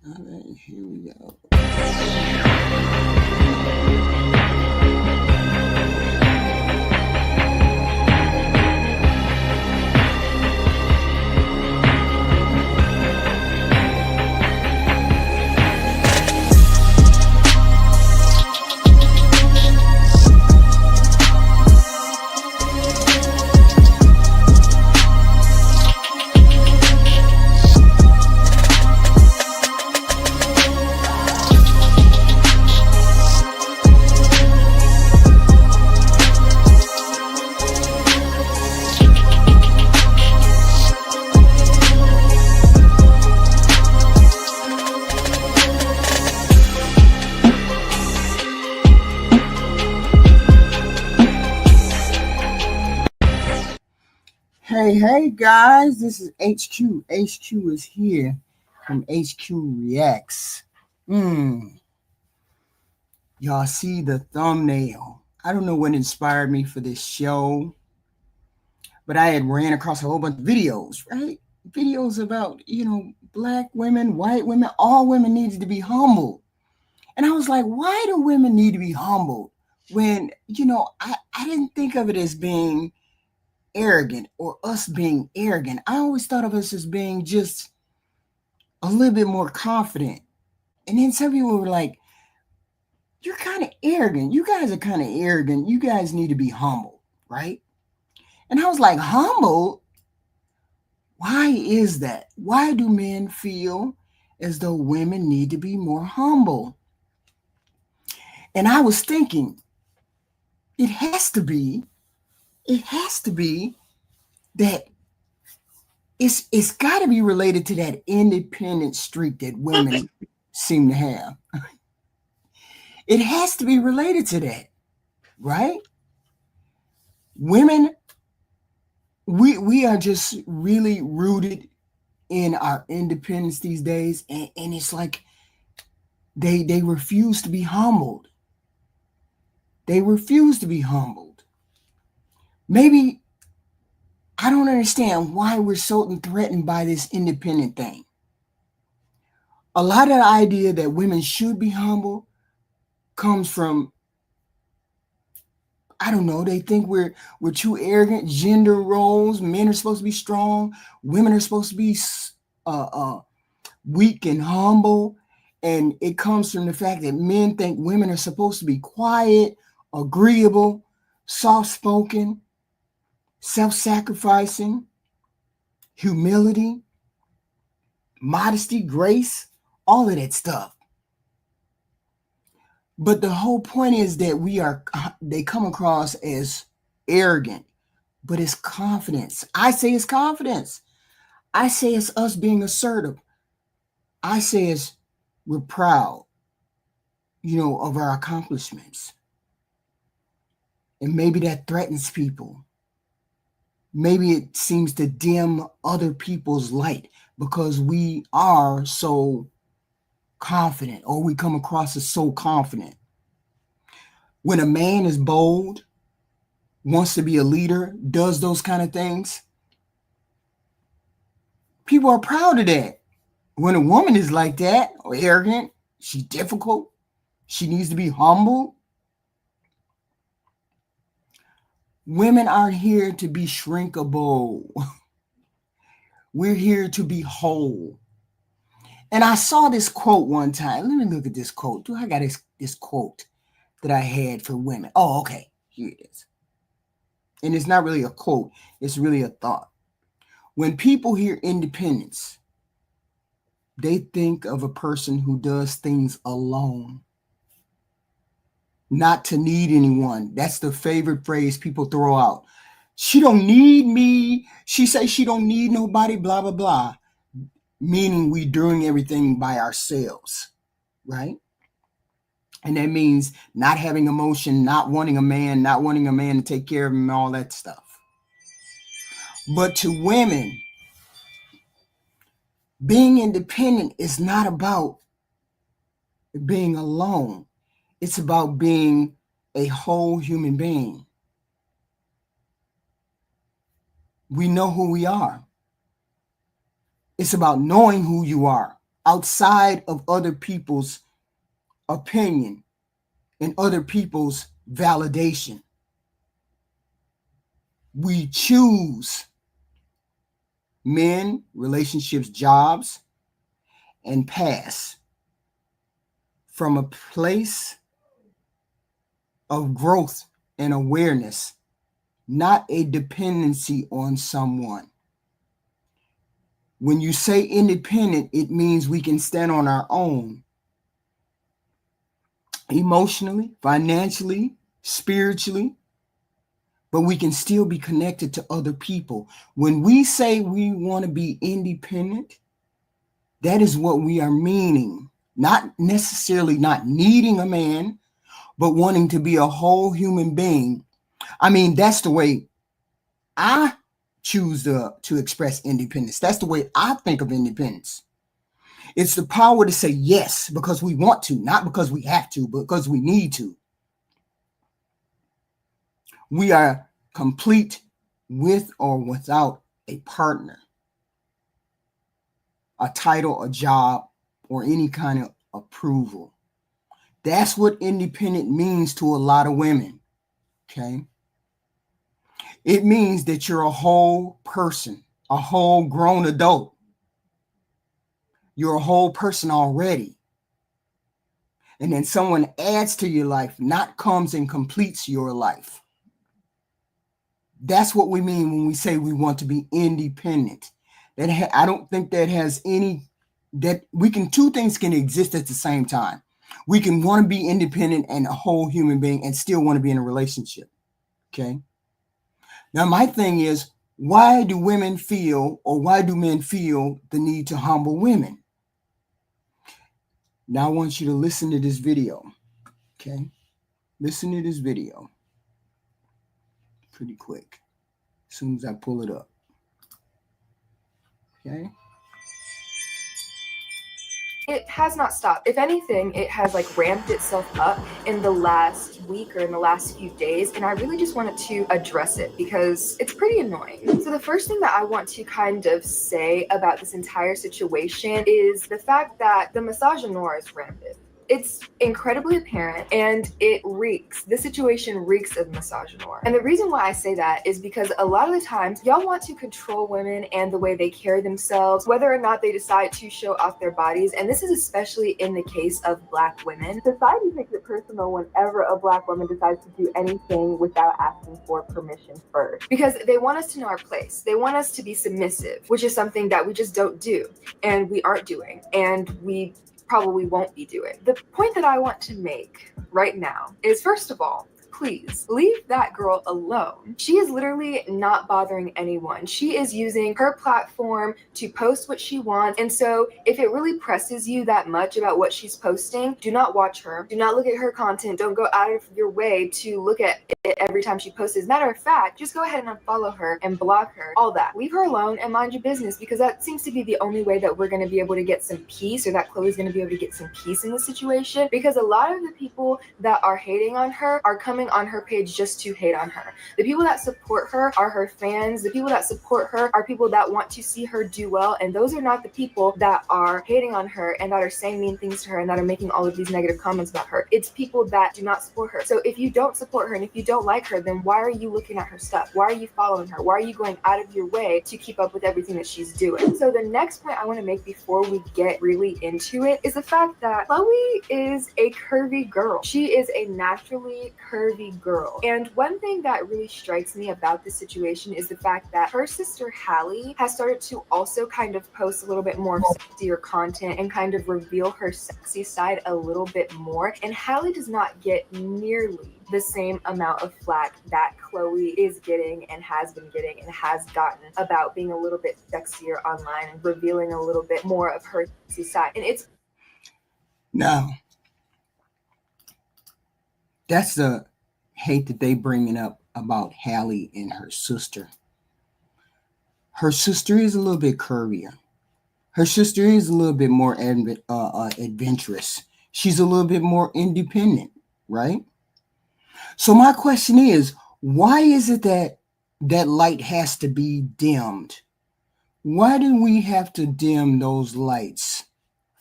All right, here we go. Hey guys, this is HQ. HQ is here from HQ Reacts. Y'all see the thumbnail. I don't know what inspired me for this show, but I had ran across a whole bunch of videos, right? Videos about, black women, white women, all women needed to be humbled. And I was like, why do women need to be humbled? When, I didn't think of it as being arrogant or us being arrogant. I always thought of us as being just a little bit more confident. And then some people were like, you're kind of arrogant. You guys are kind of arrogant. You guys need to be humble, right? And I was like, humble? Why is that? Why do men feel as though women need to be more humble? And I was thinking, it has to be that it's got to be related to that independent streak that women seem to have. It has to be related to that, right? Women, we are just really rooted in our independence these days, and it's like they refuse to be humbled. They refuse to be humbled. Maybe I don't understand why we're so threatened by this independent thing. A lot of the idea that women should be humble comes from, I don't know, they think we're too arrogant. Gender roles, men are supposed to be strong, women are supposed to be weak and humble. And it comes from the fact that men think women are supposed to be quiet, agreeable, soft-spoken, self-sacrificing, humility, modesty, grace, all of that stuff. But the whole point is that they come across as arrogant, but it's confidence. I say it's confidence. I say it's us being assertive. I say it's we're proud, of our accomplishments. And maybe that threatens people. Maybe it seems to dim other people's light because we are so confident, or we come across as so confident. When a man is bold, wants to be a leader, does those kind of things, people are proud of that. When a woman is like that, or arrogant, she's difficult, she needs to be humble. Women aren't here to be shrinkable. We're here to be whole. And I saw this quote one time. Let me look at this quote. I got this quote that I had for women. Oh, okay. Here it is. And it's not really a quote. It's really a thought. When people hear independence, they think of a person who does things alone, not to need anyone. That's the favorite phrase people throw out. She don't need me. She says she don't need nobody, blah, blah, blah. Meaning we doing everything by ourselves, right? And that means not having emotion, not wanting a man to take care of him, all that stuff. But to women, being independent is not about being alone. It's about being a whole human being. We know who we are. It's about knowing who you are. outside of other people's opinion and other people's validation. We choose men, relationships, jobs, and pass from a place of growth and awareness, not a dependency on someone. When you say independent, it means we can stand on our own, emotionally, financially, spiritually, but we can still be connected to other people. When we say we want to be independent, that is what we are meaning. Not necessarily not needing a man, but wanting to be a whole human being. I mean, that's the way I choose to express independence. That's the way I think of independence. It's the power to say yes because we want to, not because we have to, but because we need to. We are complete with or without a partner, a title, a job, or any kind of approval. That's what independent means to a lot of women, okay? It means that you're a whole person, a whole grown adult. You're a whole person already. And then someone adds to your life, not comes and completes your life. That's what we mean when we say we want to be independent. I don't think that has any, that we can, two things can exist at the same time. We can want to be independent and a whole human being and still want to be in a relationship. Okay. Now, my thing is, why do women feel, or why do men feel the need to humble women? Now, I want you to listen to this video. Okay. Listen to this video. Pretty quick. As soon as I pull it up. Okay. It has not stopped. If anything, it has like ramped itself up in the last week or in the last few days, and I really just wanted to address it because it's pretty annoying. So the first thing that I want to kind of say about this entire situation is the fact that the misogyny is rampant. It's incredibly apparent, and it reeks. This situation reeks of misogyny. And the reason why I say that is because a lot of the times y'all want to control women and the way they carry themselves, whether or not they decide to show off their bodies. And this is especially in the case of Black women. Society takes it personal whenever a Black woman decides to do anything without asking for permission first, because they want us to know our place. They want us to be submissive, which is something that we just don't do, and we aren't doing, and we probably won't be doing. The point that I want to make right now is, first of all, please leave that girl alone. She is literally not bothering anyone. She is using her platform to post what she wants. And so if it really presses you that much about what she's posting, do not watch her. Do not look at her content. Don't go out of your way to look at it every time she posts. As a matter of fact, just go ahead and unfollow her and block her. All that. Leave her alone and mind your business, because that seems to be the only way that we're going to be able to get some peace, or that Chloe's going to be able to get some peace in this situation, because a lot of the people that are hating on her are coming on her page just to hate on her. The people that support her are her fans. The people that support her are people that want to see her do well, and those are not the people that are hating on her and that are saying mean things to her and that are making all of these negative comments about her. It's people that do not support her. So if you don't support her and if you don't like her, then why are you looking at her stuff? Why are you following her? Why are you going out of your way to keep up with everything that she's doing? So the next point I want to make before we get really into it is the fact that Chloe is a curvy girl. She is a naturally curvy girl. And one thing that really strikes me about this situation is the fact that her sister Hallie has started to also kind of post a little bit more sexier content and kind of reveal her sexy side a little bit more. And Hallie does not get nearly the same amount of flack that Chloe is getting and has been getting and has gotten about being a little bit sexier online and revealing a little bit more of her sexy side. And it's now, that's the hate that they bringing up about Hallie and her sister. Her sister is a little bit curvier. Her sister is a little bit more adventurous. She's a little bit more independent, right? So my question is, why is it that that light has to be dimmed? Why do we have to dim those lights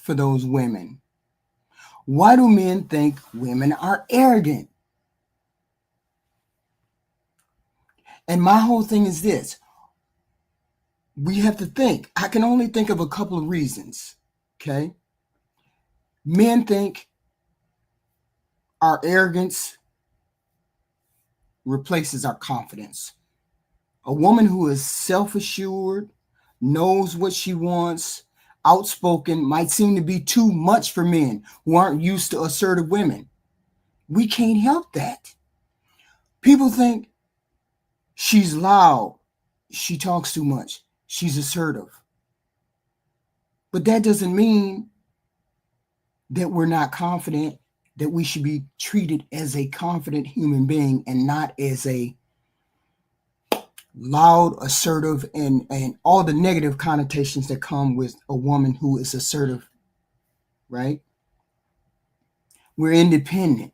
for those women? Why do men think women are arrogant? And my whole thing is this. We have to think. I can only think of a couple of reasons. Okay? Men think our arrogance replaces our confidence. A woman who is self-assured, knows what she wants, outspoken, might seem to be too much for men who aren't used to assertive women. We can't help that. People think she's loud, she talks too much, she's assertive. But that doesn't mean that we're not confident, that we should be treated as a confident human being and not as a loud, assertive, and all the negative connotations that come with a woman who is assertive, right? We're independent.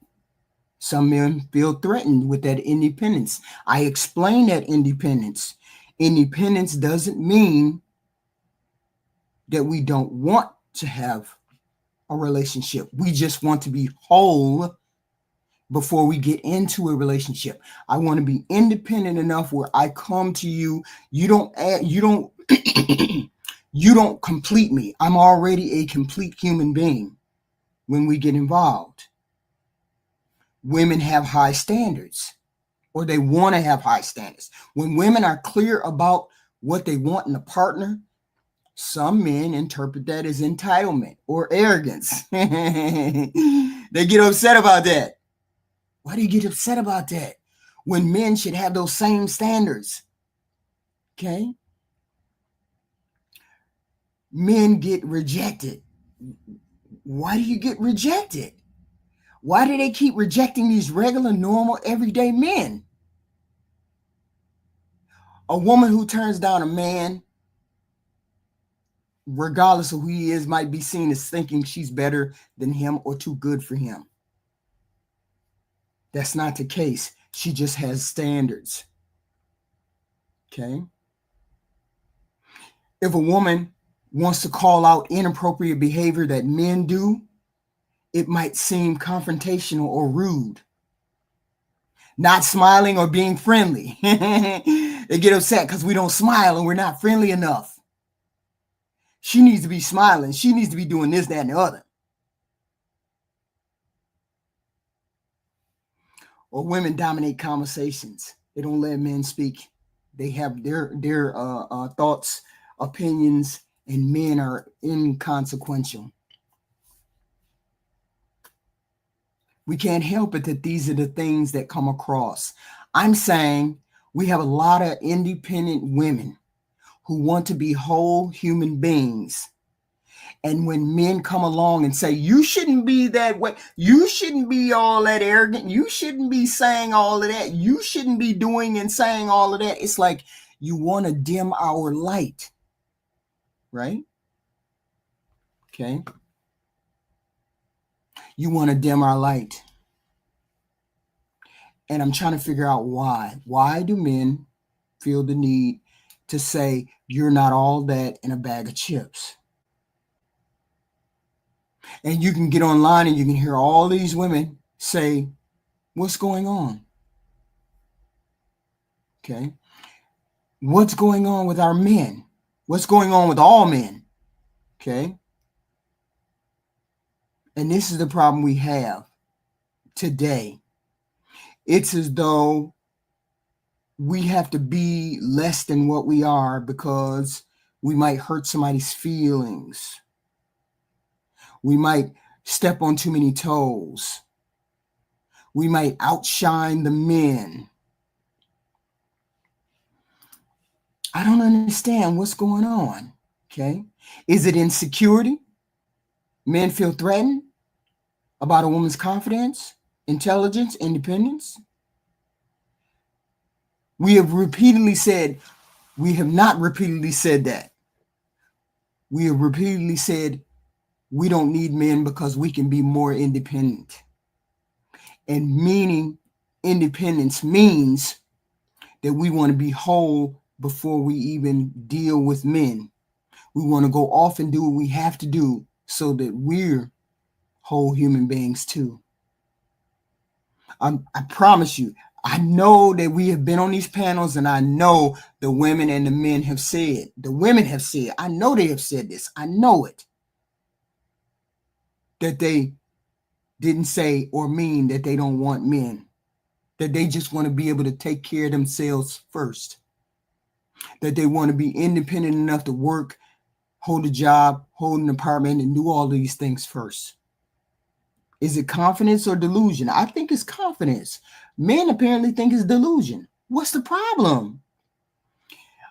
Some men feel threatened with that independence. I explain that independence. Independence doesn't mean that we don't want to have a relationship. We just want to be whole before we get into a relationship. I want to be independent enough where I come to you. You don't you don't complete me. I'm already a complete human being when we get involved. Women have high standards, or they want to have high standards. When women are clear about what they want in a partner, some men interpret that as entitlement or arrogance. They get upset about that. Why do you get upset about that? When men should have those same standards. Okay? Men get rejected. Why do you get rejected? Why do they keep rejecting these regular, normal, everyday men? A woman who turns down a man, regardless of who he is, might be seen as thinking she's better than him or too good for him. That's not the case. She just has standards. Okay? If a woman wants to call out inappropriate behavior that men do, it might seem confrontational or rude. Not smiling or being friendly. They get upset because we don't smile and we're not friendly enough. She needs to be smiling. She needs to be doing this, that, and the other. Or women dominate conversations. They don't let men speak. They have their thoughts, opinions, and men are inconsequential. We can't help it that these are the things that come across. I'm saying we have a lot of independent women who want to be whole human beings. And when men come along and say, you shouldn't be that way, you shouldn't be all that arrogant, you shouldn't be saying all of that, you shouldn't be doing and saying all of that, it's like you want to dim our light, right? Okay. You want to dim our light. And I'm trying to figure out why. Why do men feel the need to say, you're not all that in a bag of chips? And you can get online and you can hear all these women say, what's going on? Okay. What's going on with our men? What's going on with all men? Okay. And this is the problem we have today. It's as though we have to be less than what we are because we might hurt somebody's feelings. We might step on too many toes. We might outshine the men. I don't understand what's going on. Okay. Is it insecurity? Men feel threatened about a woman's confidence, intelligence, independence. We have not repeatedly said that. We have repeatedly said we don't need men because we can be more independent. And meaning independence means that we want to be whole before we even deal with men. We want to go off and do what we have to do so that we're whole human beings too. I promise you, I know that we have been on these panels, and I know the women and the men have said, I know they have said this, I know it, that they didn't say or mean that they don't want men, that they just want to be able to take care of themselves first, that they want to be independent enough to work, hold a job, hold an apartment, and do all these things first. Is it confidence or delusion? I think it's confidence. Men apparently think it's delusion. What's the problem?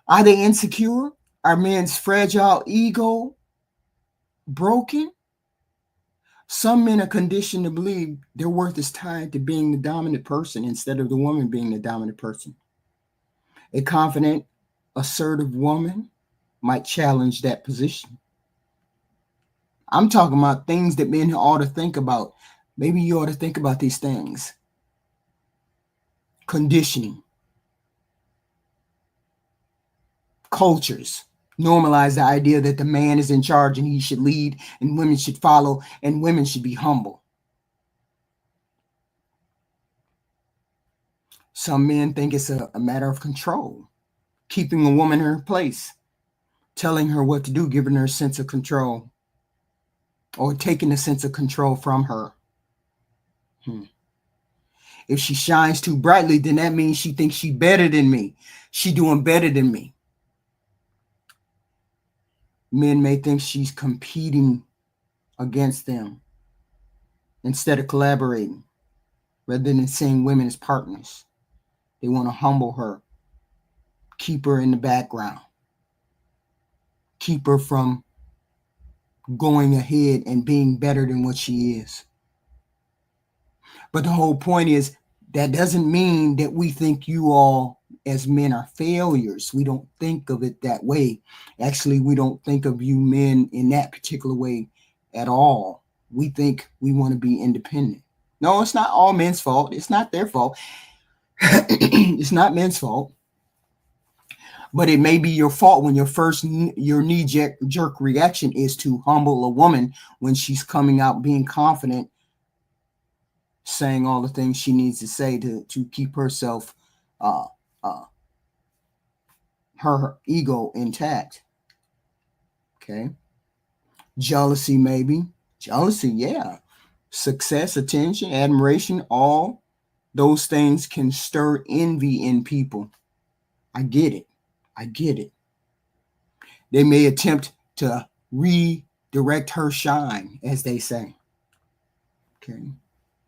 Are they insecure? Are men's fragile ego broken? Some men are conditioned to believe their worth is tied to being the dominant person instead of the woman being the dominant person. A confident, assertive woman might challenge that position. I'm talking about things that men ought to think about. Maybe you ought to think about these things. Conditioning. Cultures normalize the idea that the man is in charge and he should lead and women should follow and women should be humble. Some men think it's a matter of control, keeping a woman in her place, telling her what to do, giving her a sense of control, or taking a sense of control from her. If she shines too brightly, then that means she thinks she's better than me. She doing better than me. Men may think she's competing against them instead of collaborating, rather than seeing women as partners. They want to humble her, keep her in the background, keep her from going ahead and being better than what she is. But the whole point is that doesn't mean that we think you all as men are failures. We don't think of it that way. Actually, we don't think of you men in that particular way at all. We think we want to be independent. No, it's not all men's fault. It's not their fault. It's not men's fault. But it may be your fault when your knee-jerk reaction is to humble a woman when she's coming out being confident, saying all the things she needs to say to keep herself, her ego intact. Okay. Jealousy, maybe. Jealousy, yeah. Success, attention, admiration, all those things can stir envy in people. I get it. They may attempt to redirect her shine, as they say. Okay.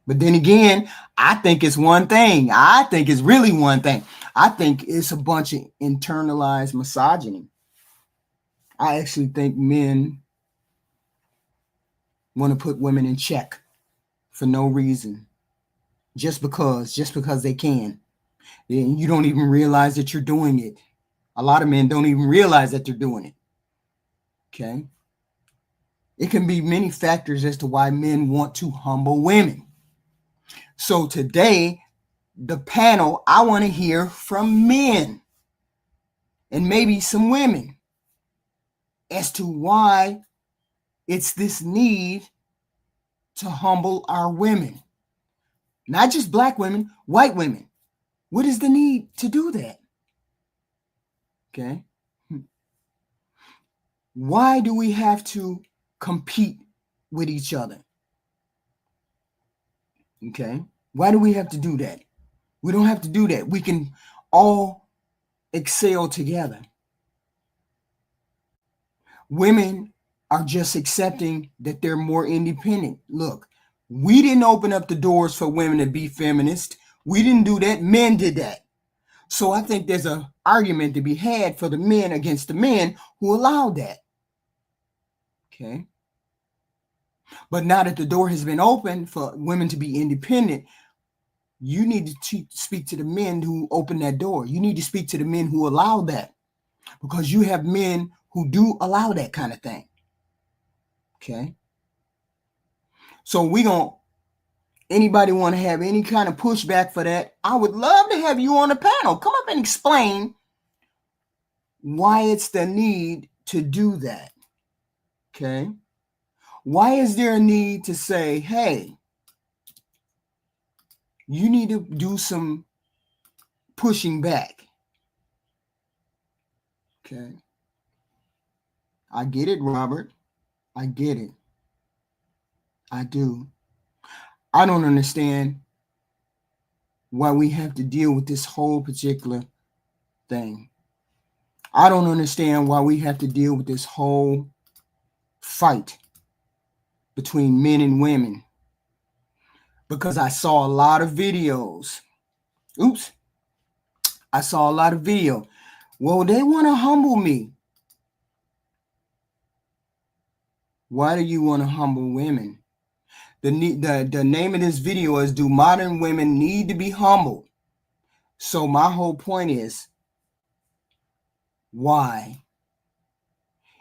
But then again, I think it's one thing. I think it's really one thing. I think it's a bunch of internalized misogyny. I actually think men want to put women in check for no reason. Just because they can. And you don't even realize that you're doing it. A lot of men don't even realize that they're doing it. Okay. It can be many factors as to why men want to humble women. So today, the panel, I want to hear from men and maybe some women as to why it's this need to humble our women. Not just black women, white women. What is the need to do that? Okay. Why do we have to compete with each other? Okay. Why do we have to do that? We don't have to do that. We can all excel together. Women are just accepting that they're more independent. Look, we didn't open up the doors for women to be feminist. We didn't do that. Men did that. So I think there's an argument to be had for the men against the men who allowed that. Okay. But now that the door has been opened for women to be independent, you need to speak to the men who opened that door. You need to speak to the men who allowed that, because you have men who do allow that kind of thing. Okay. So anybody want to have any kind of pushback for that? I would love to have you on the panel. Come up and explain why it's the need to do that. Okay. Why is there a need to say, hey, you need to do some pushing back? Okay. I get it, Robert. I get it. I do. I don't understand why we have to deal with this whole particular thing. I don't understand why we have to deal with this whole fight between men and women, because I saw a lot of videos. Oops. I saw a lot of video. Well, they want to humble me. Why do you want to humble women? The name of this video is, do modern women need to be humbled? So my whole point is, why?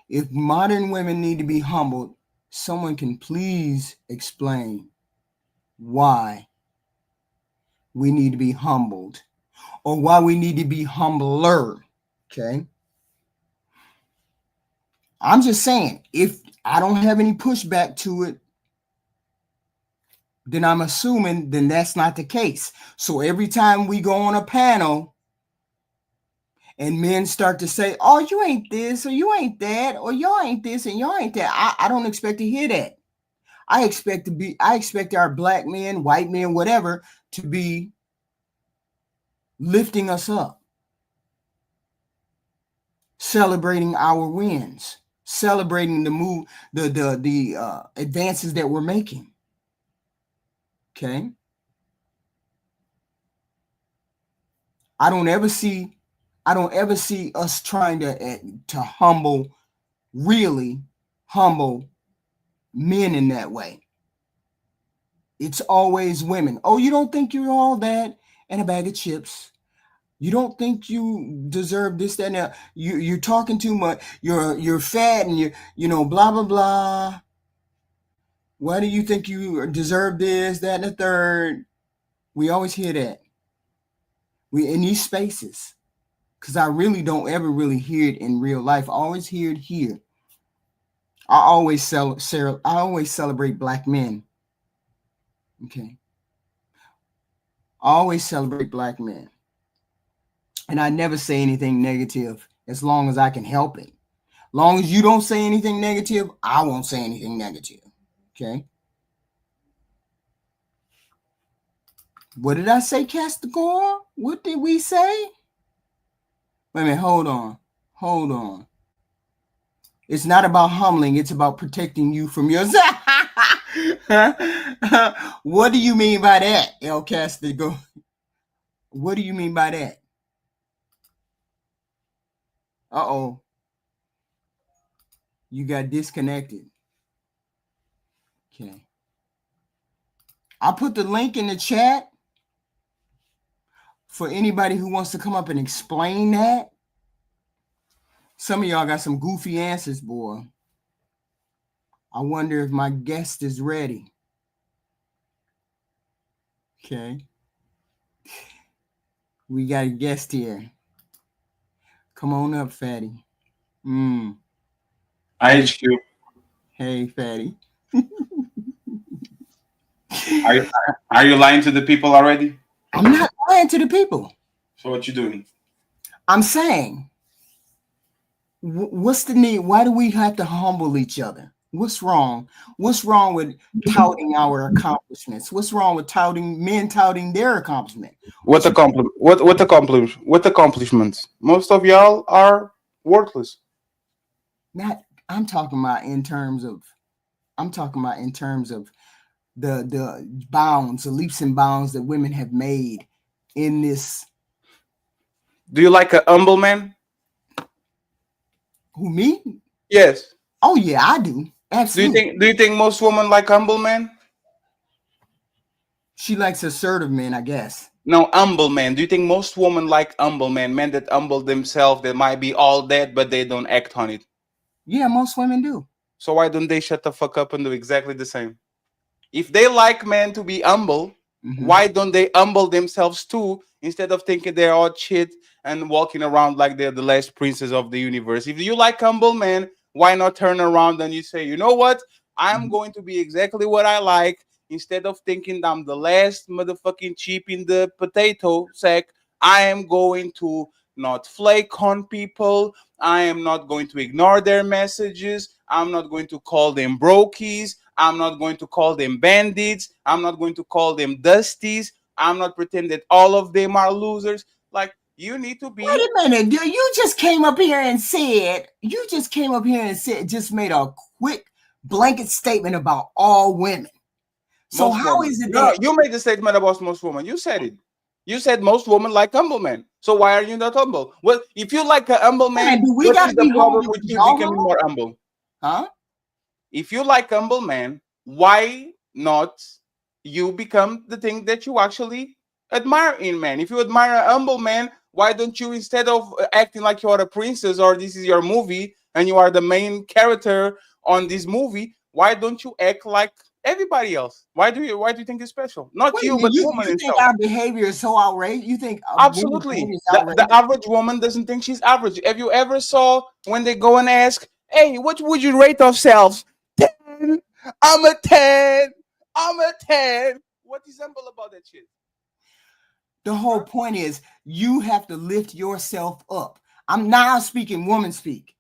If modern women need to be humbled, someone can please explain why we need to be humbled, or why we need to be humbler. Okay. I'm just saying, if I don't have any pushback to it, then I'm assuming then that's not the case. So every time we go on a panel and men start to say, oh, you ain't this, or you ain't that, or y'all ain't this, and y'all ain't that, I don't expect to hear that. I expect our black men, white men, whatever, to be lifting us up, celebrating our wins, celebrating the advances that we're making. Okay. I don't ever see us trying to really humble men in that way. It's always women. Oh, you don't think you're all that and a bag of chips. You don't think you deserve this, that, and that. You're talking too much. You're fat, and blah blah blah. Why do you think you deserve this, that, and the third? We always hear that. We in these spaces, because I really don't ever really hear it in real life. I always hear it here. I always celebrate black men. Okay. I always celebrate black men. And I never say anything negative as long as I can help it. Long as you don't say anything negative, I won't say anything negative. Okay. What did I say, Castigar? What did we say? Wait a minute, hold on. It's not about humbling, it's about protecting you from yourself. What do you mean by that, El Castigar? What do you mean by that? Uh-oh. You got disconnected. Okay. I put the link in the chat for anybody who wants to come up and explain that. Some of y'all got some goofy answers, boy. I wonder if my guest is ready. Okay. We got a guest here. Come on up, Fatty. HQ. Hey, Fatty. Are you lying to the people already? I'm not lying to the people. So what you doing? I'm saying, what's the need? Why do we have to humble each other? What's wrong? What's wrong with touting our accomplishments? What's wrong with men touting their accomplishment? What accomplishments? Most of y'all are worthless. I'm talking about in terms of the bounds, the leaps and bounds that women have made in this. Do you like a humble man? Who, me? Yes. Oh yeah, I do. Absolutely. Do you think most women like humble men? She likes assertive men, I guess. No, humble men. Do you think most women like humble men that humble themselves, that might be all that, but they don't act on it? Yeah, most women do. So why don't they shut the fuck up and do exactly the same? If they like men to be humble, why don't they humble themselves too, instead of thinking they're all shit and walking around like they're the last princes of the universe? If you like humble men, why not turn around and you say, you know what? I'm going to be exactly what I like. Instead of thinking I'm the last motherfucking chip in the potato sack, I am going to not flake on people. I am not going to ignore their messages. I'm not going to call them brokies. I'm not going to call them bandits. I'm not going to call them dusties. I'm not pretend that all of them are losers. Like, you need to Wait be a minute, dude. You just came up here and said, just made a quick blanket statement about all women. So most how women. is it No, that, you made the statement about most women. You said it. You said most women like humble men. So why are you not humble? Well, if you like a humble wait a minute, man, do we what got is to the be humble problem to with be you all becoming humble? more humble? Huh? If you like humble man, why not you become the thing that you actually admire in man? If you admire a humble man, why don't you, instead of acting like you are a princess or this is your movie and you are the main character on this movie, why don't you act like everybody else? Why do you think it's special? Not Wait a you, minute, but woman you think itself. our behavior is so outrageous? You think women's behavior Absolutely. is The outrageous? average woman doesn't think she's average. Have you ever saw when they go and ask, hey, what would you rate yourselves? 10. I'm a 10. I'm a 10. What is humble about that shit? The whole Huh? point is you have to lift yourself up. I'm now speaking woman speak.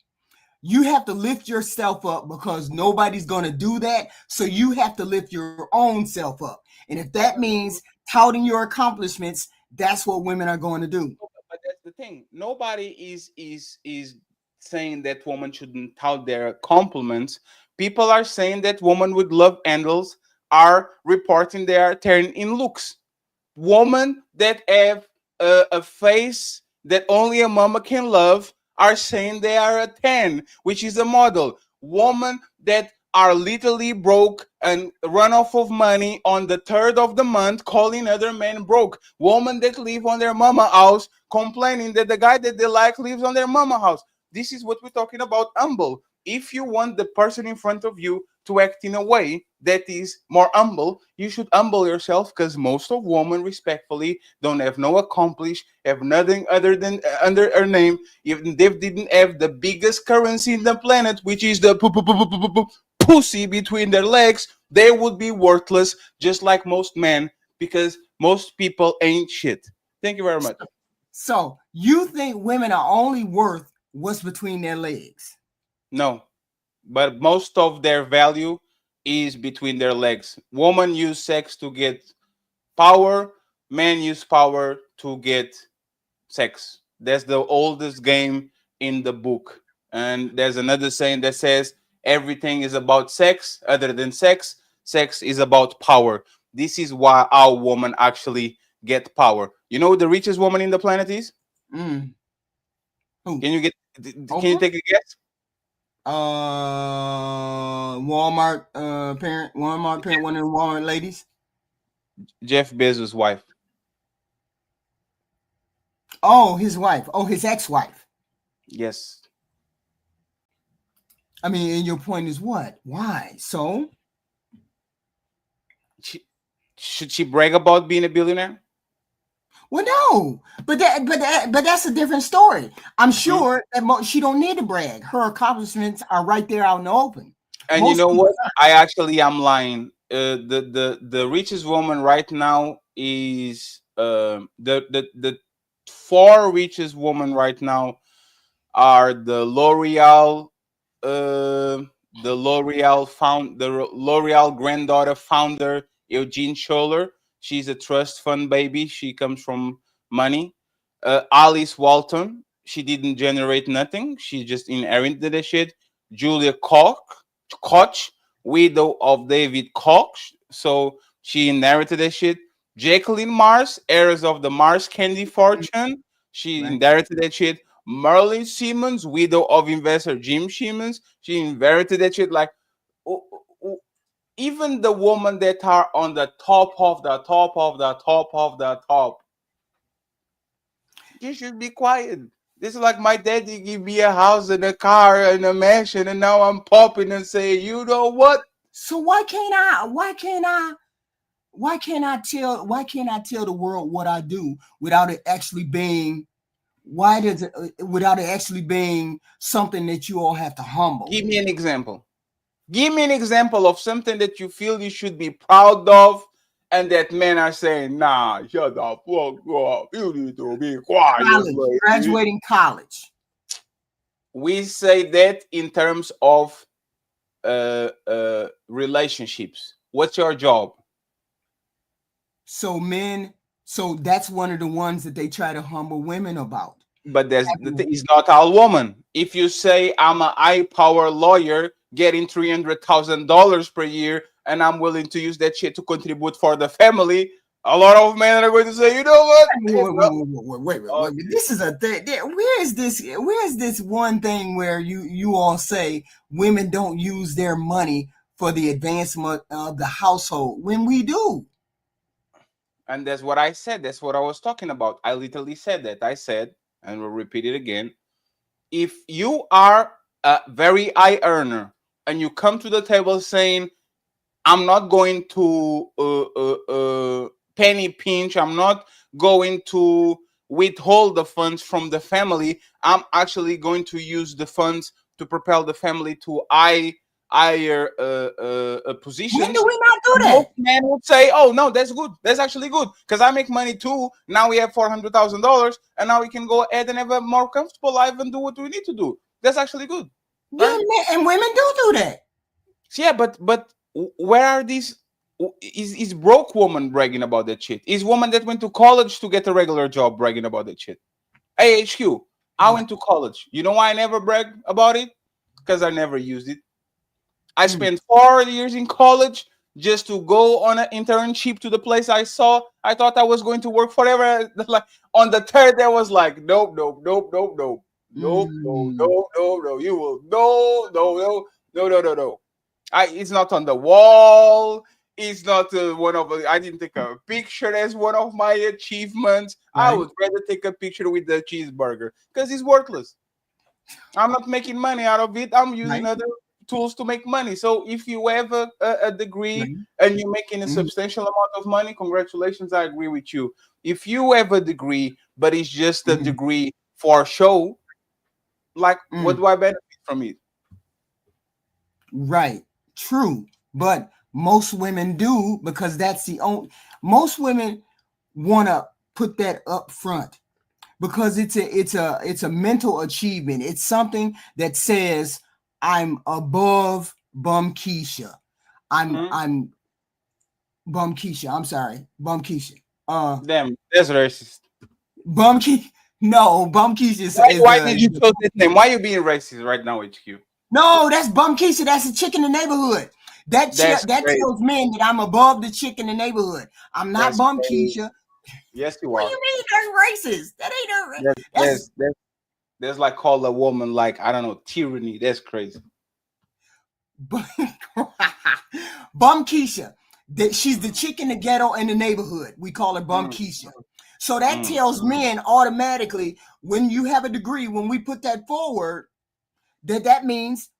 You have to lift yourself up because nobody's going to do that. So you have to lift your own self up. And if that means touting your accomplishments, that's what women are going to do. But that's the thing. Nobody is saying that woman shouldn't tout their compliments. People are saying that women with love handles are reporting they are turning in looks. Women that have a face that only a mama can love are saying they are a 10, which is a model. Women that are literally broke and run off of money on the third of the month, calling other men broke. Women that live on their mama house, complaining that the guy that they like lives on their mama house. This is what we're talking about humble. If you want the person in front of you to act in a way that is more humble, you should humble yourself, because most of women, respectfully, don't have no accomplish, have nothing other than under her name. Even they didn't have the biggest currency in the planet, which is the pussy between their legs, they would be worthless, just like most men, because most people ain't shit. Thank you very much. So you think women are only worth what's between their legs? No, but most of their value is between their legs. Women use sex to get power, men use power to get sex. That's the oldest game in the book. And there's another saying that says everything is about sex other than sex. Sex is about power. This is why our woman actually get power. You know who the richest woman in the planet is? Mm. Who? Can you get can you Oprah? take a guess? Walmart parent, one of the Walmart ladies. Jeff Bezos' wife. Oh, his wife. Oh, his ex-wife. Yes. I mean, and your point is what? Why? So, She, should she brag about being a billionaire? well, no, but that's a different story. I'm Hmm? sure that she don't need to brag. Her accomplishments are right there out in the open. And you Most know people, what? I actually am lying. The richest woman right now is the four richest women right now are the L'Oreal granddaughter founder Eugene Scholler. She's a trust fund baby. She comes from money. Alice Walton. She didn't generate nothing. She just inherited the shit. Julia Koch, widow of David Koch. So she inherited the shit. Jacqueline Mars, heiress of the Mars candy fortune. She right? inherited that shit. Merlin Simmons, widow of investor Jim Simmons, she inherited that shit. Like, o- o- even the woman that are on the top of the top of the top of the top, you should be quiet. This is like my daddy give me a house and a car and a mansion, and now I'm popping and say, you know what? So why can't I? Why can't I tell the world what I do without it actually being? Why does it without it actually being something that you all have to humble? Give me an example. Give me an example of something that you feel you should be proud of, and that men are saying, "Nah, shut the fuck up. You need to be quiet, College, lady." graduating college. We say that in terms of relationships. What's your job? So men, so that's one of the ones that they try to humble women about. But there's is not all woman. If you say I'm a high power lawyer getting $300,000 per year and I'm willing to use that shit to contribute for the family, a lot of men are going to say, you know what? Hey, bro. Wait. This is a thing. Where is this? Where is this one thing where you all say women don't use their money for the advancement of the household when we do? And that's what I said. That's what I was talking about. I literally said that. I said, and we'll repeat it again. If you are a very high earner and you come to the table saying, I'm not going to penny pinch, I'm not going to withhold the funds from the family, I'm actually going to use the funds to propel the family to higher When positions. do we not do Most that? men would say, "Oh no, that's good. That's actually good because I make money too. Now we have $400,000, and now we can go ahead and have a more comfortable life and do what we need to do. That's actually good, Yeah, right?" and women do that. Yeah, but where are these? Is broke woman bragging about that shit? Is woman that went to college to get a regular job bragging about that shit? Hey, HQ, I Right. went to college. You know why I never brag about it? Because I never used it. I Mm. spent 4 years in college just to go on an internship to the place I saw. I thought I was going to work forever. Like on the third, there was like, nope, nope, nope, nope, nope, nope, no, Mm. no, no, no. You will no, no, no, no, no, no, no. It's not on the wall. It's not one of. I didn't take a picture as one of my achievements. I Right. would rather take a picture with the cheeseburger because it's worthless. I'm not making money out of it. I'm using Right. other tools to make money. So if you have a degree Right. and you're making a Mm. substantial amount of money, congratulations. I agree with you. If you have a degree, but it's just a Mm. degree for show, like what Mm. do I benefit from it? Right. True. But most women do because that's the only. Most women want to put that up front because it's a mental achievement. It's something that says I'm above Bum Keisha. Hmm? I'm Bum Keisha. I'm sorry, Bum Keisha. Uh, Damn, that's racist. Bum Keisha. No, Bum Keisha is Why the, did is you the choose that name? Why you being racist right now, HQ? no. That's Bum Keisha. That's a chick in the neighborhood. That's That crazy. tells men that I'm above the chick in the neighborhood. I'm not That's Bum crazy. Keisha. Yes, you What do are. you mean that's racist? That ain't a That's that's that's that's, that's like call a woman like I don't know tyranny. That's crazy. Bum Keisha. She's the chick in the ghetto in the neighborhood. We call her Bum Mm, Keisha. So that mm, tells men automatically when you have a degree, when we put that forward, that means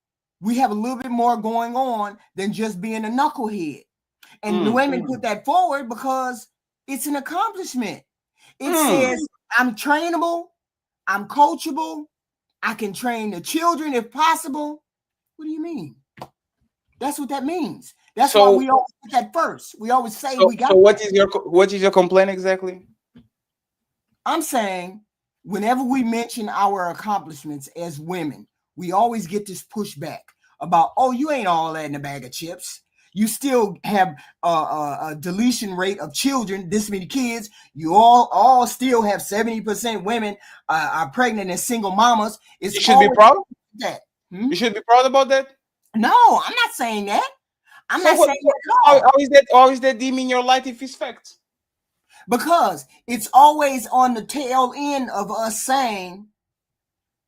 we have a little bit more going on than just being a knucklehead. And the mm, women put that forward because it's an accomplishment. It mm. says I'm trainable, I'm coachable, I can train the children if possible. What do you mean? That's what that means. That's why So we always put that first. We always say so we so got that. what is your complaint exactly? I'm saying whenever we mention our accomplishments as women, we always get this pushback about, oh, you ain't all that in a bag of chips. You still have a deletion rate of children, this many kids. You all still have 70% women are pregnant and single mamas. It's You should be always proud. that. Hmm? You should be proud about that. No, I'm not saying that. I'm So not what? saying that at How, all. how is that? How is that deeming your life if it's facts? Because it's always on the tail end of us saying,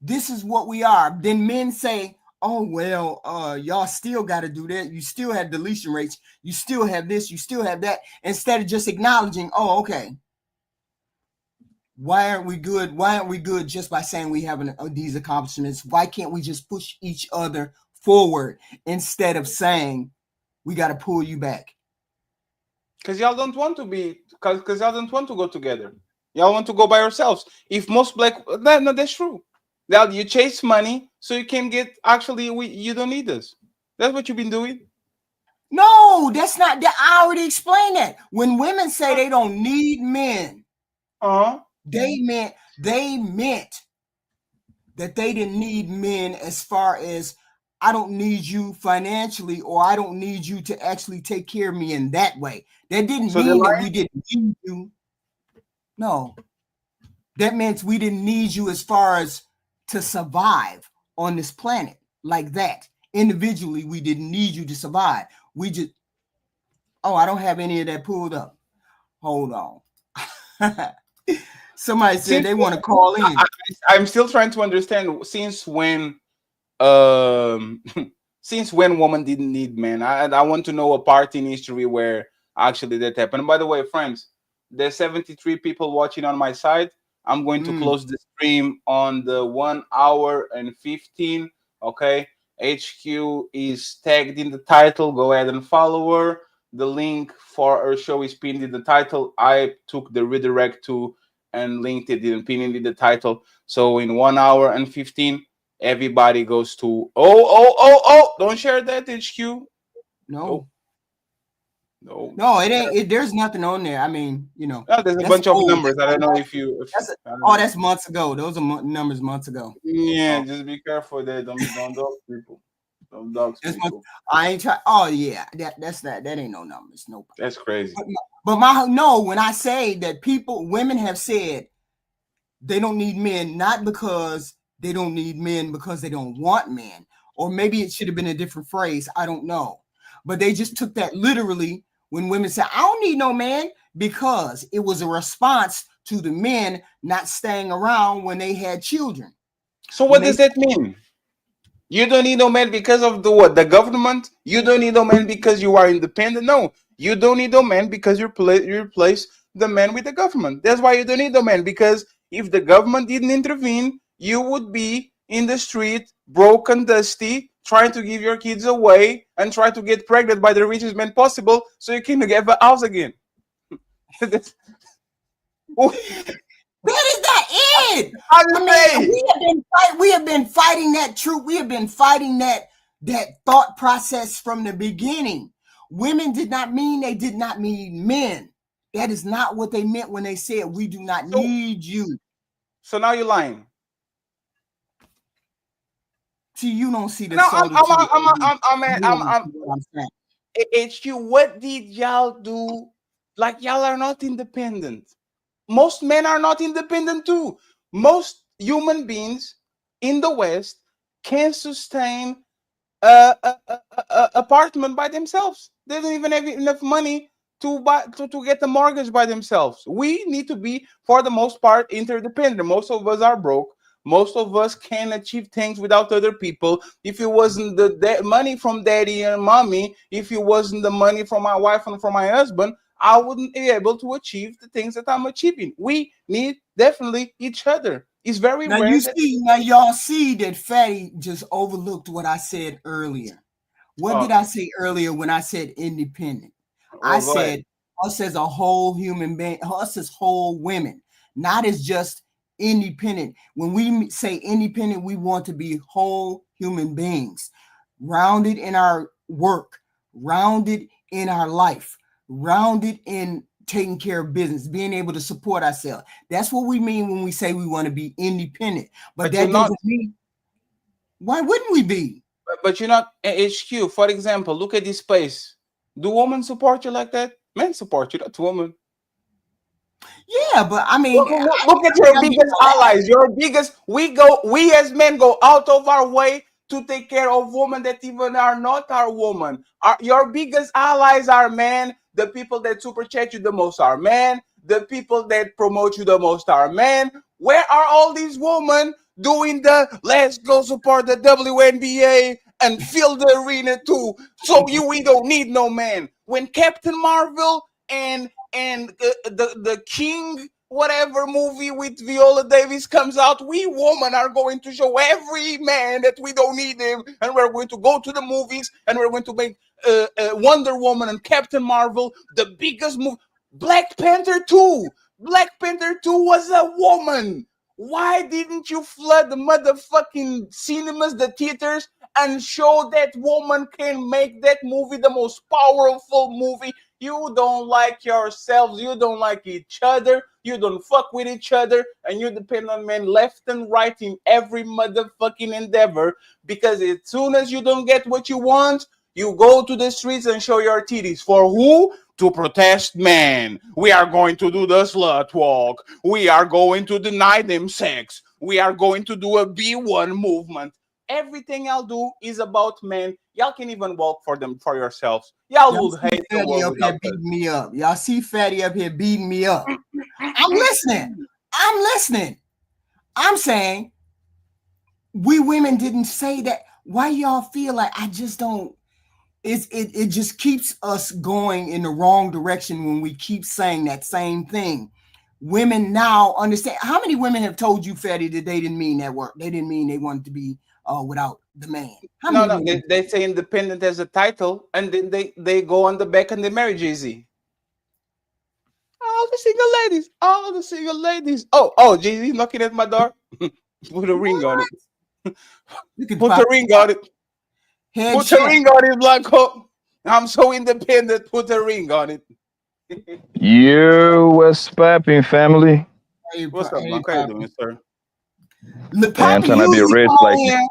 this is what we are. Then men say, oh, well, y'all still got to do that. You still have deletion rates. You still have this. You still have that. Instead of just acknowledging, oh, okay, why aren't we good? Why aren't we good just by saying we have these accomplishments? Why can't we just push each other forward instead of saying we got to pull you back? Because y'all don't want to be. Because y'all don't want to go together. Y'all want to go by yourselves. If most black, no, that's true. That you chase money so you can get. Actually, you don't need us. That's what you've been doing. No, that's not that. I already explained that. When women say they don't need men, Uh-huh. they meant that they didn't need men as far as I don't need you financially or I don't need you to actually take care of me in that way. That didn't So they're mean that we lying. didn't need you. No, that meant we didn't need you as far as to survive on this planet like that. Individually, we didn't need you to survive. We just, oh, I don't have any of that pulled up. Hold on. Somebody said Since they want to call I, in. I'm still trying to understand since when um since when women didn't need men. I want to know a part in history where actually that happened. And by the way, friends, there's 73 people watching on my side. I'm going to Mm, close the stream on the 1 hour and 15. Okay, HQ is tagged in the title. Go ahead and follow her. The link for her show is pinned in the title. I took the redirect to and linked it and pinned it in the title. So in 1 hour and 15, everybody goes to don't share that HQ. no, Nope. No. no, it ain't. There's nothing on there. I mean, There's a that's bunch of old. numbers. I don't know if you if That's I don't oh, know. that's months ago. Those are numbers months ago. Yeah, Oh, just be careful there. Don't dog people. Don't dogs that's months. people. I ain't try. Oh yeah, that's that. That ain't no numbers. Nope. That's crazy. But no. When I say that women have said they don't need men, not because they don't need men because they don't want men, or maybe it should have been a different phrase. I don't know, but they just took that literally when women say I don't need no man because it was a response to the men not staying around when they had children. So When what they does that mean? You don't need no man because of the what? The government? You don't need no man because you are independent? No. You don't need no man because you replace the man with the government. That's why you don't need no man, because if the government didn't intervene, you would be in the street, broken, dusty, trying to give your kids away and try to get pregnant by the richest man possible so you can get a house again. That is not it. How I do you mean, say? we have been fighting that truth. We have been fighting that thought process from the beginning. Women did not mean they did not need men. That is not what they meant when they said we do not So need you. so now you're lying. See, you don't see the No, subtlety of the I'm nuance of what I'm saying. HQ, what did y'all do? Like, y'all are not independent. Most men are not independent too. Most human beings in the West can sustain a apartment by themselves. They don't even have enough money to buy to get the mortgage by themselves. We need to be, for the most part, interdependent. Most of us are broke. Most of us can achieve things without other people. If it wasn't the money from daddy and mommy, if it wasn't the money from my wife and from my husband, I wouldn't be able to achieve the things that I'm achieving. We need definitely each other. It's very rare that. Now y'all see that Fatty just overlooked what I said earlier. What did I Okay, say earlier when I said independent? I well, go ahead. said us as a whole human being, us as whole women, not as just independent. When we say independent, we want to be whole human beings, rounded in our work, rounded in our life, rounded in taking care of business, being able to support ourselves. That's what we mean when we say we want to be independent. But But you're that not. doesn't mean, why wouldn't we be? But you're not HQ. For example, look at this space. Do women support you like that? Men support you, not women. Yeah, but I mean, Look at I your give biggest you that. allies. Your biggest. We as men go out of our way to take care of women that even are not our woman. Your biggest allies are men. The people that super chat you the most are men. The people that promote you the most are men. Where are all these women doing the let's go support the WNBA and fill the arena too? So we don't need no man. When Captain Marvel and the King whatever movie with Viola Davis comes out, we women are going to show every man that we don't need him, and we're going to go to the movies and we're going to make Wonder Woman and Captain Marvel the biggest movie. Black Panther 2. Black Panther 2 was a woman. Why didn't you flood the motherfucking cinemas, the theaters, and show that woman can make that movie the most powerful movie? You don't like yourselves, you don't like each other, you don't fuck with each other, and you depend on men left and right in every motherfucking endeavor, because as soon as you don't get what you want, you go to the streets and show your titties. For who? To protest men. We are going to do the slut walk. We are going to deny them sex. We are going to do a B1 movement. Everything I'll do is about men. Y'all can even walk for them for yourselves. Y'all Y'all would see hate the Fatty world up here without us. beating me up. Y'all see Fatty up here beating me up. I'm listening. I'm listening. I'm saying we women didn't say that. Why y'all feel like I just don't? It just keeps us going in the wrong direction when we keep saying that same thing. Women now understand. How many women have told you, Fatty, that they didn't mean that work? They didn't mean they wanted to be without the man. How No, many no, women? they say independent as a title, and then they go on the back and they marry Jay-Z. All the single ladies, all the single ladies. Oh, Jay-Z knocking at my door. Put a ring on What? it. You could Put a ring on it. head Put a chef. ring on it, Blanco. I'm so independent. Put a ring on it. You what's poppin', family? Hey, What's up, hey, Blanco? How you doing, sir? Man, I'm Papa trying to be usually rich come like on here.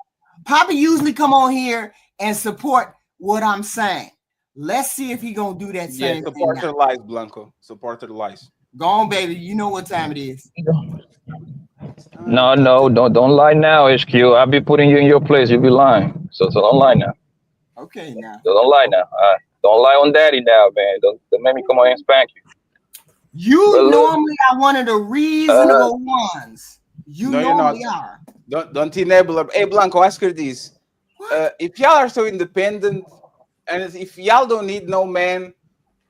Papa usually come on here and support what I'm saying. Let's see if he gonna do that Yeah, same thing support now. the lies, Blanco. Support the lies. Go on, baby. You know what time it is. no, no, don't lie now, HQ. I'll be putting you in your place. You'll be lying. So don't lie now. Okay, now. So don't lie now. Don't lie on daddy now, man. Don't make me come on here and spank you. But You look, normally are one of the uh, reasonable ones. You No, you're not. normally are. Don't enable her. Hey, Blanco, ask her this. What? If y'all are so independent, and if y'all don't need no man,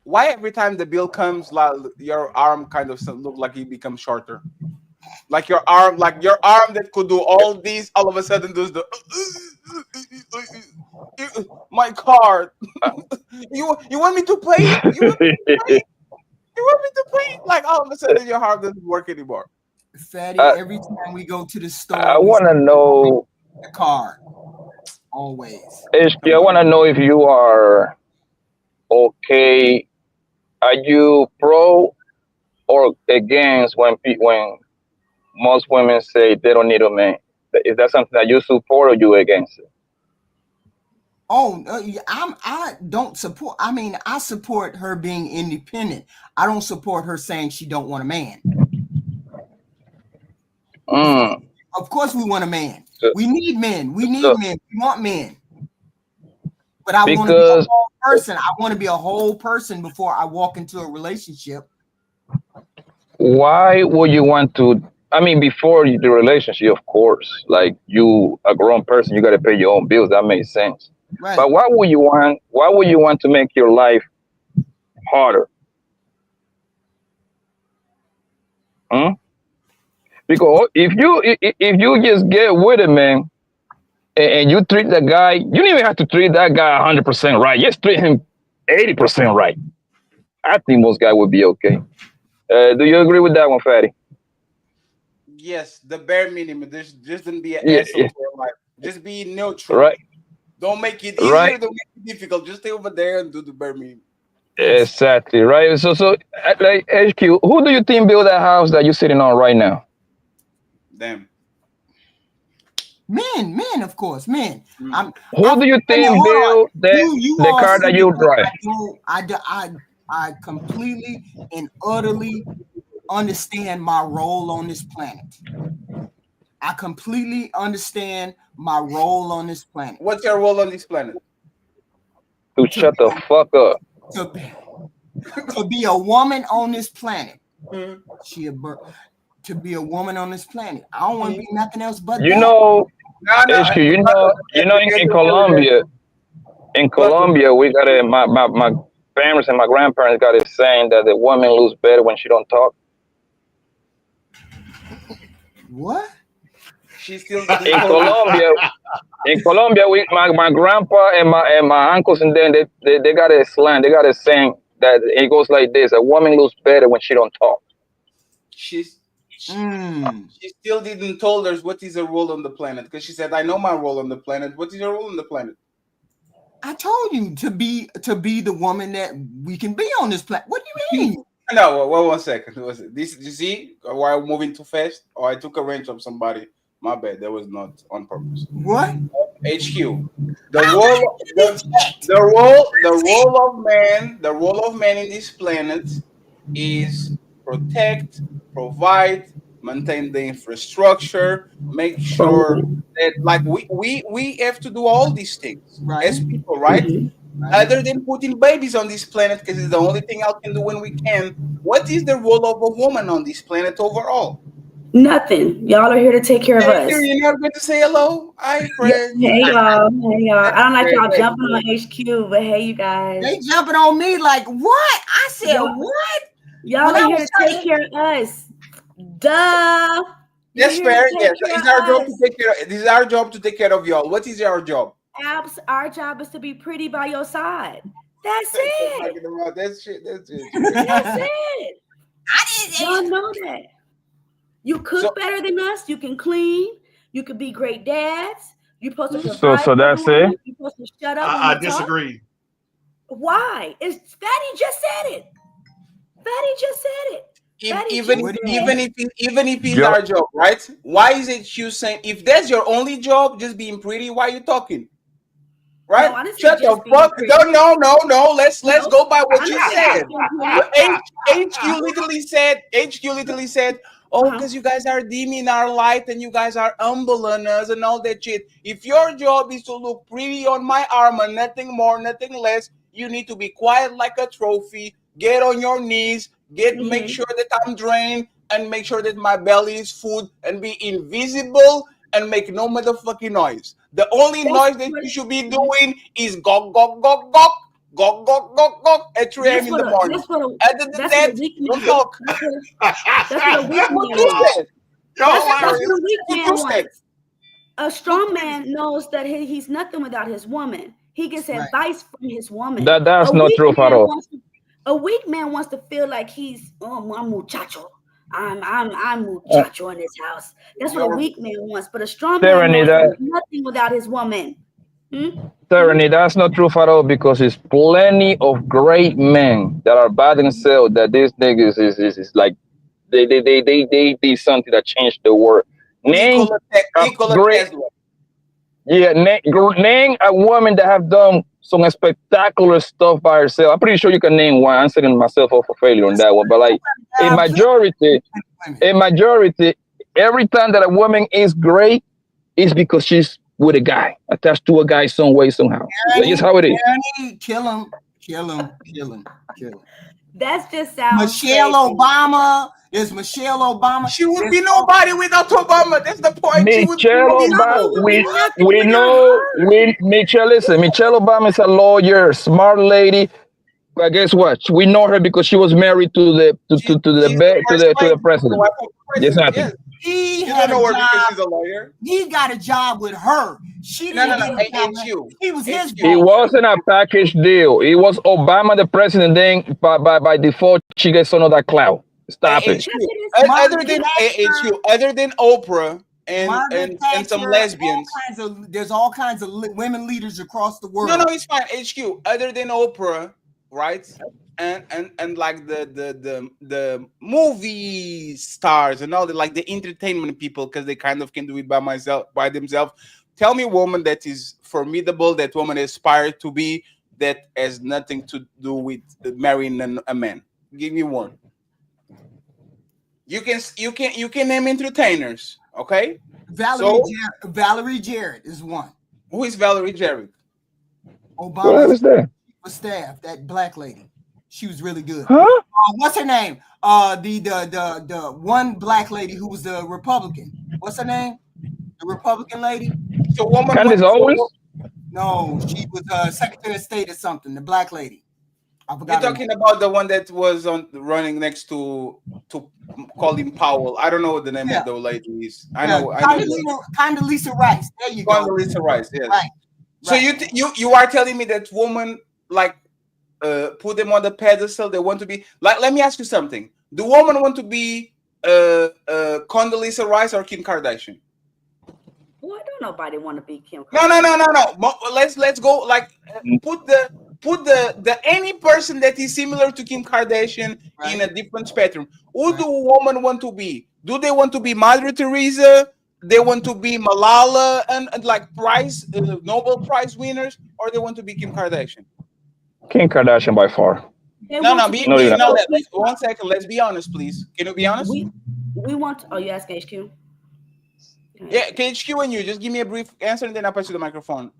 why every time the bill comes, like, your arm kind of look like it becomes shorter? Like your arm that could do all these, all of a sudden does the my card. You want me to pay it? You want me to pay it? You want me to pay it? Like all of a sudden your arm doesn't work anymore. Fatty, I, every time we go to the I store, we want to bring know, the card. Always. HQ, Come I on, want to man. know if you are okay. Are you pro or against when most women say they don't need a man? Is that something that you support or you against it? Oh, yeah, I don't support. I mean, I support her being independent. I don't support her saying she don't want a man. Of course, Mm. of course we want a man. So, We need men. We need so men. We want men. But I want to be a because whole person. I want to be a whole person before I walk into a relationship. why would you want to? I mean, before the relationship, of course, like you, a grown person, you got to pay your own bills. That makes sense. Right. But why would you want? Why would you want to make your life harder? Hmm? Because if you just get with a man and you treat the guy, you don't even have to treat that guy 100% right. Just treat him 80% right. I think most guys would be okay. Do you agree with that one, Fatty? Yes, the bare minimum. Just don't be an Yeah, asshole yeah, for your life. Just be neutral. right, Don't make it right. easier. Don't make it difficult. Just stay over there and do the bare minimum. Yes. Exactly, right. Like HQ, who do you think built that house that you're sitting on right now? Damn. Men, of course, men. Mm. Who do you Wait a minute, think hold on. built You the all car see that the you way drive? I don't, I completely and utterly understand my role on this planet. I completely understand my role on this planet. What's your role on this planet? To To shut be the fuck up. to be, to be a woman on this planet. Mm. She a to be a woman on this planet. I don't want to be Mm. nothing else but You that. know, No, no, HQ. In don't do that. Colombia, Blanco. we got my parents and my grandparents got it saying that the woman lose better when she don't talk. What? She's still In holding. Colombia, my grandpa and my uncles and then they got a slang. They got a saying that it goes like this: a woman looks better when she don't talk. She's Mm. She still didn't told us what is her role on the planet because she said, "I know my role on the planet. What is your role on the planet?" I told you to be the woman that we can be on this planet. What do you mean? No, one second. Was it this? You see, why I'm moving too fast? Or I took a wrench of somebody. My bad. That was not on purpose. What? HQ. The How did role, I get checked? the role of man in this planet is protect, provide, maintain the infrastructure, make sure Oh. that like we have to do all these things Right. as people, right? Mhm. Right. Other than putting babies on this planet because it's the only thing I can do when we can. What is the role of a woman on this planet overall? Nothing. Y'all are here to take care of Thank you. us. You're not going to say hello. Hi, Yeah. friends. Hey y'all. Hey y'all. I don't like Great, y'all great, jumping great. on HQ, but hey you guys. They jumping on me like what? I said Y'all, what? y'all When are I here was to take telling care of us. Duh. You're That's here to fair. take Yes, care it's our of job to us. take care. This is our job to take care of y'all. What is our job? Our job is to be pretty by your side. That's Stop it. talking about that shit. That's it. That's I it. didn't say Y'all know that. You So cook better than us. You can clean. You can be great dads. You're supposed to So provide so for the that's it. woman. You're supposed to shut up when I we talk. disagree. Why? It's Fatty just said it. Fatty just said it. if, Fatty even just what do you said mean? it. even if it's Yo, our job, right? Why is it you saying if that's your only job, just being pretty? Why are you talking? No, Right? I didn't say Shut the just being fuck. pretty. No. Let's No, go by I what you didn't say said. just being You pretty. HQ literally said, oh, Uh-huh. because you guys are dimming our light and you guys are humble on us and all that shit. If your job is to look pretty on my armor, nothing more, nothing less, you need to be quiet like a trophy, get on your knees, make Mm-hmm. sure that I'm drained, and make sure that my belly is full and be invisible and make no motherfucking noise. The only That's noise that what you should be doing is gawk, gawk, gawk, gawk, gawk, gawk, gawk, gawk at 3 a.m. in the morning. Other than that's what that, a weak don't man. talk. That's what a weak That's what man you wants. said. Y'all That's hilarious. what a weak What man you said. wants. A strong man knows that he's nothing without his woman. He gets Right. advice from his woman. that's A not weak truth at man all. wants to. A weak man wants to feel like he's I'm muchacho. I'm Uh, muchacho in this house. That's what a Your weak man wants. But a strong man Tyranny, knows that that he's nothing without his woman. Hmm? Hmm? tyranny, that's not truth at all because there's plenty of great men that are by themselves that these niggas is like they something that changed the world. Name a Nikola great Tesla. yeah, name a woman that have done some spectacular stuff by herself. I'm pretty sure you can name one. I'm setting myself up for failure on that one. But like a Jobs majority, women. a majority, every time that a woman is great, it's because she's with a guy, attached to a guy some way, somehow. That's just Tyranny, how it is. tyranny, kill him, kill him, kill him, kill him. That just sounds Michelle crazy. Obama. There's Michelle Obama. She would There's be nobody without Obama. That's the point. She would be Michelle Obama Obama, invisible. would be nothing we without know her. we Michelle. Listen, Michelle Obama is a lawyer, smart lady. But guess what? We know her because she was married to She's the first to the lady, the president. wife of the Yes, president. nothing. Yes. he You don't had a know her because job. she's a lawyer. He got a job with her. She didn't No. get a job with him. HQ. He was his It HQ. boss. wasn't a package deal. It was Obama the president. Then by default, she gets some of that clout. Stop it. Yes, HQ. it is. Margaret HQ. Thatcher, Other than Oprah and Margaret some Thatcher, lesbians. there's all kinds of women leaders across the No, world. it's fine. HQ. Other than Oprah, right? And like the movie stars and all the like the entertainment people because they kind of can do it by themselves. Tell me, woman that is formidable, that woman aspired to be, that has nothing to do with marrying a man. Give me one. You can name entertainers. Okay. So Valerie Jarrett is one. who is Valerie Jarrett? What Obama's else there? staff, that black lady. She was really good. Huh? What's her name? The one black lady who was the Republican. What's her name? The Republican lady? So woman went. Candace Owens? No, she was Secretary of State or something. The black lady. I You're forgot her name. talking about the one that was on running next to Colin Powell. I don't know what the name Yeah, of the lady is. yeah. I know. Condoleezza Rice. There you go. Condoleezza Rice. Yes. Right, So right. you are telling me that woman like put them on the pedestal. They want to be like. Let me ask you something. Do women want to be Condoleezza Rice or Kim Kardashian? Boy, don't nobody want to be Kim No, Kardashian. no, no, no, no. Let's go. Like put the any person that is similar to Kim Kardashian in a different spectrum. Who do women want to be? Do they want to be Mother Teresa? They want to be Malala and like prize Nobel Prize winners, or they want to be Kim Kardashian? Kim Kardashian by far. They No, want no. to be No, You you're know not. that. 1 second. Let's be honest, please. Can you be honest? we want. Oh, you ask HQ. Yeah, KHQ and you just give me a brief answer and then I'll pass you the microphone.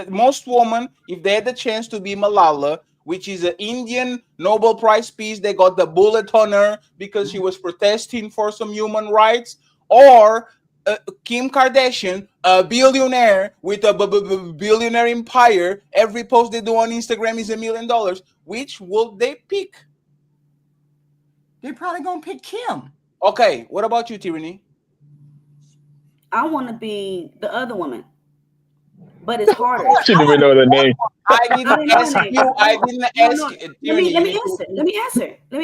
Most women, if they had the chance to be Malala, which is an Indian Nobel Prize piece, they got the bullet on her because she was protesting for some human rights, or Kim Kardashian, a billionaire with a billionaire empire, every post they do on Instagram is $1 million. Which will they pick? They're probably gonna pick Kim. Okay, what about you, Tyranny? I want to be the other woman, but it's harder. She didn't even know the name. I didn't ask you. I didn't ask you. Let me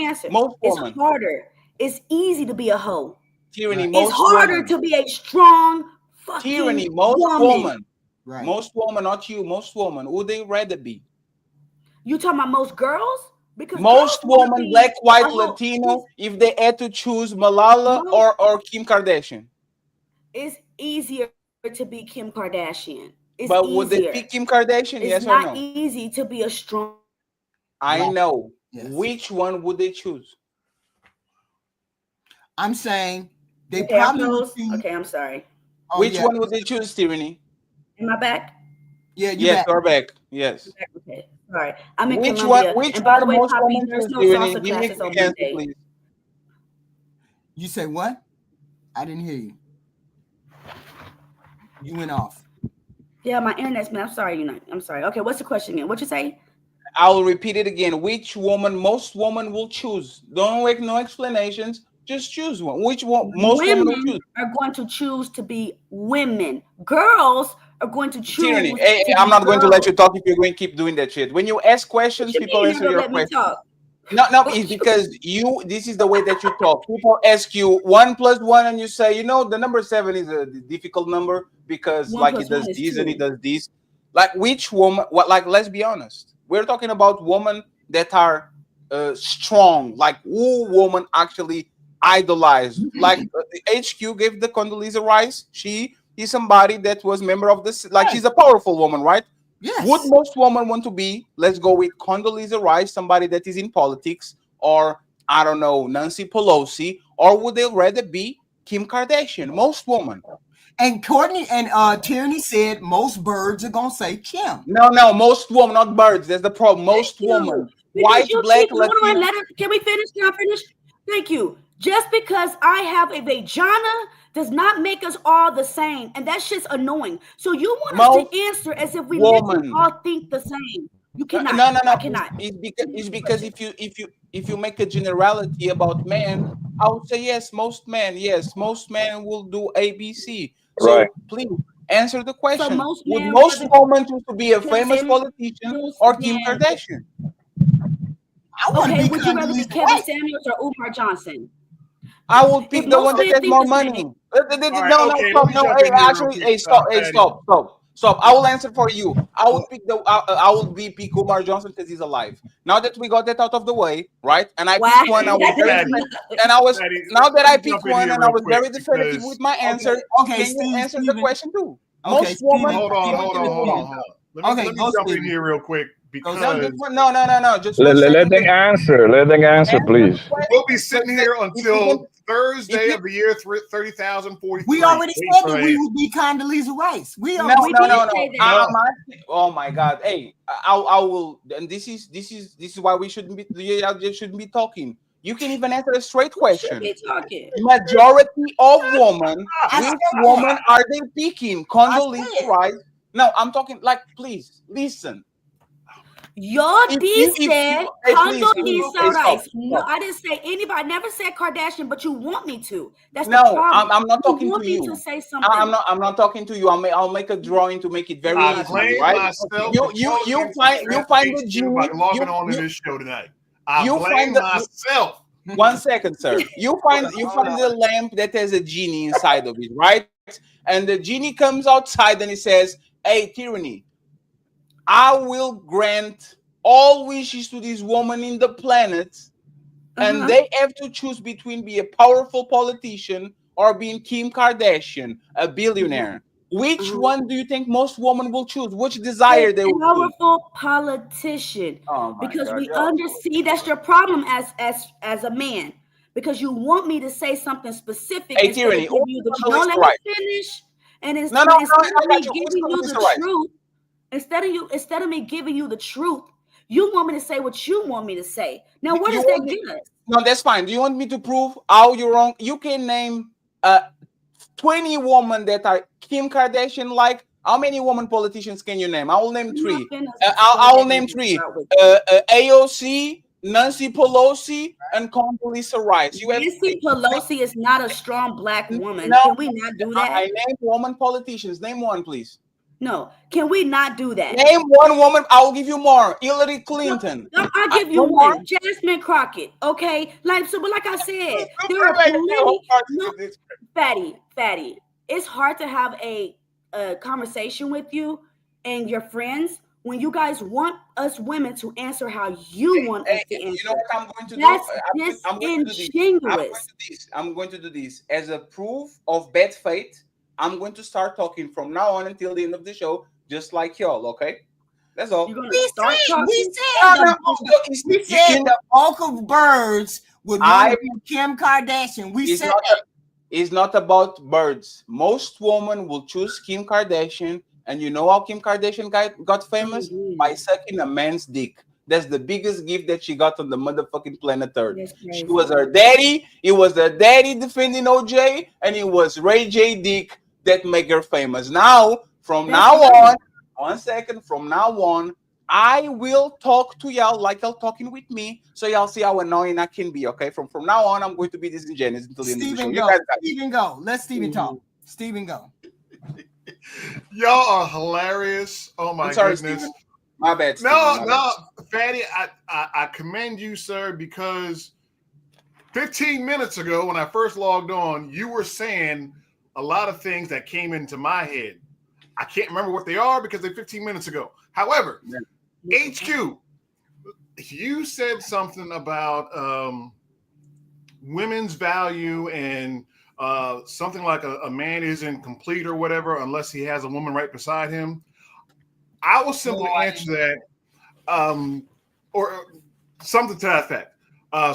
answer. Most It's women. harder. It's easy to be a hoe. Tyranny, It's most harder women. to be a strong fucking Tyranny, most women. Right. Most women, not you. Most women. Who they rather be? You talking about most girls? Because Most girls wanna women, be black, white, a hoe. Latino, if they had to choose Malala or Kim Kardashian. It's easier to be Kim Kardashian. It's But easier. would they pick Kim Kardashian? It's Yes or not no? easy to be a strong. I know. Yes. Which one would they choose? I'm saying they Okay, probably would choose. okay, I'm sorry. Oh, Which yeah. one would they choose, Tyranny? Am I back? Yeah, you Yes, back. you're back. Yes. Okay, sorry. I'm in Which Colombia. one? Which And by one the way, most Poppy, women there's choose, no Tyranny? salsa Give me a classes on quick answer, Monday. please. You say what? I didn't hear you. You went off. Yeah, my internet's man. I'm sorry, I'm sorry. Okay, what's the question again? What you say? I'll repeat it again. Which woman most women will choose? Don't make no explanations. Just choose one. Which one most women will choose? Are going to choose to be women. Girls are going to choose. Tyranny. to Hey, be I'm not going to let girls. you talk if you're going to keep doing that shit. When you ask questions, What you people mean answer you're your gonna let me questions. talk? No, it's because this is the way that you talk. People ask you 1 + 1 and you say, the number 7 is a difficult number because 1 like plus it does 1 is this and it 2. does this. Like which woman, let's be honest. We're talking about women that are strong, like who woman actually idolized. Like HQ gave the Condoleezza Rice. She is somebody that was member of this, like she's a powerful woman, right? Yes. Would most women want to be, let's go with Condoleezza Rice, somebody that is in politics, or I don't know, Nancy Pelosi, or would they rather be Kim Kardashian? Most women. And Courtney and Tierney said most birds are gonna say Kim. No, most women, not birds. That's the problem. Most Thank you. women. Because White, you black, keep, hold on, Latino. let her, can we finish? Can I finish? Thank you. Just because I have a vagina does not make us all the same, and that shit's annoying. So you want us Most to answer as if we woman. literally all think the same. You cannot. No. I cannot. It's because if you make a generality about men, I would say yes, most men. Yes, most men will do ABC. Right. So please answer the So question. most Would men most rather women choose to be a Kevin famous Samuels politician or Kim than Kardashian? I want to okay, be would you rather be Condoleezza Kevin Rice. Samuels or Umar Johnson? I will If pick the one most that men has think more the money. same, No, okay, stop. let me No, jump hey, in here real actually, quick, hey, stop. Hey, Patty. stop. I will answer for you. I will pick I will be pick Umar Johnson because he's alive. Now that we got that out of the way, right? And I wow. picked one. I was very Patty, and I was Patty, now that let I me picked jump in one here and I real was quick very definitive because with my answer. Okay, Can you answer the Steven. question too? Okay, Most women. hold on. Steven. Let Okay, me go, jump in Steven. here real quick No, because no. Just 1 second. Let them answer. Let them answer, Answer please. the question. we'll be sitting here If you until can- Thursday you- of the year 30,043. We already said that we would be Condoleezza Rice. We No. already did No. say that. I'm asking, oh my God! Hey, I will. And this is why we shouldn't be. You just shouldn't be talking. You can even answer a straight We should question. be talking. Majority of women, I which said woman are they picking? Condoleezza said. Rice? No, I'm talking like. Please listen. Your If D you, if said you, hey, please, Condoleezza stop. Rice. No, I didn't say anybody. I never said Kardashian, but you want me to. That's the No, problem. I'm not You talking want to me you. to say something. I'm not talking to you. I'll make a drawing to make it very I easy, blame right? myself. You find the by genie. logging on to this show tonight. I you blame find the myself 1 second, sir. You find the lamp that has a genie inside of it, right? And the genie comes outside and he says, "Hey, tyranny, I will grant all wishes to this woman in the planet, and they have to choose between be a powerful politician or being Kim Kardashian, a billionaire. Which one do you think most women will choose? Which desire they A will choose?" powerful politician, Oh my because God, we yo. see that's your problem as a man, because you want me to say something specific Hey, instead of tyranny, giving who's you the on the no. list Let to me rise? finish. And No, no, instead I of me got you. Who's giving on the you list the to rise? truth, instead of me giving you the truth, you want me to say what you want me to say. Now, what You does that want me? get us? No, that's fine. Do you want me to prove how you're wrong? You can name 20 women that are Kim Kardashian like. How many woman politicians can you name? I will name I'm not three. gonna I go will that name deep to three. start with. AOC, Nancy Pelosi, and Condoleezza Rice. You have Nancy Pelosi is not a strong black woman. no. Can we not do I that? name woman politicians. Name one, please. No. Can we not do that? Name one woman. I will give you more. Hillary Clinton. I'll give you No more. one. Jasmine Crockett. Okay. But like I said, there are Wait, plenty. No, hold on. fatty. It's hard to have a conversation with you and your friends when you guys want us women to answer how you want us to You know answer. what I'm going to do? That's I'm going to do this. disingenuous. I'm going to do this as a proof of bad faith. I'm going to start talking from now on until the end of the show, just like y'all. Okay, that's all. You're gonna We start said, talking. we No, said, no, we said the bulk of birds would want to be Kim Kardashian. We it's said not. that. It's not about birds. Most women will choose Kim Kardashian, and you know how Kim Kardashian got famous? By sucking a man's dick. That's the biggest gift that she got on the motherfucking planet Earth. That's She crazy. was her daddy. It was her daddy defending OJ, and it was Ray J. Dick that made her famous. Now, from That's now right. on, 1 second, from now on, I will talk to y'all like y'all talking with me, so y'all see how annoying I can be. Okay, from now on, I'm going to be disingenuous until the end of the show. Stephen You go. guys got it. Stephen go. Let Stephen talk. Stephen go. Y'all are hilarious. Oh my I'm sorry, goodness. Steven. My bad. Steven, No, my no, Fatty, I commend you, sir, because 15 minutes ago when I first logged on, you were saying a lot of things that came into my head. I can't remember what they are because they're 15 minutes ago. However, HQ, you said something about women's value and something like a man isn't complete or whatever unless he has a woman right beside him. I will simply answer that, or something to that effect.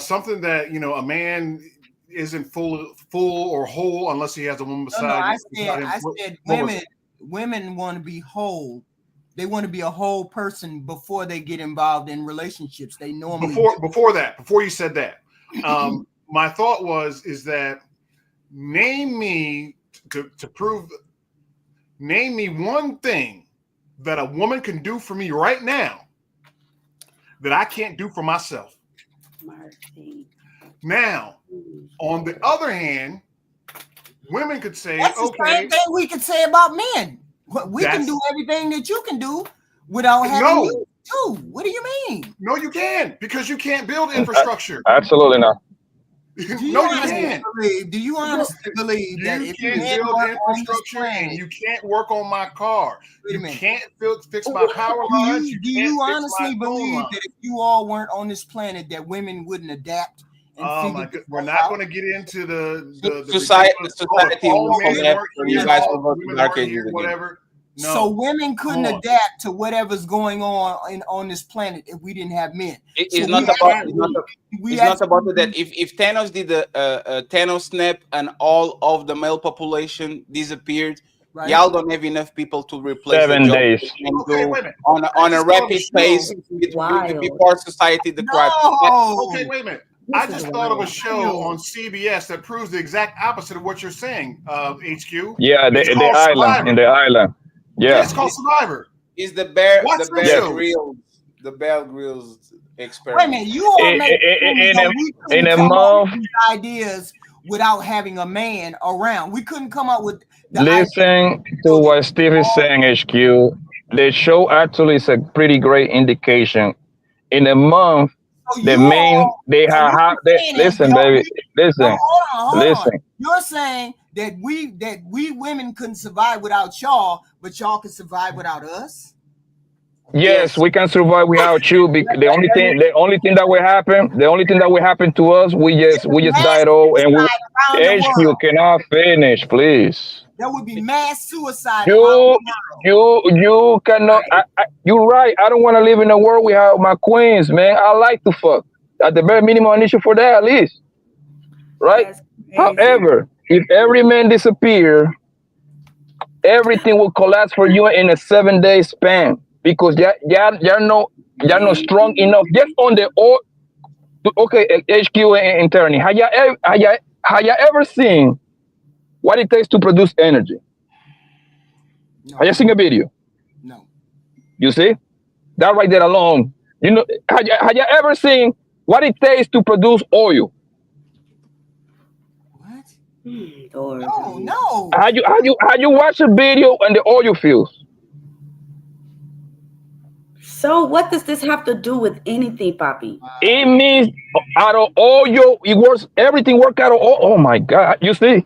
Something that, you know, a man isn't full or whole unless he has a woman beside him. I said women want to be whole. They want to be a whole person before they get involved in relationships. They normally before you said that. My thought is that name me one thing that a woman can do for me right now that I can't do for myself. Now, on the other hand, women could say, that's the same thing we could say about men. We can do everything that you can do without having you do. What do you mean? No, you can, because you can't build infrastructure. Absolutely not. No, you can't. Do you honestly believe that you if can't men build work on this infrastructure and planet, you can't work on my car? Wait a You minute. can't fix my power lines. Do you can't fix honestly my phone believe lines. that if you all weren't on this planet, that women wouldn't adapt? Oh my God! We're not going to get into the society all will men collapse weren't when here, you guys all will go to women dark weren't ages here, again. whatever. No. So women couldn't adapt to whatever's going on this planet if we didn't have men. It's not about that. If Thanos did a Thanos snap and all of the male population disappeared, right? Y'all don't have enough people to replace 7 the job days. and do on a rapid pace before society declines. Okay, wait a minute. I just thought of a show on CBS that proves the exact opposite of what you're saying, HQ. Yeah, the island, in the island. Yeah. It's called Survivor. Is the Bear Grylls. the Bear Grylls experiment. Wait a minute, you all make in a month with ideas without having a man around. We couldn't come up with the listen to what Steve is saying, HQ. The show actually is a pretty great indication. In a month, So the you men all, they so have, you're they, saying that listen, baby, no, listen, hold on. listen. You're saying that we women couldn't survive without y'all, but y'all can survive without us. Yes, Yes. we can survive without you. Let, The only let me thing, the only thing that will happen, the only thing that will happen to us, It's a we just mass died all, and we. suicide around the HQ world. cannot finish, please. There would be mass suicide around You, the world. you cannot. You're right. I don't want to live in a world without my queens, man. I like to fuck. At the bare minimum, I need you for that at least, right? That's crazy. However, if every man disappear, everything will collapse for you in a 7 day span because you're not strong enough. Just on the all. Okay, HQ and Tyranny. Have you ever seen what it takes to produce energy? Have No, you seen a video? no. You see? That right there alone. You know, have you ever seen what it takes to produce oil? What? Lord. No, no. Have you watched a video on the oil fields? So what does this have to do with anything, Poppy? It means out of oil, it works. Everything work out of oil. Oh my God! You see,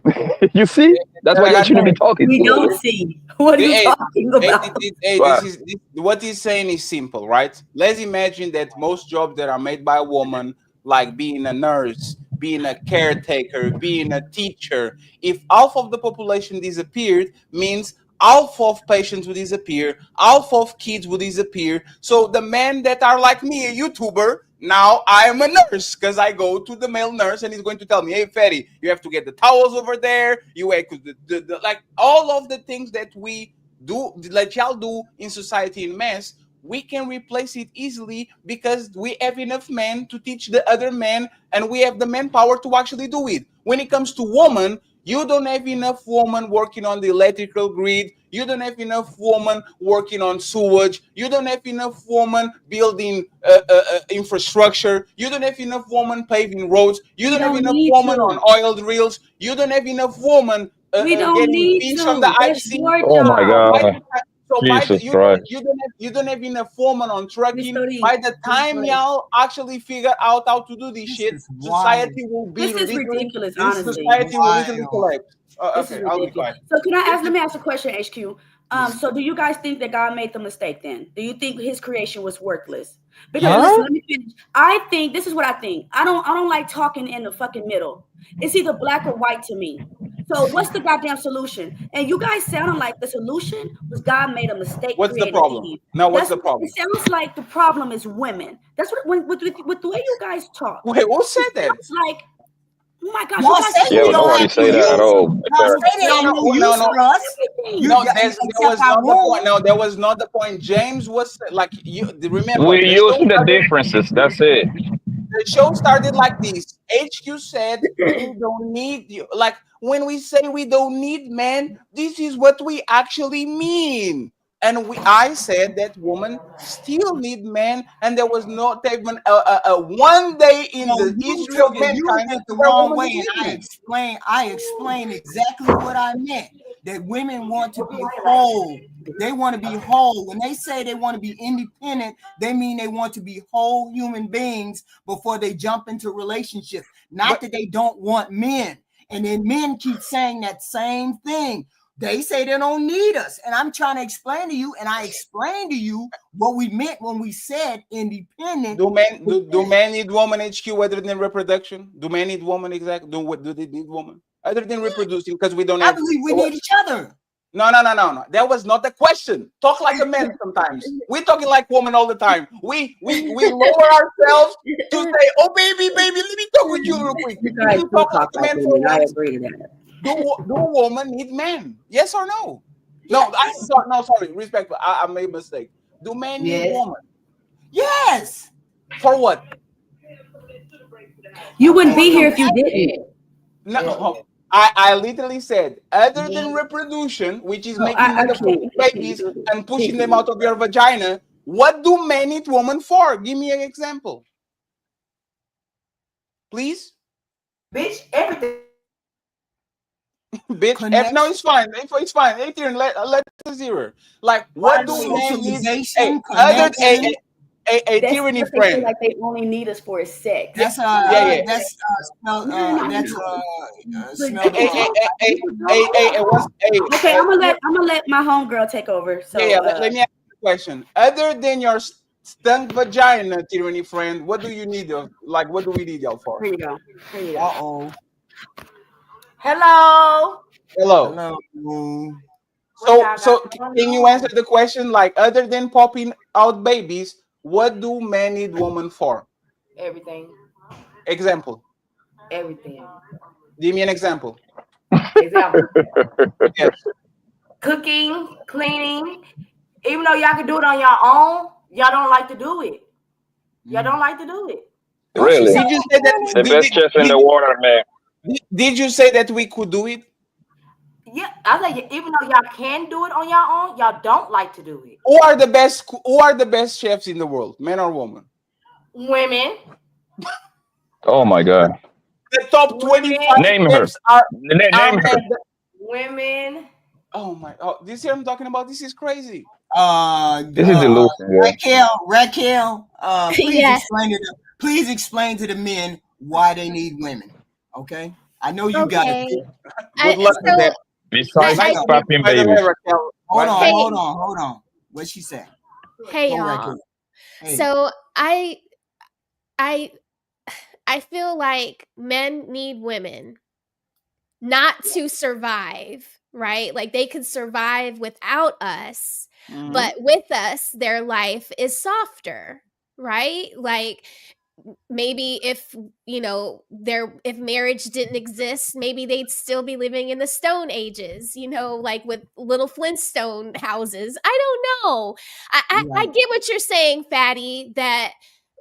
you see. That's why I you got shouldn't be talking. We don't see. What are you Hey, talking hey, about? hey, Right. what he's saying is simple, right? Let's imagine that most jobs that are made by a woman, like being a nurse, being a caretaker, being a teacher, if half of the population disappeared, means half of patients will disappear, half of kids will disappear. So the men that are like me, a YouTuber, now I am a nurse because I go to the male nurse and he's going to tell me, "Hey, Fatty, you have to get the towels over there. You have like all of the things that we do, like y'all do in society in mass. We can replace it easily because we have enough men to teach the other men, and we have the manpower to actually do it. When it comes to women, you don't have enough women working on the electrical grid. You don't have enough women working on sewage. You don't have enough women building infrastructure. You don't have enough women paving roads. You We don't have don't enough need women on to. oil drills. You don't have enough women We don't getting need fish on the to. That's IC. your Oh my So job. by the God! time, so by the Jesus Christ! you don't have enough women on trucking. Mystery. By the time y'all actually figure out how to do this This shit, is wild. society will be This is literally ridiculous, This is honestly. society will literally wild. collapse. This is Okay, I'll be ridiculous. quiet. So can I If ask? Let you, me ask a question, HQ. Yeah. So do you guys think that God made the mistake? Then do you think His creation was worthless? Because listen, Huh? let me finish. I think this is what I think. I don't like talking in the fucking middle. It's either black or white to me. So what's the goddamn solution? And you guys sounding like the solution was God made a mistake what's the creating problem? Eve. Now, what's That's the what it problem? sounds like. The problem is women. That's what with the way you guys talk. Wait, who It said that? sounds like, oh my gosh, you Y'all guys say Yeah, we but don't nobody have no say that at use. all. Y'all say they No, ain't no, no no, use no. for us. everything. You No, there except was our not the point. womb. No, there was not the point. James was like, you remember We the use show the started. differences. That's it. The show started like this. HQ said we don't need you. Like when we say we don't need men, this is what we actually mean. And I said that women still need men, and there was not even a one day in No, the history of you mankind took it the where wrong women way, didn't and need men. I explained exactly what I meant. That women want to be whole. They want to be whole. When they say they want to be independent, they mean they want to be whole human beings before they jump into relationships. Not But that they don't want men. And then men keep saying that same thing. They say they don't need us. And I'm trying to explain to you, and I explained to you what we meant when we said independent. do men need woman HQ other than reproduction? Do men need woman exactly? Do they need woman other than reproducing? Because we don't I have. believe we need each other. No. That was not the question. Talk like a man sometimes. We're talking like women all the time. We lower ourselves to say, "Oh baby, let me talk with you real quick." You If guys you do talk like talk a like man for women. I once, agree to that. do a woman need men? Yes or no? No, Yes. no, sorry, respectful. I made a mistake. Do men need Yes. woman? Yes. For what? You wouldn't For be here if you didn't. No, I literally said, other than reproduction, which is So making I can't. motherfucking I can't babies do this. and pushing them out of your vagina, what do men need women for? Give me an example, please. Bitch, everything. Bitch, no, connection, it's fine. It's fine. 18, let us hear. Like, what do men need? Hey, socialization, other, hey, connection. a That's tyranny what they feel friend. like they only need us for is sex. Yeah, That's yeah. smell No. that's But smell the Hey, blood. okay, hey, I'm gonna let my homegirl take over. yeah, So yeah. Let me ask you a question. Other than your stunk vagina, tyranny friend, what do you need of? Like, what do we need y'all for? here you go. Here you go. Uh-oh. Hello. Hello. Hello. What y'all got Can going you answer on? the question? Like, other than popping out babies, what do men need women for? Everything. Example. Everything. Give me an example. Example. Yes. Cooking, cleaning. Even though y'all can do it on your own, y'all don't like to do it. Y'all don't like to do it. What she Really, say? Did you say that? the best chef in the water, man. Did you say that we could do it? Yeah, I say even though y'all can do it on your own, y'all don't like to do it. Who are the best? Who are the best chefs in the world, men or women? Women. Oh my God. The top Women. 25 Name her. chefs are Name her. men. Women. Oh my! Oh, this here I'm talking about. This is crazy. This is delusion, yeah. Raquel, Yes. please explain to the men why they need women. Okay? I know you got it. Okay. Good luck with So that. Besides I Nice to meet you, popping by the way, babies. Raquel. hey Hold on. What she said? hey Go y'all. Raquel. Hey. So I I feel like men need women not to survive, right? Like they could survive without us, Mhm. but with us their life is softer, right? Like maybe if if marriage didn't exist, maybe they'd still be living in the stone ages, like with little Flintstone houses. I don't know. I Right. get what you're saying, Fatty, that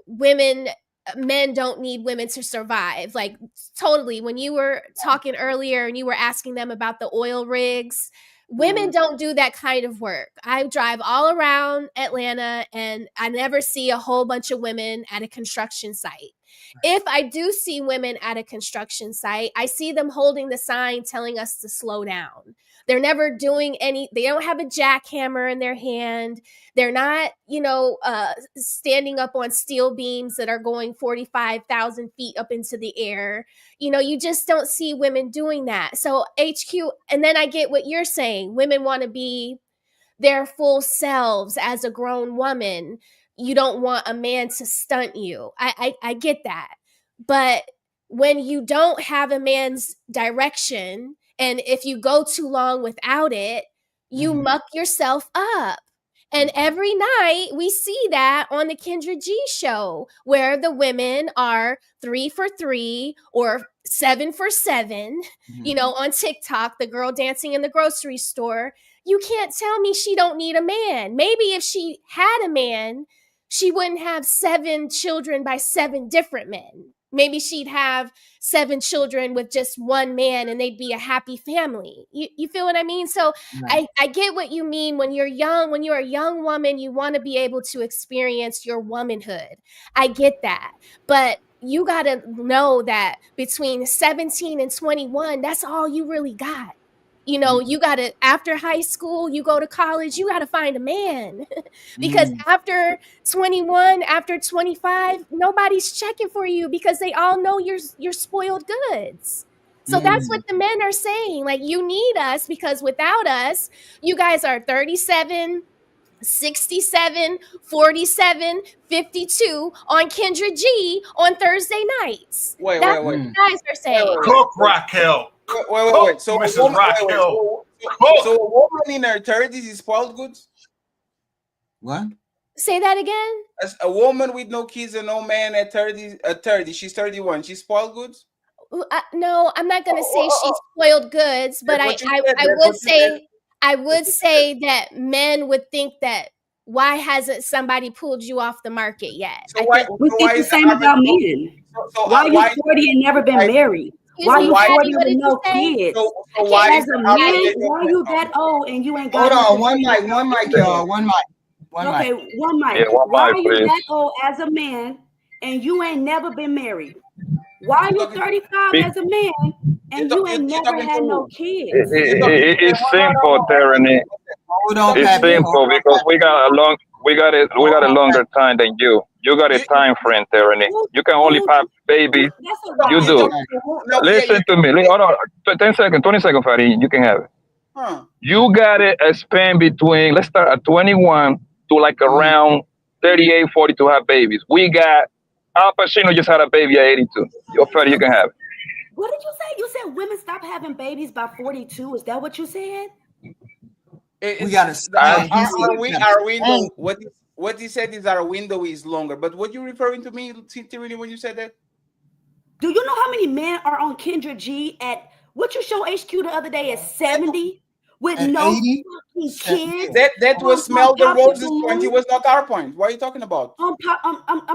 women men don't need women to survive. Like totally, when you were talking earlier and you were asking them about the oil rigs, women don't do that kind of work. I drive all around Atlanta and I never see a whole bunch of women at a construction site. If I do see women at a construction site, I see them holding the sign telling us to slow down. They're never doing they don't have a jackhammer in their hand. They're not, standing up on steel beams that are going 45,000 feet up into the air. You just don't see women doing that. So HQ, and then I get what you're saying. Women want to be their full selves as a grown woman. You don't want a man to stunt you. I get that. But when you don't have a man's direction, and if you go too long without it, you muck yourself up. And every night we see that on the Kendra G show, where the women are 3 for 3 or 7 for 7, on TikTok, the girl dancing in the grocery store. You can't tell me she don't need a man. Maybe if she had a man, she wouldn't have 7 children by 7 different men. Maybe she'd have 7 children with just one man and they'd be a happy family. You feel what I mean? So Right. I get what you mean. When you're young, when you're a young woman, you want to be able to experience your womanhood. I get that. But you got to know that between 17 and 21, that's all you really got. You got to, after high school, you go to college, you got to find a man. Because after 21, after 25, nobody's checking for you because they all know you're spoiled goods. So that's what the men are saying. Like, you need us because without us, you guys are 37, 67, 47, 52 on Kendra G on Thursday nights. Wait, That's wait, what wait. you guys are saying. Cook, Raquel. Wait. So a Mrs. woman, Raquel. so a woman in her 30s is spoiled goods? What? Say that again? As a woman with no kids and no man at 30, she's 31. She's spoiled goods? No, I'm not gonna say she's spoiled goods, but That's I, what you I, said. I That's would what you said. say I would say that men would think that why hasn't somebody pulled you off the market yet? So why, We so think why the is the same average about woman? men. So, Why are you why 40 and never been married? Excuse Why are me, you why- 40 Patty, what with did you no say? kids? so why As is a the man, average why are you that old and you ain't Hold got nothing on, one to mic, y'all. One mic. Okay, one mic. Yeah, one Why mic, are you please. that old as a man and you ain't never been married? Why are you talking, 35 Be- as a man and you ain't you're never talking had to no who? it, kids? You're talking it, to it's simple, Tyranny. Hold You're on, talking It's to Pappy. who? Hold simple on, because Pappy. We got a longer time than you. You got a You, time frame, Tyranny. You can only Who- have babies. That's a no, You lie. you do. don't. No, yeah, Listen to me. Hold on. 10 seconds, 20 seconds, Fatty. You can have it. huh. You got it a span between, let's start at 21 to like around 38, 40 to have babies. We got Al Pacino just had a baby at 82. Yo, Fatty, you can have it. What did you say? You said women stop having babies by 42. Is that what you said? We gotta Our, start. our window. What he said is our window is longer. But what you referring to me, Tirini, when you said that? Do you know how many men are on Kendra G at what you show HQ the other day at 70 with At no 80? fucking kids? That was Smell the Roses point. It was not our point. What are you talking about? I'm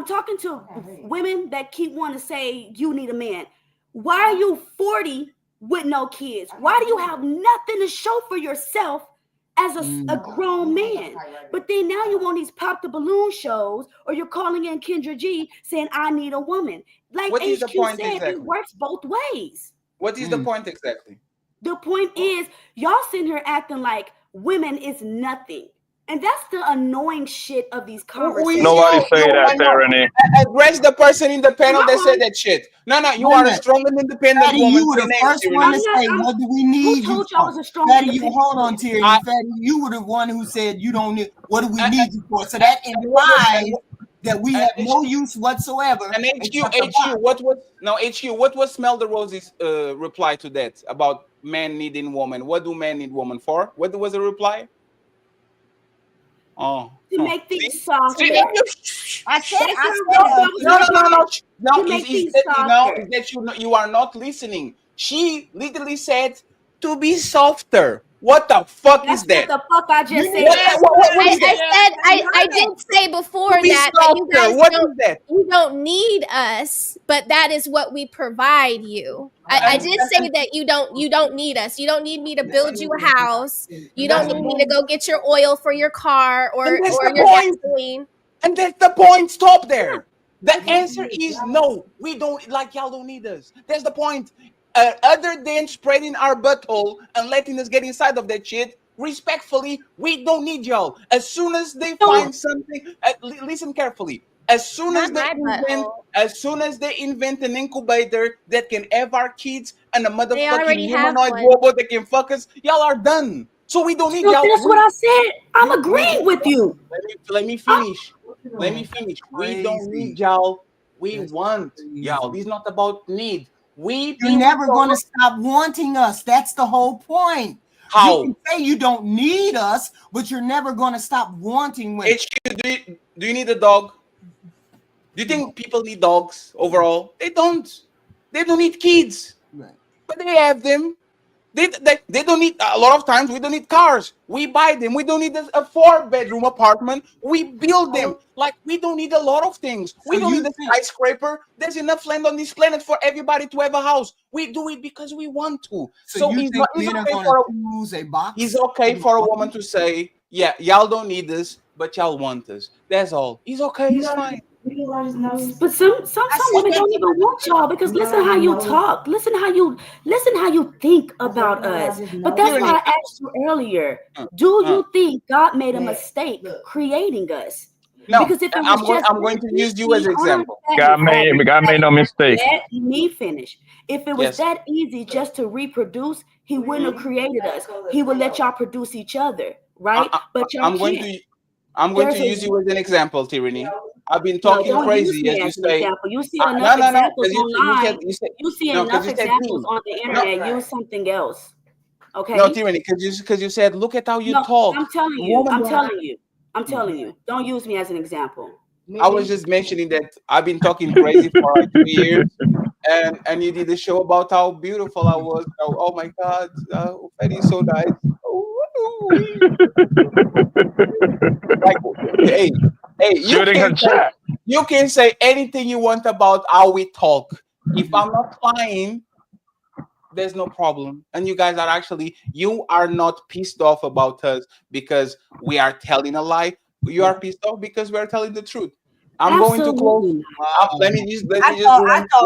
talking to women that keep wanting to say you need a man. Why are you 40 with no kids? Why do you have nothing to show for yourself as a grown man? But then now you want these pop the balloon shows, or you're calling in Kendra G saying I need a woman. Like What is the HQ point said, exactly? it works both ways. What is the point exactly? The point is, y'all sitting here acting like women is nothing. And that's the annoying shit of these conversations. Nobody say that, no. Tyranny. Address the person in the panel that said that shit. No, you are a strong and independent Fatty, woman. you were the Three names, first Tirini. one to say, what do we need Who you told you I for? was a strong Fatty, you independent hold on, woman? Terry. I- Fatty, you were the one who said you don't need, what do we need you for? So that implies that we have no use whatsoever. And except the HQ, what was Smell the Roses reply to that about men needing woman? What do men need woman for? What was the reply? To make things softer. I said, No. To make things Is softer. that you are not listening. She literally said to be softer. What the fuck That's is that? what the fuck I just said. What is that? I did say before To be that you softer. guys What is that? you don't need us, but that is what we provide you. I did say that you don't need us. You don't need me to build you a house. You don't need me to go get your oil for your car or And that's the your point. gasoline. And that's the point. Stop there. The answer is no. We don't like y'all don't need us. That's the point. Other than spreading our butthole and letting us get inside of that shit, respectfully, we don't need y'all. As soon as they find something, listen carefully. As soon as Not my they invent an incubator that can have our kids and a They motherfucking already have humanoid one. robot that can fuck us, y'all are done. So we don't need y'all. That's what I said. I'm agreeing with you. Let me finish. Let me finish. We don't need y'all. We want y'all. It's not about need. You're never going to stop wanting us. That's the whole point. How? You can say you don't need us, but you're never going to stop wanting women. Do you need a dog? Do you think people need dogs overall? They don't. They don't need kids. Right. But they have them. They don't need, a lot of times we don't need cars. We buy them. We don't need a 4-bedroom apartment. We build them. Like we don't need a lot of things. We don't need a skyscraper. There's enough land on this planet for everybody to have a house. We do it because we want to. So you think men are going to choose a box? It's okay for a woman to say, yeah, y'all don't need us, but y'all want us. That's all. It's okay. It's fine. But some women don't even want y'all because listen how you talk, listen how you think about us. But that's why I asked you earlier. Do you think God made a mistake creating us? No, because if it I'm was going to use you as an example. God made no mistake. Let me finish. If it was that easy just to reproduce, He wouldn't have created us. He would let y'all produce each other, right? But y'all can't. I'm going to use you as an example, Tyranny. I've been talking crazy, as you say. You see enough examples online. You see enough you examples on the internet. Use something else. Okay. No, Tyranny, because you said, look at how you talk. I'm telling you. Don't use me as an example. I was just mentioning that I've been talking crazy for like 3 years, and you did a show about how beautiful I was. Oh my God, Freddy's so nice. Like, hey, you can say anything you want about how we talk. If I'm not lying, there's no problem. And you guys you are not pissed off about us because we are telling a lie. You are pissed off because we are telling the truth. I'm going to close. Absolutely. Wow. Let me just I thought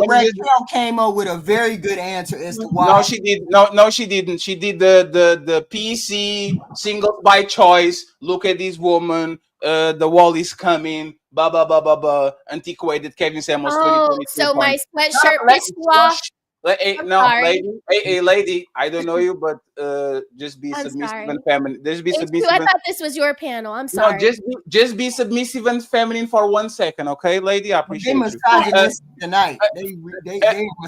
let me just Raquel came up with a very good answer as to no, why. she did no, she didn't. She did the PC single by choice. Look at this woman. The wall is coming. Blah blah blah blah blah. Antiquated Kevin Samuels Oh, 2023 so my point. sweatshirt Let pissed you off. Hey, I'm no, sorry. lady. Hey, lady. I don't know you, but just be I'm submissive sorry. and feminine. Just be HQ, submissive I and thought this was your panel. I'm no, sorry. just be submissive and feminine for 1 second, okay, lady? I They appreciate you. misogynist tonight. They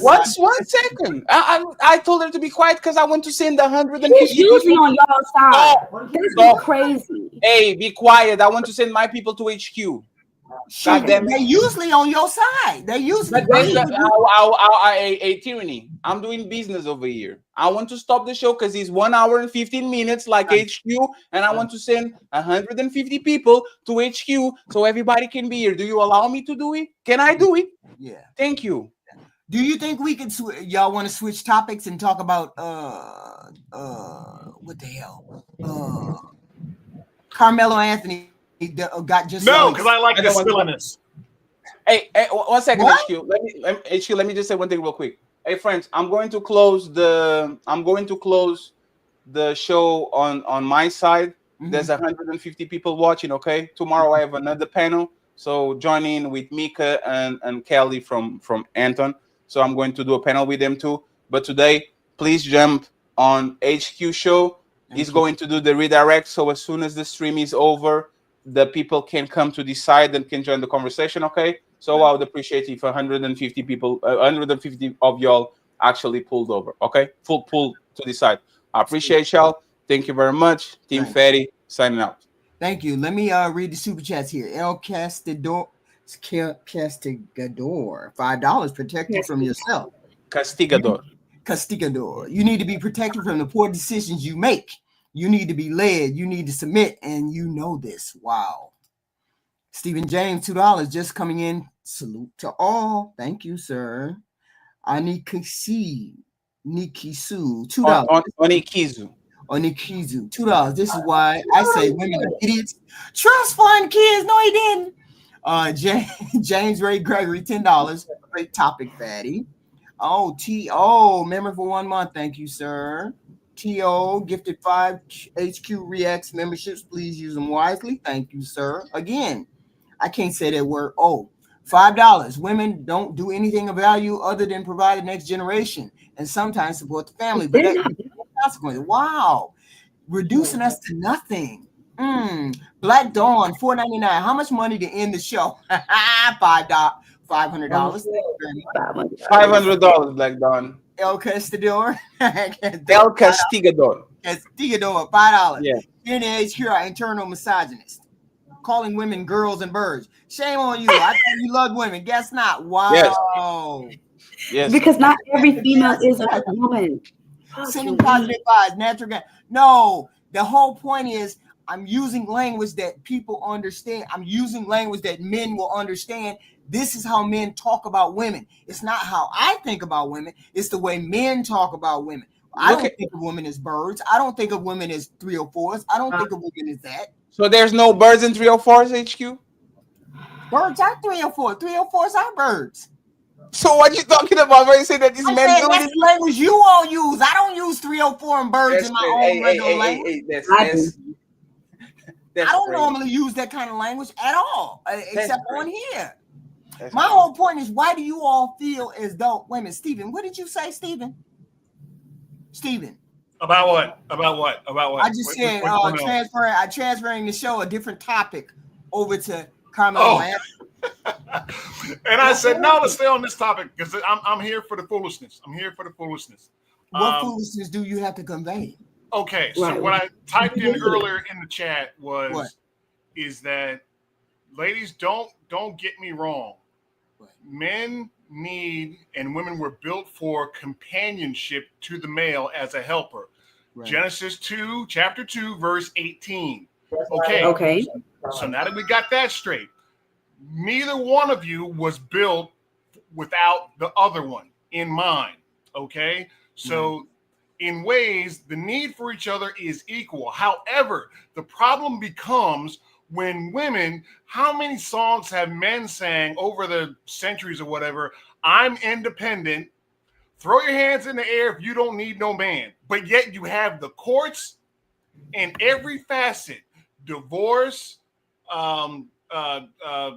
What's one misogynistic. second? I told her to be quiet because I want to send 150 He's usually people. on y'all side. Stop. This is Stop. crazy. Hey, be quiet. I want to send my people to HQ. God Shoot, damn it. they usually on your side. They usually. But there's a tyranny. I'm doing business over here. I want to stop the show because it's 1 hour and 15 minutes like HQ, and I want to send 150 people to HQ so everybody can be here. Do you allow me to do it? Can I do it? Yeah. Thank you. Do you think we could? Y'all want to switch topics and talk about what the hell? Carmelo Anthony got just No, because I like I the don't want to- silliness. Hey, 1 second, What? HQ. HQ. Let me just say one thing real quick. Hey, friends, I'm going to close the show on my side. There's 150 people watching. Okay, tomorrow I have another panel. So join in with Mika and Kelly from Anton. So I'm going to do a panel with them too. But today, please jump on HQ show. He's going to do the redirect. So as soon as the stream is over, the people can come to the side and can join the conversation. Okay. So I would appreciate if 150 people, 150 of y'all actually pulled over. Okay, pull to the side. I appreciate y'all. Thank you very much. Team Thanks. Fatty signing out. Thank you. Let me read the super chats here. El Castador, $5. Protect you from yourself. Castigador. Castigador. You need to be protected from the poor decisions you make. You need to be led. You need to submit, and you know this. Wow. Stephen James, $2 just coming in. Salute to all. Thank you, sir. Nikisu, $2. Onikizu. Onikizu, $2. This is why I say women are idiots. Trust fund kids. No, he didn't. James Ray Gregory, $10. Great topic, fatty. Oh, member for 1 month. Thank you, sir. TO gifted 5 HQ Reacts memberships. Please use them wisely. Thank you, sir. Again, I can't say that word. Oh, $5. Women don't do anything of value other than provide the next generation and sometimes support the family. But that consequences. Wow. Reducing us to nothing. Black Dawn, $4.99. How much money to end the show? $500. Thank you very much. $500, Black Dawn. El Castador. El Castigador. Castigador, $5. Yeah. NH are internal misogynist. Calling women girls and birds. Shame on you. I thought you loved women. Guess not. Wow. Yes. Because not every female is a woman. Sending positive vibes, natural gas. No, the whole point is I'm using language that people understand. I'm using language that men will understand. This is how men talk about women. It's not how I think about women. It's the way men talk about women. I don't think of women as birds. I don't think of women as 304s. I don't think of women as that. So there's no birds in 304s, HQ? Birds are 304. 304s are birds. So what you talking about when you say that these men do that's it? the language you all use. I don't use 304 and birds in my own regular language. I don't normally use that kind of language at all, except on here. My whole point is, why do you all feel as though, wait a minute, Stephen, what did you say, Stephen? Stephen. About what? About what? About what? I just said transferring the show a different topic over to Carmelo. And I said, no, let's stay on this topic because I'm here for the foolishness. I'm here for the foolishness. What foolishness do you have to convey? Okay, so what I typed in earlier in the chat is that, ladies, don't get me wrong. Men need and women were built for companionship to the male as a helper. Right. Genesis 2, chapter 2, verse 18. Okay. So now that we got that straight, neither one of you was built without the other one in mind. Okay. So in ways, the need for each other is equal. However, the problem becomes when women, how many songs have men sang over the centuries or whatever? I'm independent. Throw your hands in the air if you don't need no man. But yet you have the courts in every facet, divorce, um, uh, uh,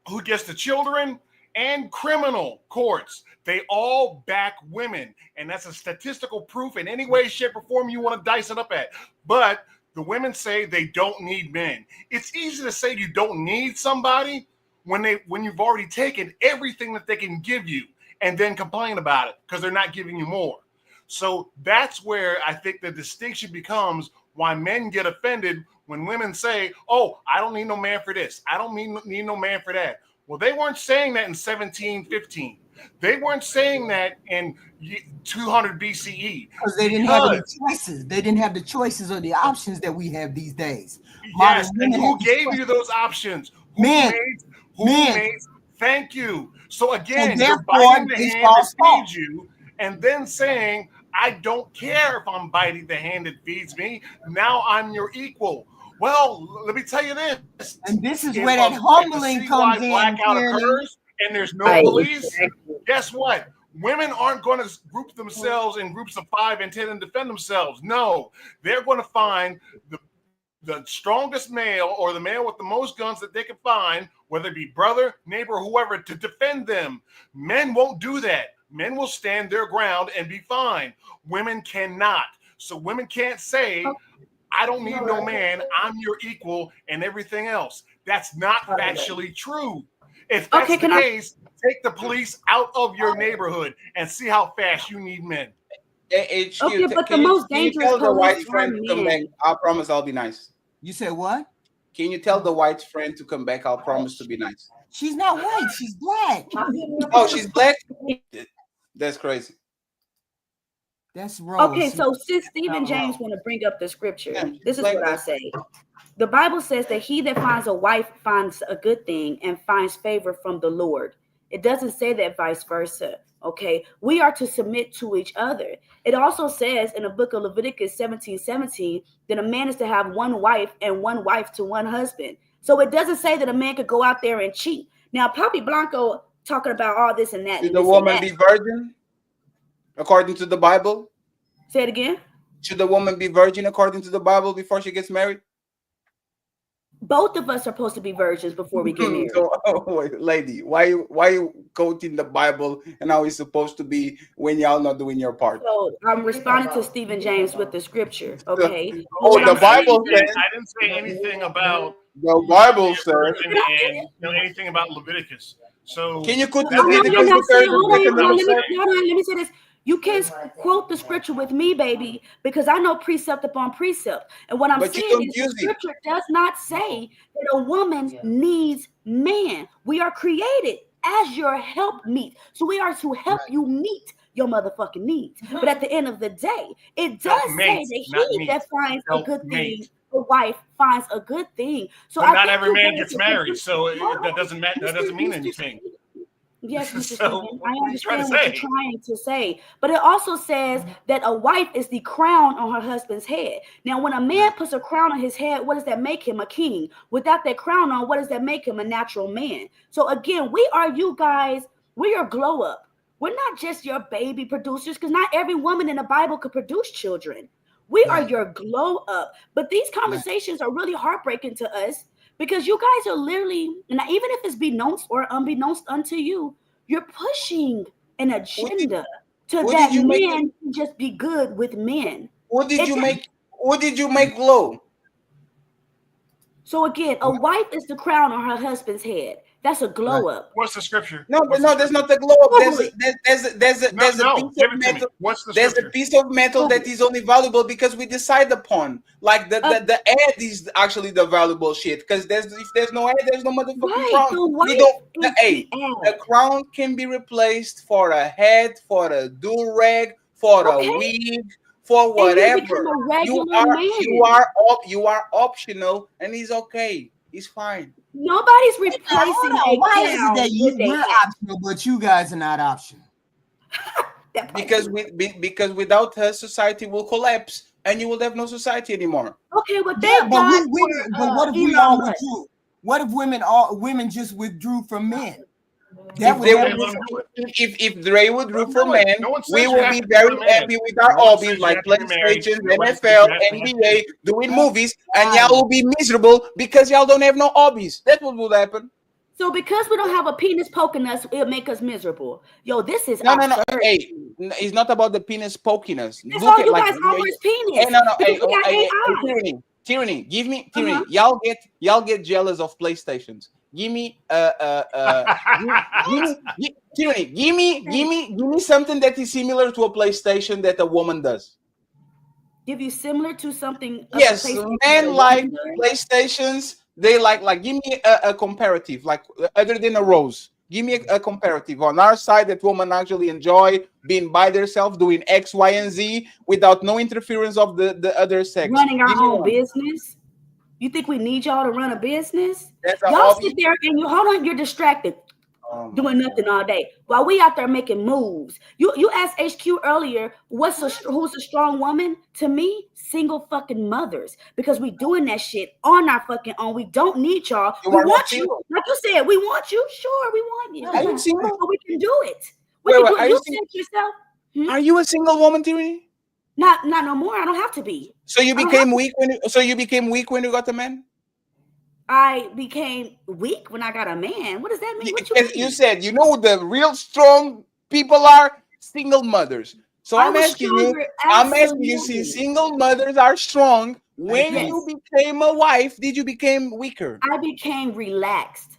who gets the children, and criminal courts. They all back women. And that's a statistical proof in any way, shape, or form you want to dice it up at. But the women say they don't need men. It's easy to say you don't need somebody when you've already taken everything that they can give you and then complain about it because they're not giving you more. So that's where I think the distinction becomes why men get offended when women say, oh, I don't need no man for this. I don't need no man for that. Well, they weren't saying that in 1715. They weren't saying that in 200 BCE. Because they didn't have any choices. They didn't have the choices or the options that we have these days. Yes, and who gave you those options? Men. Who made? Thank you. So again, so you're biting the hand that feeds you and then saying, I don't care if I'm biting the hand that feeds me. Now I'm your equal. Well, let me tell you this. And this is where that humbling comes in. Blackout occurs and there's no police. Guess what? Women aren't going to group themselves in groups of 5 and 10 and defend themselves. No, they're going to find the strongest male or the male with the most guns that they can find, whether it be brother, neighbor, whoever, to defend them. Men won't do that. Men will stand their ground and be fine. Women cannot. So women can't say, I don't need no man, I'm your equal and everything else. That's not actually true. If that's the case, take the police out of your neighborhood and see how fast you need men. But the most dangerous tell the white friend to come back? I promise I'll be nice. You said what? Can you tell the white friend to come back? I'll promise to be nice. She's not white. She's black. Oh, she's black? That's crazy. That's wrong. Okay, so since Stephen James want to bring up the scripture, this is what I say. The Bible says that he that finds a wife finds a good thing and finds favor from the Lord. It doesn't say that vice versa. Okay, we are to submit to each other. It also says in the book of Leviticus 17:17 that a man is to have one wife and one wife to one husband. So it doesn't say that a man could go out there and cheat. Now, Papi Blanco talking about all this and that. Should the woman be virgin according to the Bible? Say it again. Should the woman be virgin according to the Bible before she gets married? Both of us are supposed to be virgins before we get married. So, lady, why you quoting the Bible and how it's supposed to be when y'all not doing your part? So I'm responding to Stephen James with the scripture. Okay. The Bible says. I didn't say anything about the Bible says anything about Leviticus. So can you quote Leviticus? Let me say this. You can't quote the scripture with me, baby, because I know precept upon precept. And what I'm saying is the scripture does not say that a woman needs man. We are created as your helpmeet. So we are to help you meet your motherfucking needs. But at the end of the day, it does say that he that finds a good thing, a wife finds a good thing. So but not every man gets married, so that doesn't matter. That doesn't mean anything. Yes, Mr. Stephen, I understand what you're trying to say. But it also says that a wife is the crown on her husband's head. Now, when a man puts a crown on his head, what does that make him? A king. Without that crown on, what does that make him? A natural man. So again, we are you guys. We're your glow up. We're not just your baby producers, because not every woman in the Bible could produce children. We are your glow up. But these conversations are really heartbreaking to us. Because you guys are literally, and even if it's beknownst or unbeknownst unto you, you're pushing an agenda to that men can just be good with men. What did you make? What did you make glow? So again, a wife is the crown on her husband's head. That's a glow up. What's the scripture? No, there's not a glow up. There's a piece of metal. There's a piece of metal that is only valuable because we decide upon. Like the head is actually the valuable shit. Because if there's no head, there's no motherfucking crown. The crown can be replaced for a head, for a do-rag, for a wig, for whatever. You are optional, and it's okay. It's fine. Nobody's replacing why is it that we're optional, but you guys are not optional? Because without her, society will collapse. and you will have no society anymore. Okay, well, Yeah, thank but God but what if we Elon all Musk. withdrew? What if women just withdrew from men? That If would they Okay, never. would, let them do it. if they would Let root them for do it. men, No one we says you will have be to be with very a man. happy with our No one hobbies says you like have to get married. PlayStation, Nobody says NFL, you have to have NBA, kids. doing That's movies, and fine. y'all will be miserable because y'all don't have no hobbies. That's what will happen. So because we don't have a penis poking us, it'll make us miserable. Yo, this is No, no, no. absurd. Hey, it's not about the penis poking us. That's Look all at you like, guys offer is hey, penis no, no. because Hey, we oh, got hey, AI. tyranny, tyranny. Give me tyranny. Uh-huh. Y'all get jealous of PlayStations. Give me tyranny. Give me something that is similar to a PlayStation that a woman does. Give you similar to something of a Yes, PlayStation that a men like woman does. PlayStations. They like give me a comparative, like other than a rose. Give me a comparative on our side that women actually enjoy being by themselves, doing X, Y, and Z without no interference of the other sex. Running our Give me own one. business. You think we need y'all to run a business? That's a Y'all sit hobby. there and you hold on, you're distracted, Oh my doing nothing all day while we out there making moves. You asked HQ earlier, who's a strong woman? To me, single fucking mothers, because we doing that shit on our fucking own. We don't need y'all. You We are not want you, single. like you said. We want you. Sure, we want you, Are you single? but we can do it. We Wait, can wait. do it. Are You you said single? yourself. Are you a single woman, Tyranny? Not no more. I don't have to be. So you I don't have became to. weak when you became weak when you got a man? I became weak when I got a man. What does that mean? What you Because you mean? said you know who the real strong people are single mothers. So I was stronger, I'm asking you, since absolutely. single mothers are strong, when Yes, you became a wife, did you become weaker? I became relaxed.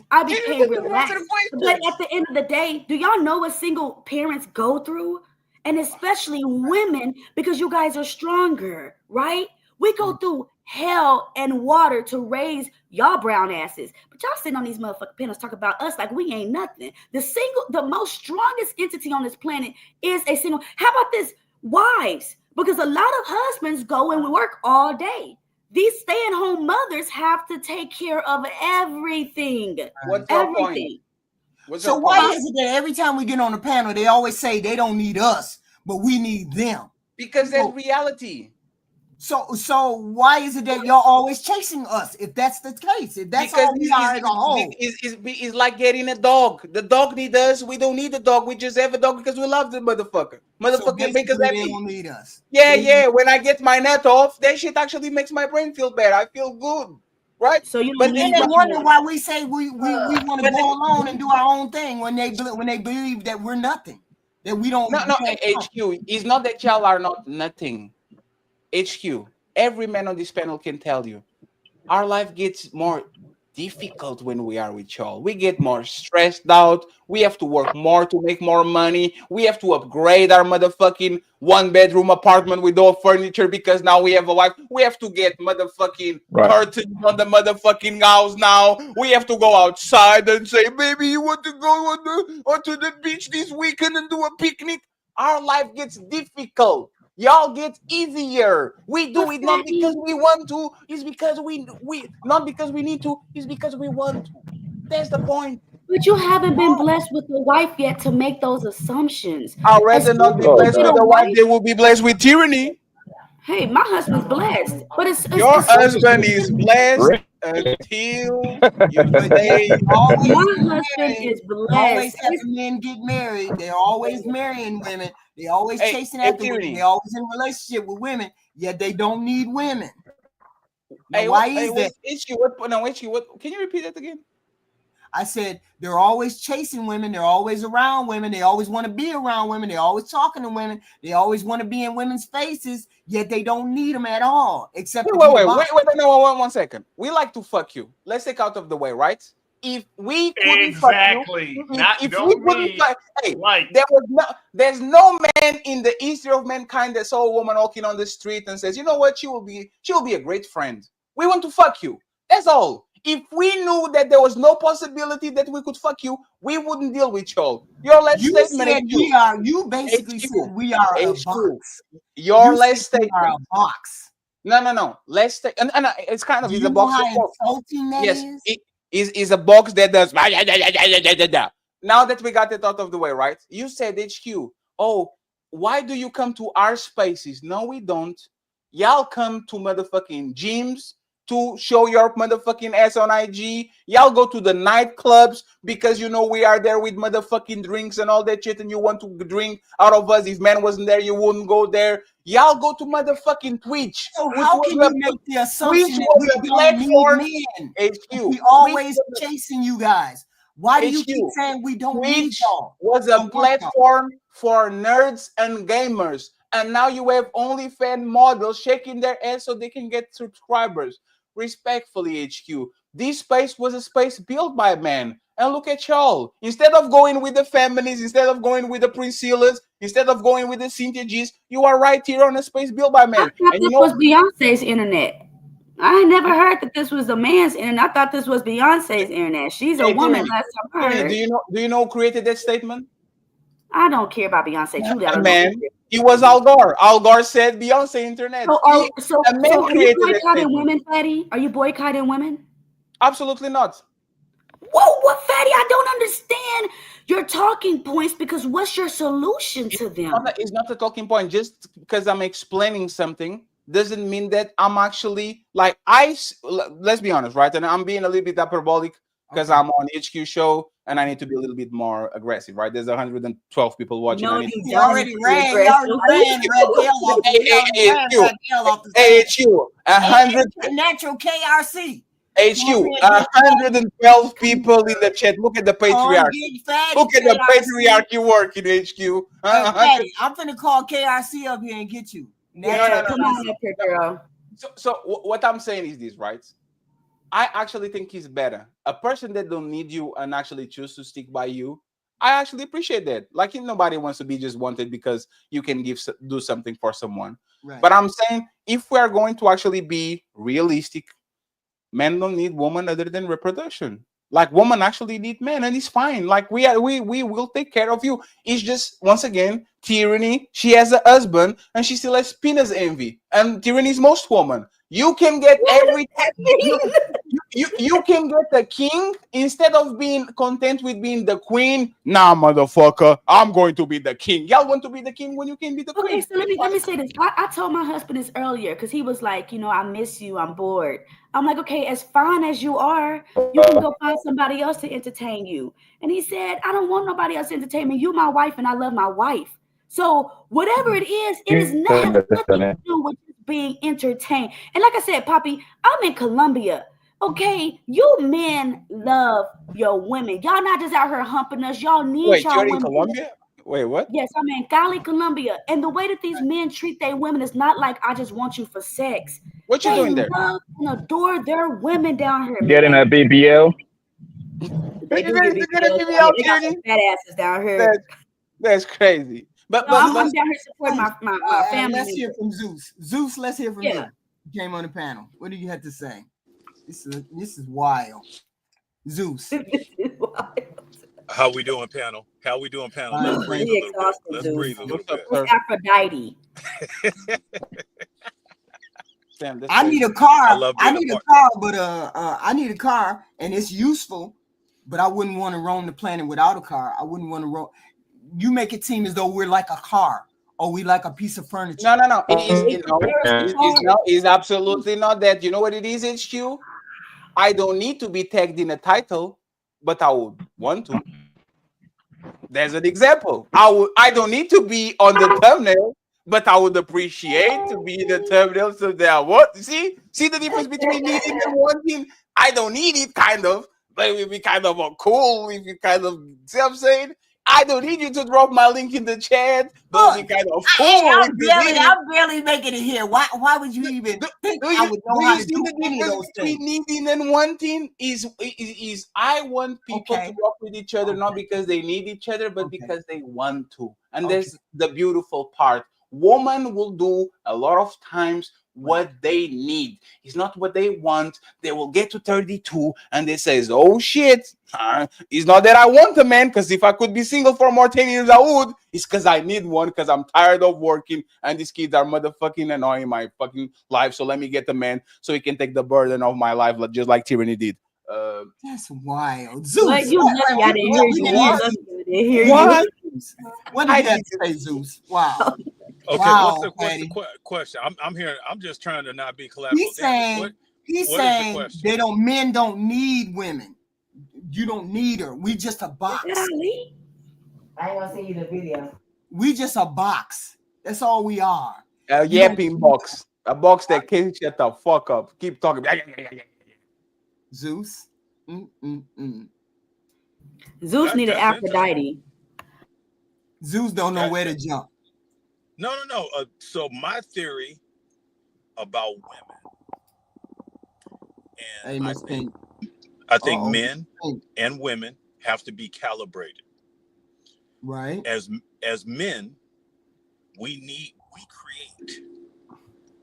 I You became didn't answer relaxed. the But question. at the end of the day, do y'all know what single parents go through? And especially women, because you guys are stronger, right? We go through hell and water to raise y'all brown asses. But y'all sitting on these motherfucking panels talk about us like we ain't nothing. The most strongest entity on this planet is a single. How about this? Wives. Because a lot of husbands go and work all day. These stay-at-home mothers have to take care of everything. What's your point? Everything. What's So your why point? is it that every time we get on the panel, they always say they don't need us, but we need them? Because that's So, reality. so why is it that y'all always chasing us? If that's the case, if that's Because all we are as a whole, it's like getting a dog. The dog need us. We don't need the dog. We just have a dog because we love the motherfucker. so Motherfucker make us basically they happy. don't need us. Yeah, yeah. When I get my net off, that shit actually makes my brain feel better. I feel good, right? So you don't But And need they but, wonder us. why we say we want to but go alone and do our own thing when they believe that we're nothing, that we don't. no, We no. can't HQ. It's not that y'all are not nothing. HQ. Every man on this panel can tell you, our life gets more difficult when we are with y'all. We get more stressed out. We have to work more to make more money. We have to upgrade our motherfucking one bedroom apartment with all furniture because now we have a wife. We have to get motherfucking Right. curtains on the motherfucking house now. We have to go outside and say, baby, you want to go onto the beach this weekend and do a picnic? Our life gets difficult. Y'all get easier. We do But it not because Fatty, we want to, it's because we not because we need to, it's because we want to. That's the point. but you haven't been blessed with a wife yet to make those assumptions. I'd rather not be Especially Oh blessed with God. a with a wife, wife. they will be blessed with tyranny. Hey, my husband's blessed, but it's Your assumptions. husband is blessed Really? until you But say they always My get husband married. is They always blessed. have the men get married. They're always marrying women. They always hey, chasing hey after women. They tyranny. always in a relationship with women. Yet they don't need women. Now, Hey, why hey, is that? what's issue? What no issue? What can you repeat that again? I said they're always chasing women. They're always around women. They always want to be around women. They're always talking to women. They always want to be in women's faces. Yet they don't need them at all, except to be the boss. No, one second. We like to fuck you. Let's take out of the way, right? If we couldn't fuck you, Exactly. Not if we don't couldn't need fuck, hey, like there's no man in the history of mankind that saw a woman walking on the street and says, you know what, she will be a great friend. We want to fuck you. That's all. If we knew that there was no possibility that we could fuck you, we wouldn't deal with y'all. Your last You statement, said we are. You basically said HQ, we are a HQ. box. Your You said last we are a statement. box. No. Let's take and it's kind of Do it's you a know box how of box. insulting that Yes, is? it is a box that does. Now that we got it out of the way, right? You said HQ. Oh, why do you come to our spaces? No, we don't. Y'all come to motherfucking gyms to show your motherfucking ass on IG. Y'all go to the nightclubs because you know we are there with motherfucking drinks and all that shit, and you want to drink out of us. If man wasn't there, you wouldn't go there. Y'all go to motherfucking Twitch, So which how was can you make the Twitch assumption that was we a don't platform. need men? HQ. We Twitch always was a chasing you guys. Why do you keep HQ. saying we don't need Twitch y'all? was So a what though? platform for nerds and gamers. And now you have OnlyFans models shaking their ass so they can get subscribers. Respectfully, HQ. This space was a space built by men. And look at y'all. Instead of going with the feminists, instead of going with the Priscillas, instead of going with the Cynthia G's, you are right here on a space built by I men. thought And you this know, was Beyonce's internet. I never heard that this was a man's internet. I thought this was Beyonce's internet. She's a hey, woman. Tierney, Last time I Tierney, heard. do you know who created that statement? I don't care about Beyonce. Truly, I A don't know. man. It was Al Gore. Al Gore said Beyonce internet. A man Are you created that boycotting statement. women, Fatty? Are you boycotting women? Absolutely not. Whoa, what, Fatty? I don't understand your talking points because what's your solution to them? It's not a talking point. Just because I'm explaining something doesn't mean that I'm actually like let's be honest, right? And I'm being a little bit hyperbolic because I'm on HQ show and I need to be a little bit more aggressive, right? There's 112 people watching. No, I need to you He don't already need to be ran. He aggressive. already ran Red Tail off. He already ran Red Tail off the stage. HQ, 100 Natural KRC. HQ, 112 people in the chat. Look at the patriarchy. Look at the patriarchy work in HQ. Fatty, I'm finna call KRC up here and get you. Yeah, come on up here, girl. So what I'm saying is this, right? I actually think he's better. A person that don't need you and actually choose to stick by you, I actually appreciate that. Like nobody wants to be just wanted because you can do something for someone. Right. But I'm saying if we are going to actually be realistic, men don't need women other than reproduction. Like women actually need men, and it's fine. Like we will take care of you. It's just once again tyranny. She has a husband, and she still has penis envy. And tyranny is most women. You can get everything. You can get the king instead of being content with being the queen. Nah, motherfucker, I'm going to be the king. Y'all want to be the king when you can be the queen. Okay, so let me say this. I told my husband this earlier because he was like, I miss you. I'm bored. I'm like, okay, as fine as you are, you can go find somebody else to entertain you. And he said, I don't want nobody else to entertain me. You're my wife, and I love my wife. So whatever it is nothing to do with being entertained. And like I said, Poppy, I'm in Colombia. Okay, you men love your women. Y'all not just out here humping us. Y'all need y'all you're women. In Colombia? Wait, what? Yes, I'm in Cali, Colombia. And the way that these men treat their women is not like I just want you for sex. What you doing there? They love and adore their women down here. Getting a BBL. They do get BBL. They got some fat asses down here. That's crazy. But I'm down here supporting my family. Let's hear from Zeus. Zeus, let's hear from you. You came on the panel. What do you have to say? This is wild. Zeus. How we doing, panel? Let's breathe a little bit. Let's breathe a little bit. It's Aphrodite. I need a car. I need a car, but I need a car, and it's useful. But I wouldn't want to roam the planet without a car. I wouldn't want to roam. You make it seem as though we're like a car or we like a piece of furniture. No. It's absolutely not that. You know what it is, HQ? I don't need to be tagged in a title, but I would want to. There's an example. I don't need to be on the thumbnail, but I would appreciate to be in the thumbnail so that what see the difference between needing and wanting. I don't need it, kind of, but it would be kind of cool if you kind of see what I'm saying. I don't need you to drop my link in the chat, but it would be kind of cool. I'm barely making it here. Why would you even think I would know how to do any of those things? Needing and wanting is I want people to work with each other, not because they need each other, but because they want to. And that's the beautiful part. Women will do a lot of times what they need. It's not what they want. They will get to 32 and they says, oh shit, it's not that I want a man, because if I could be single for more 10 years I would. It's because I need one, because I'm tired of working and these kids are motherfucking annoying my fucking life. So let me get a man so he can take the burden of my life, just like Tyranny did. That's wild. Zeus. What do you have to say, Zeus? Wow. Okay, Wow, what's the Patty. question? I'm here. I'm just trying to not be collateral He's damage. saying What is the question? men don't need women. You don't need her. We just a box. Is that Ali? I ain't gonna send you the video. We just a box. That's all we are. A yapping box. A box that can't shut the fuck up. Keep talking. Zeus. Zeus needed Aphrodite. Zeus don't know where to jump. No. So my theory about women, and I think men and women have to be calibrated. Right. As men, we create.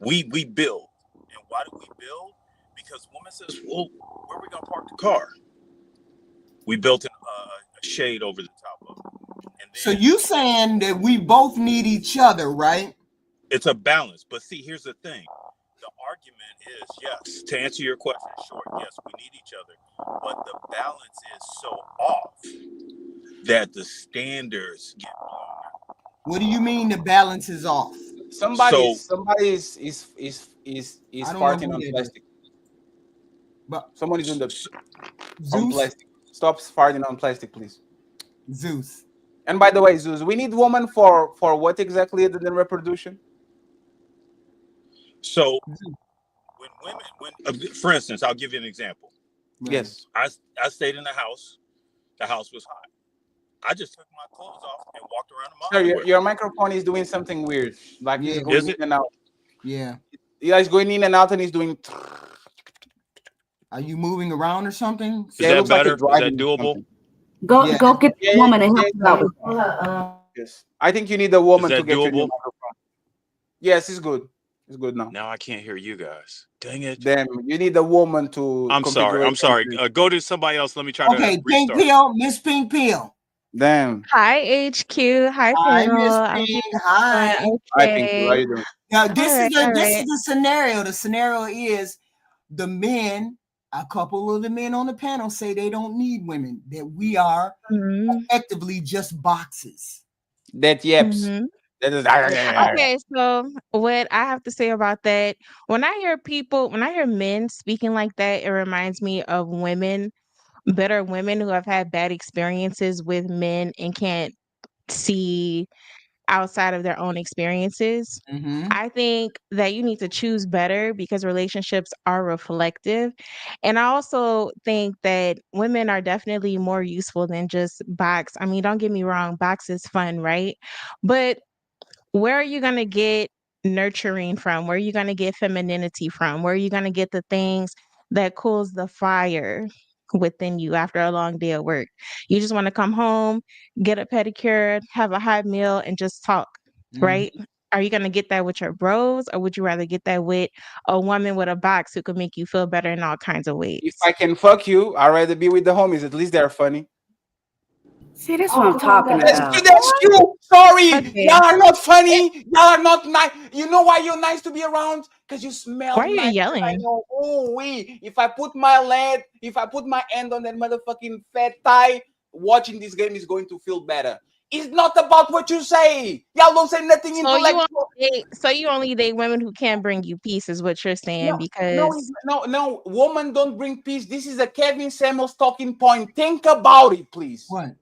We build. And why do we build? Because woman says, well, where are we gonna park the car? We built a shade over the top of it. And then, so you saying that we both need each other, right? It's a balance. But see, here's the thing. The argument is, yes, to answer your question short, yes, we need each other. But the balance is so off that the standards get blown out. What do you mean the balance is off? Somebody is farting on plastic. But someone is doing the on plastic. Stop farting on plastic, please. Zeus. And by the way, Zeus, we need women for what exactly other than reproduction? So when women, for instance, I'll give you an example. Right. Yes. I stayed in the house. The house was hot. I just took my clothes off and walked around the mall. Sir, your microphone is doing something weird. Like it's going in and out. Yeah. Yeah, it's going in and out and he's doing. Are you moving around or something? Is that better? Is that doable? Go get the woman and help you out. Yes. I think you need a woman to get doable? your microphone. Yes, it's good. It's good now. Now I can't hear you guys. Dang it. Then you need a woman to. I'm sorry. Go to somebody else. Let me try to restart. Pink Peel, Miss Pink Peel. Damn. Hi, HQ. Hi, Miss Pink. Hi. Okay. Hi, Pink. How you doing? Now this is the scenario. The scenario is the men. A couple of the men on the panel say they don't need women. That we are effectively just boxes. That yaps. That is. Okay, so what I have to say about that, when I hear men speaking like that, it reminds me of better women who have had bad experiences with men and can't see outside of their own experiences. I think that you need to choose better because relationships are reflective. And I also think that women are definitely more useful than just box. I mean, don't get me wrong, box is fun, right? But where are you going to get nurturing from? Where are you going to get femininity from? Where are you going to get the things that cools the fire within you after a long day of work? You just want to come home, get a pedicure, have a hot meal, and just talk, right? Are you going to get that with your bros, or would you rather get that with a woman with a box who could make you feel better in all kinds of ways? If I can fuck you, I'd rather be with the homies. At least they're funny. See, that's what I'm talking about. That's true. Sorry. Okay. Y'all are not funny. Y'all are not nice. You know why you're nice to be around? Because you smell nice. Why are you nice. yelling? I know. Oh, wait. If I put my hand on that motherfucking fat thigh, watching this game is going to feel better. It's not about what you say. Y'all don't say nothing intellectual. So you only date women who can't bring you peace, is what you're saying? No. Women don't bring peace. This is a Kevin Samuels talking point. Think about it, please. What?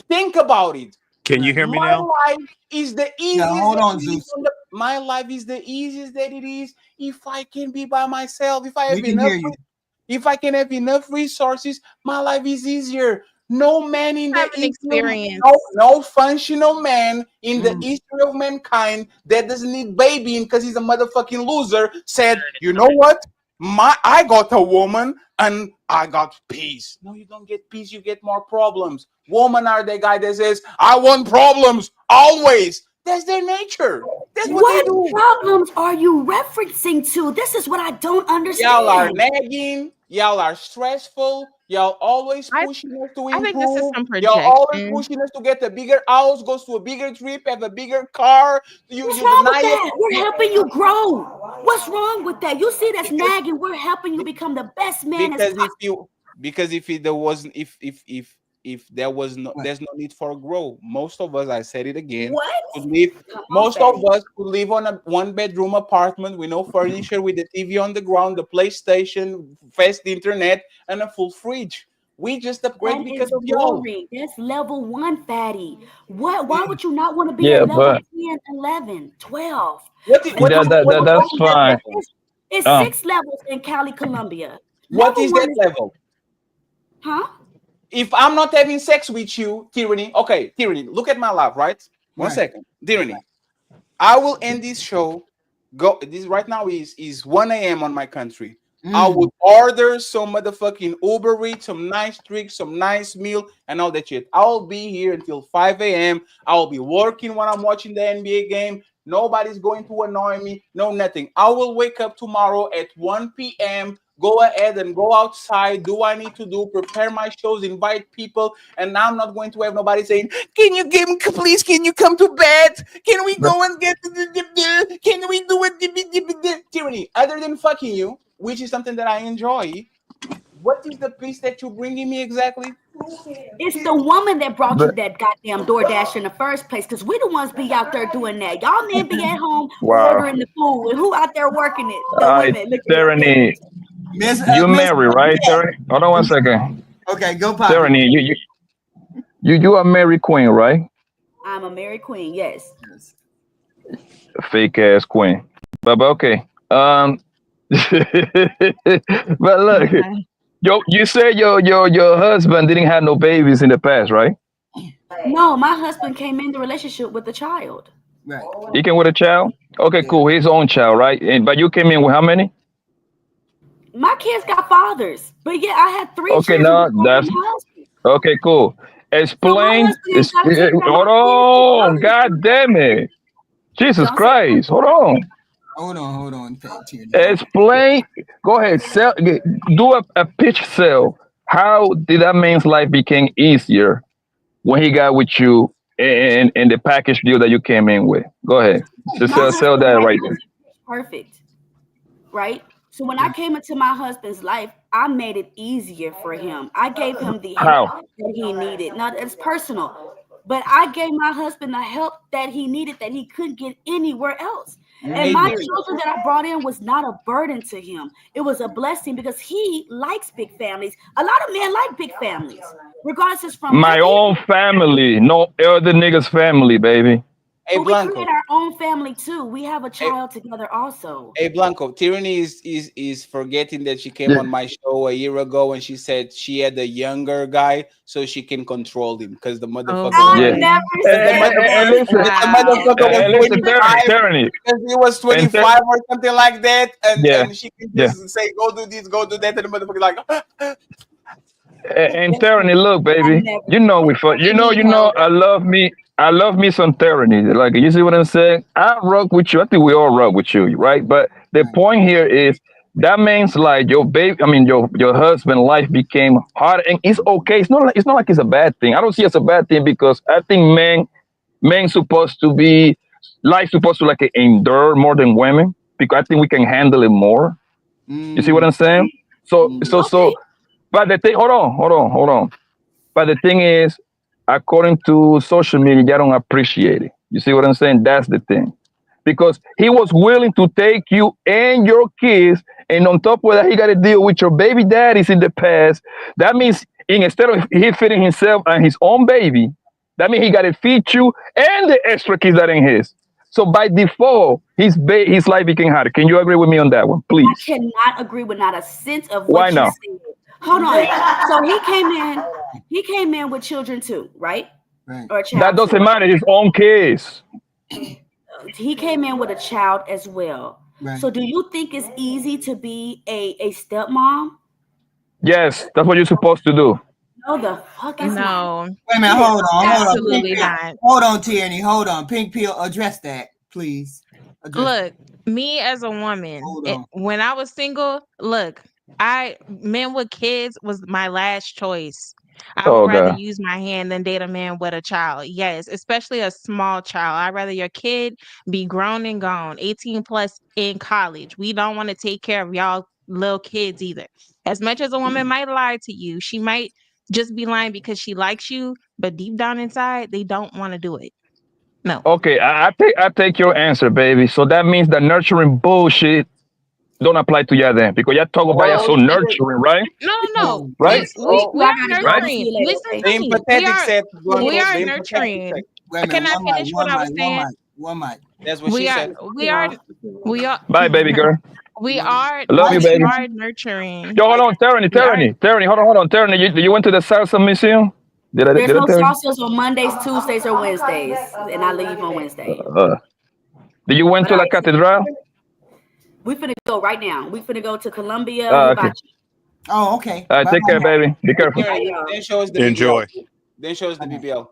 Think about it. Can you hear me now? My life is the easiest. Yeah, hold on, Zeus. My life is the easiest that it is if I can be by myself. If I can have enough resources, my life is easier. No man in the experience. No functional man in the history of mankind that doesn't need babying because he's a motherfucking loser said, you know what? I got a woman and I got peace. No, you don't get peace, you get more problems. Women are the guy that says, I want problems always. That's their nature. That's what they do. Problems are you referencing to? This is what I don't understand. Y'all are nagging. Y'all are stressful. Y'all always pushing us to improve. I think this is some projection. Y'all always pushing us to get a bigger house, goes to a bigger trip, have a bigger car. What's wrong with that? We're helping you grow. What's wrong with that? You see that's nagging. We're helping you become the best man. Because if if there's no need for growth. Most of us, I said it again, What? could live. Come on, Most of Fatty. us could live on a one-bedroom apartment with no furniture, with the TV on the ground, the PlayStation, fast internet, and a full fridge. We just upgrade That because is of y'all. boring. That's level 1, Fatty. What? Why would you not want to be at Yeah, level but 10, 11, 12? What Physical is what is that's development, that fine. level? it's Uh, 6 levels in Cali, Columbia. What Level is 1 that is, level? huh? If I'm not having sex with you, Tyranny, okay, Tyranny, look at my life, right? One Right. second, Tyranny. I will end this show. Go. This right now is 1 a.m. on my country. I would Mm. order some motherfucking Uber Eats, some nice drinks, some nice meal, and all that shit. I'll be here until 5 a.m. I'll be working when I'm watching the NBA game. Nobody's going to annoy me. No, nothing. I will wake up tomorrow at 1 p.m. Go ahead and go outside. Do what I need to do. Prepare my shows. Invite people, and I'm not going to have nobody saying, "Can you give please? Can you come to bed? Can we but go and get? Can we do it?" Tyranny. Other than fucking you, which is something that I enjoy. What is the piece that you're bringing me exactly? It's the woman that brought you but that goddamn DoorDash in the first place, because we the ones be out there doing that. Y'all men be at home wow. ordering the food, and who out there working it? The I women. Look at them. Tyranny, you Miss. married, right, Tyranny? Hold on one second. Okay, go poppy. Tyranny, you are Mary Queen, right? I'm a married queen, yes. Yes. Fake ass queen. But okay. But look, Okay. you said your husband didn't have no babies in the past, right? No, my husband came in the relationship with a child. Right. He came with a child. Okay, Yeah. cool. His own child, right? And but you came in with how many? My kids got fathers, but yeah, I had 3 Okay, children no, before I met that's my husband. okay, cool. So my Explain. husband ain't got to take care of Hold my kids. His on. brothers do God that. damn it. Jesus Don't say Christ. Hold on. Hold on, Tierney. Explain. Go ahead. Do a pitch sell. How did that man's life became easier when he got with you and the package deal that you came in with? Go ahead. Just My sell husband's that life right there. wasn't perfect, right? So when I Yeah. came into my husband's life, I made it easier for him. I gave him the help How? that he needed. Now it's personal, but I gave my husband the help that he needed that he couldn't get anywhere else. And Hey, my Mm. Tyranny. children that I brought in was not a burden to him. It was a blessing because he likes big families. A lot of men like big families, regardless it's from My Ricky. own family, no other niggas' family, baby. Hey, But we create Blanco. our own family too. We have a Hey, child together also. Hey Blanco, Tyranny is forgetting that she came Yeah. on my show a year ago and she said she had a younger guy so she can control him because the Oh motherfucker was I Yeah. 20, never boy. because the said And that. motherfucker listen, because the Wow. motherfucker was listen, Tyranny, 25 Tyranny, because he was and 25 or something like that yeah, and she can yeah. just say go do this, go do that and the motherfucker like And tyranny, look, I baby. never You know said we that. fuck. He need You know. help. I love me some tyranny. Like you see what I'm saying? I rock with you. I think we all rock with you, right? But the Right. point here is that means like your baby. I mean your husband life became hard, and it's okay. It's not like it's a bad thing. I don't see it as a bad thing because I think men supposed to be life supposed to like endure more than women because I think we can handle it more. You see what Mm. I'm saying? So Mm. Okay. but the thing, hold on. But the thing is, according to social media, they don't appreciate it. You see what I'm saying? That's the thing. Because he was willing to take you and your kids, and on top of that, he got to deal with your baby daddies in the past. That means instead of he feeding himself and his own baby, that means he got to feed you and the extra kids that ain't his. So by default, his life became harder. Can you agree with me on that one, I please? cannot agree with not a sense of Why what you not? said. Hold on. So he came in with children too, right? Right. Or a That child too, doesn't right? matter. His own kids. He came in with a child as well. Right. So do you think it's easy to be a stepmom? Yes, that's what you're supposed to do. No, the fuck is not. No, Wait a minute. It is Hold on. Pink absolutely absolutely pill. not. not. Hold on, Tierney. Hold on. Pink pill. Address that, please. Address that. Look, me as a woman, Hold on. when I was single, look, I men with kids was my last choice. I would Oh rather God. use my hand than date a man with a child. Yes, especially a small child. I'd rather your kid be grown and gone, 18 plus in college. We don't want to take care of y'all little kids either. As much as a woman might lie to you, she might just be lying because she likes you, but deep down inside, they don't want to do it. No. Okay, I take your answer, baby. So that means the nurturing bullshit don't apply to you then, because you talk about you so Oh shit. nurturing, right? No, no, Oh, Right? Oh, we I are gotta go. Right? See nurturing. you later. Listen Okay. to The me. We empathetic are set, we Blanco. are The empathetic nurturing. set. wait a Can minute. I One mic. finish what One I was mic. One saying? mic. One mic. That's what she said. We are we are Bye, baby girl. we One. are I love Why you, we you? baby. are nurturing. Yo, hold on, Tyranny, We are hold on, Tyranny. You went to the salsa museum? There's Did I no tell you? salsas on Mondays, Tuesdays, or Wednesdays, and I leave on Wednesday. Did you went But to I La Catedral? we finna go right now. We finna go to Columbia, Okay. Hibachi. Oh, okay. All right, Bye take care, bye. baby. Be careful. Here, Bye, y'all. then show us the Enjoy. BBL. Then show us the BBL.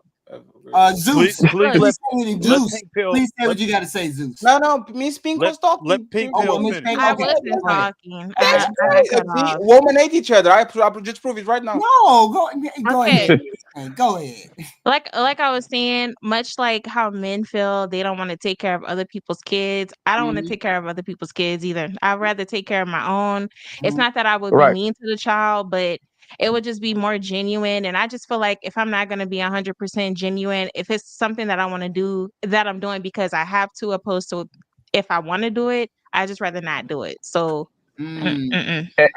Zeus. Please look. Please let say it, let Zeus. Pink Pill Please say let what you got to say, Zeus. No, Miss Pink was talking. let Pink Oh, Pill well, Miss finish. Pink. I Okay, wasn't go ahead. talking. That's I right. got cut off. Women hate each other. I just prove it right now. No, go Okay. ahead. Miss Pink. Go ahead. Like I was saying, much like how men feel they don't want to take care of other people's kids, I don't want to Mhm, take care of other people's kids either. I'd rather take care of my own. It's mhm. not that I would be Right. mean to the child, but it would just be more genuine. And I just feel like if I'm not going to be 100% genuine, if it's something that I want to do, that I'm doing because I have to, opposed to if I want to do it, I just rather not do it. So, Mm. And,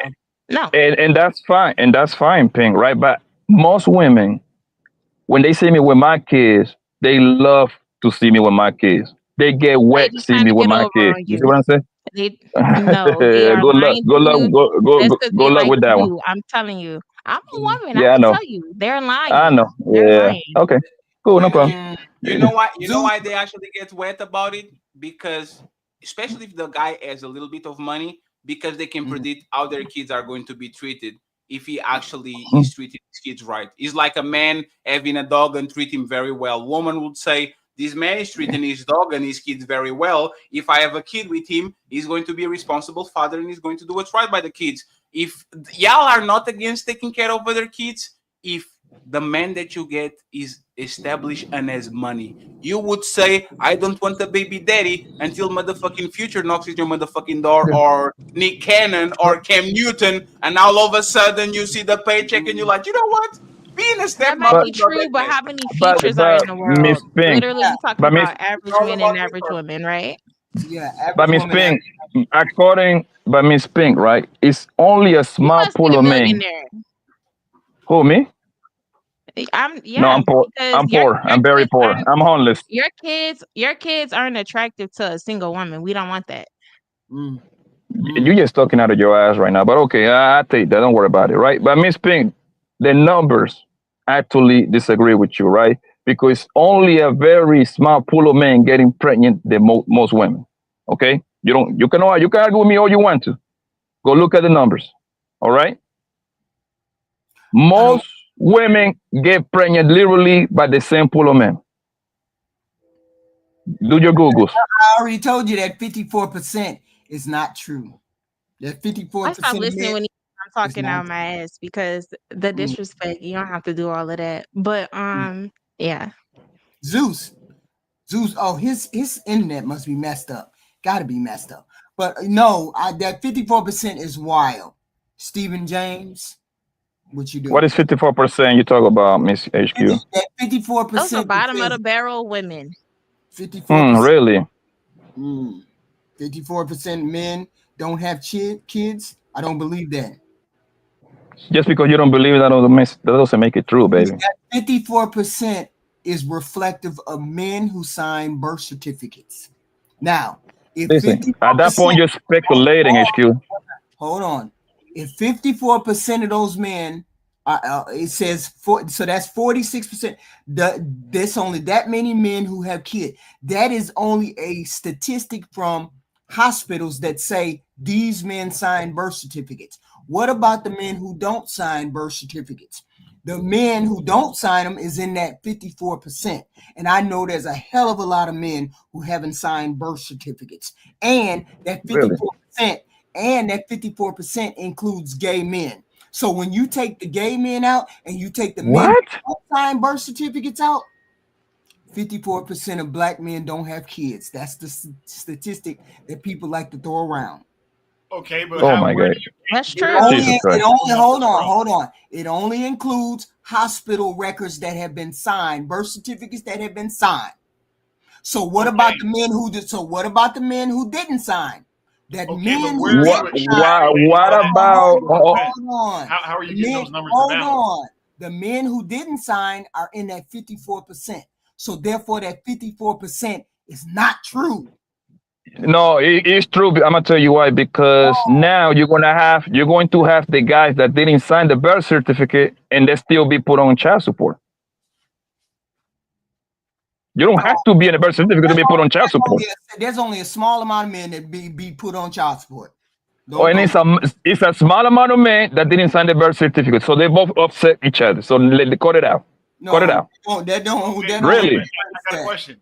no. and that's fine. And that's fine, Pink, right? But most women, when they see me with my kids, they love to see me with my kids. They get They wet just see trying me to with get my over kids. on You you. see what I'm saying? They no, they are Good luck. lying to you just because Good they luck like with that one. you. I'm telling you. I'm a woman. I Yeah, I can know. tell you. They're I lying. know. They're Yeah. lying. Okay. Cool. No problem. Mm. You know why? You know Zeus. why they actually get wet about it? Because especially if the guy has a little bit of money, because they can Mhm. predict how their kids are going to be treated if he actually Mm. is treating his kids right. It's like a man having a dog and treat him very well. Woman would say, this man is treating his dog and his kids very well. If I have a kid with him, he's going to be a responsible father and he's going to do what's right by the kids. If y'all are not against taking care of other kids, if the man that you get is established and has money, you would say, I don't want a baby daddy until motherfucking Future knocks at your motherfucking door, or Nick Cannon or Cam Newton, and all of a sudden you see the paycheck and you're like, you know what? Being a That might stepmother But be is not true, that but bad. how many futures are but in the Miss world? Pink, Literally, Yeah, we're talking but Miss about average All men and about average paper. women, right? yeah. but Average Miss woman. Pink, according but Miss Pink, right? It's only a You small must be pool a of men. millionaire. Who me? No, Yeah, I'm poor. because I'm poor. I'm very poor. I'm homeless. your kids aren't attractive to a single woman. We don't want that. Mm. You're Mm. just talking out of your ass right now. But okay, I take that. Don't worry about it, right? But Miss Pink, the numbers actually disagree with you, right? Because only a very small pool of men getting pregnant than most women. Okay, you can argue with me all you want to. Go look at the numbers. All right, I don't. most women get pregnant literally by the same pool of men. Do your googles. I already told you that 54% is not true. That I stopped 54% of listening men when I'm is talking not out my ass because the true. Mm. disrespect, you don't have to do all of that. But Mm. yeah. Zeus. Zeus. Oh, his internet must be messed up. Got to be messed up. But no, that 54% is wild. Stephen James, what you What doing? is 54% you talk about, Miss HQ? That Those are 54% that bottom of says the barrel women. 54%. Really? 54% men don't have kids. I don't believe that. Just because you don't believe that doesn't make it true, baby. That 54% is reflective of men who sign birth certificates. Now, if Listen, at that point 54%, you're speculating, HQ. hold on, if 54% of those men, it says so that's 46%. There's only that many men who have kids. That is only a statistic from hospitals that say these men sign birth certificates. What about the men who don't sign birth certificates? The men who don't sign them is in that 54%. And I know there's a hell of a lot of men who haven't signed birth certificates. And that Really? 54%, includes gay men. So when you take the gay men out and you take the men What? who don't sign birth certificates out, 54% of black men don't have kids. That's the statistic that people like to throw around. Okay, but Oh how? my Where God. do you That's get true. that? Jesus Christ. Hold on. It only includes hospital records that have been signed, birth certificates that have been signed. So what about the men who did? So what about the men who didn't sign? That men who didn't sign. What about? Hold on. How are you getting those numbers? Hold on. The men who didn't sign are in that 54%. So therefore, that 54% is not true. No, it's true. I'm gonna tell you why. Because now you're going to have the guys that didn't sign the birth certificate and they still be put on child support. You don't have to be in a birth certificate to be put on child support. There's only a small amount of men that be put on child support. And it's a small amount of men that didn't sign the birth certificate, so they both offset each other. So cut it out. Cut it out. I Really? got a question.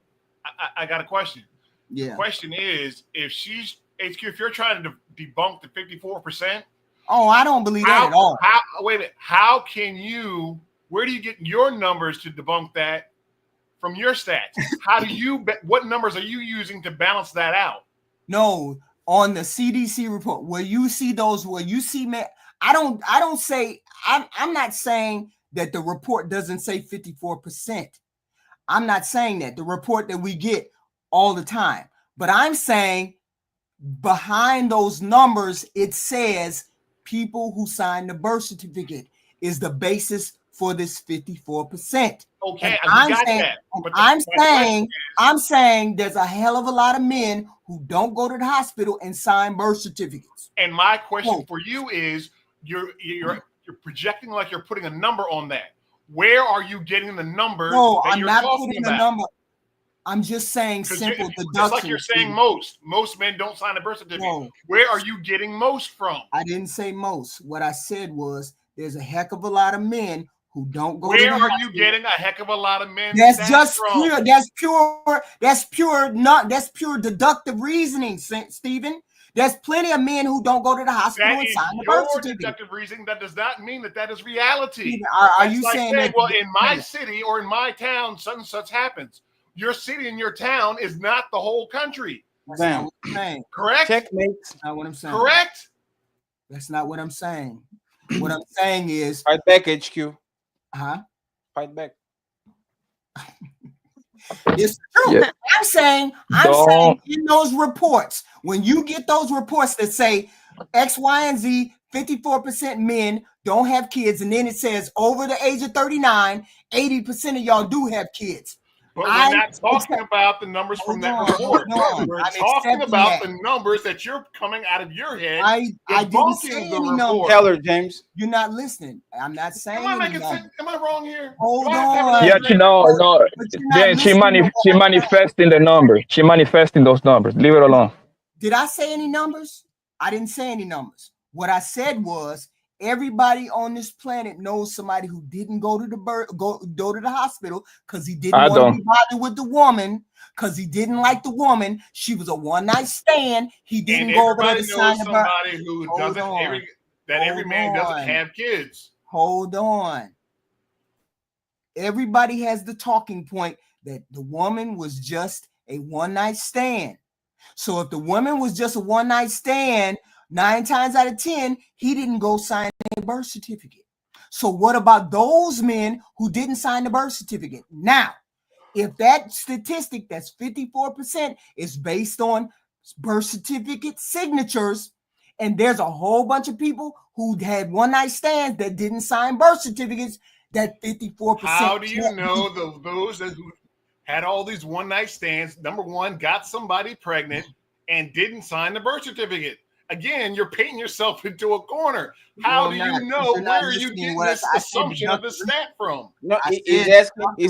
I got a question. Yeah. The question is, if she's HQ, if you're trying to debunk the 54%. Oh, I don't believe that at all. Wait a minute. How can you? Where do you get your numbers to debunk that from your stats? How do you? What numbers are you using to balance that out? No, on the CDC report, where you see those, where you see men, I'm not saying that the report doesn't say 54%. I'm not saying that. The report that we get all the time. But I'm saying behind those numbers, it says people who signed the birth certificate is the basis for this 54%. Okay, I'm saying there's a hell of a lot of men who don't go to the hospital and sign birth certificates. And my question for you is, you're projecting like you're putting a number on that. Where are you getting the number? No, I'm not putting a number. I'm just saying simple deduction. Just like you're saying most men don't sign a birth certificate. No. Where are you getting most from? I didn't say most. What I said was there's a heck of a lot of men who don't go. Where are you getting a heck of a lot of men? That's just pure. That's pure deductive reasoning, Stephen. There's plenty of men who don't go to the hospital and sign the birth certificate. Deductive reasoning. That does not mean that is reality. Stephen, are you saying that? Well, in my city or in my town, such and such happens. Your city and your town is not the whole country. That's not what I'm saying. Correct? Checkmate. That's not what I'm saying. Correct? That's not what I'm saying. What I'm saying is fight back, HQ. Fight back. It's true. Yeah. I'm saying in those reports, when you get those reports that say X, Y, and Z, 54% men don't have kids, and then it says over the age of 39, 80% of y'all do have kids. But we're not talking about the numbers from that report. We're talking about the numbers that you're coming out of your head. I didn't say any numbers. Tell her, James. You're not listening. I'm not saying. Am I wrong here? Hold on. Yeah, no. James, she manifesting the numbers. She manifesting those numbers. Leave it alone. Did I say any numbers? I didn't say any numbers. What I said was, everybody on this planet knows somebody who didn't go to the hospital because he didn't want to be bothered with the woman, because he didn't like the woman. She was a one-night stand. He didn't go over there to sign the birth. Somebody who doesn't. Every man doesn't have kids. Hold on. Everybody has the talking point that the woman was just a one-night stand. So if the woman was just a one-night stand, 9 times out of 10, he didn't go sign a birth certificate. So what about those men who didn't sign the birth certificate? Now, if that statistic, that's 54%, is based on birth certificate signatures, and there's a whole bunch of people who had one-night stands that didn't sign birth certificates, that 54%. How do you know those who had all these one-night stands, number one, got somebody pregnant and didn't sign the birth certificate? Again, you're painting yourself into a corner. How do you know where are you getting this assumption of the stat from? No, he's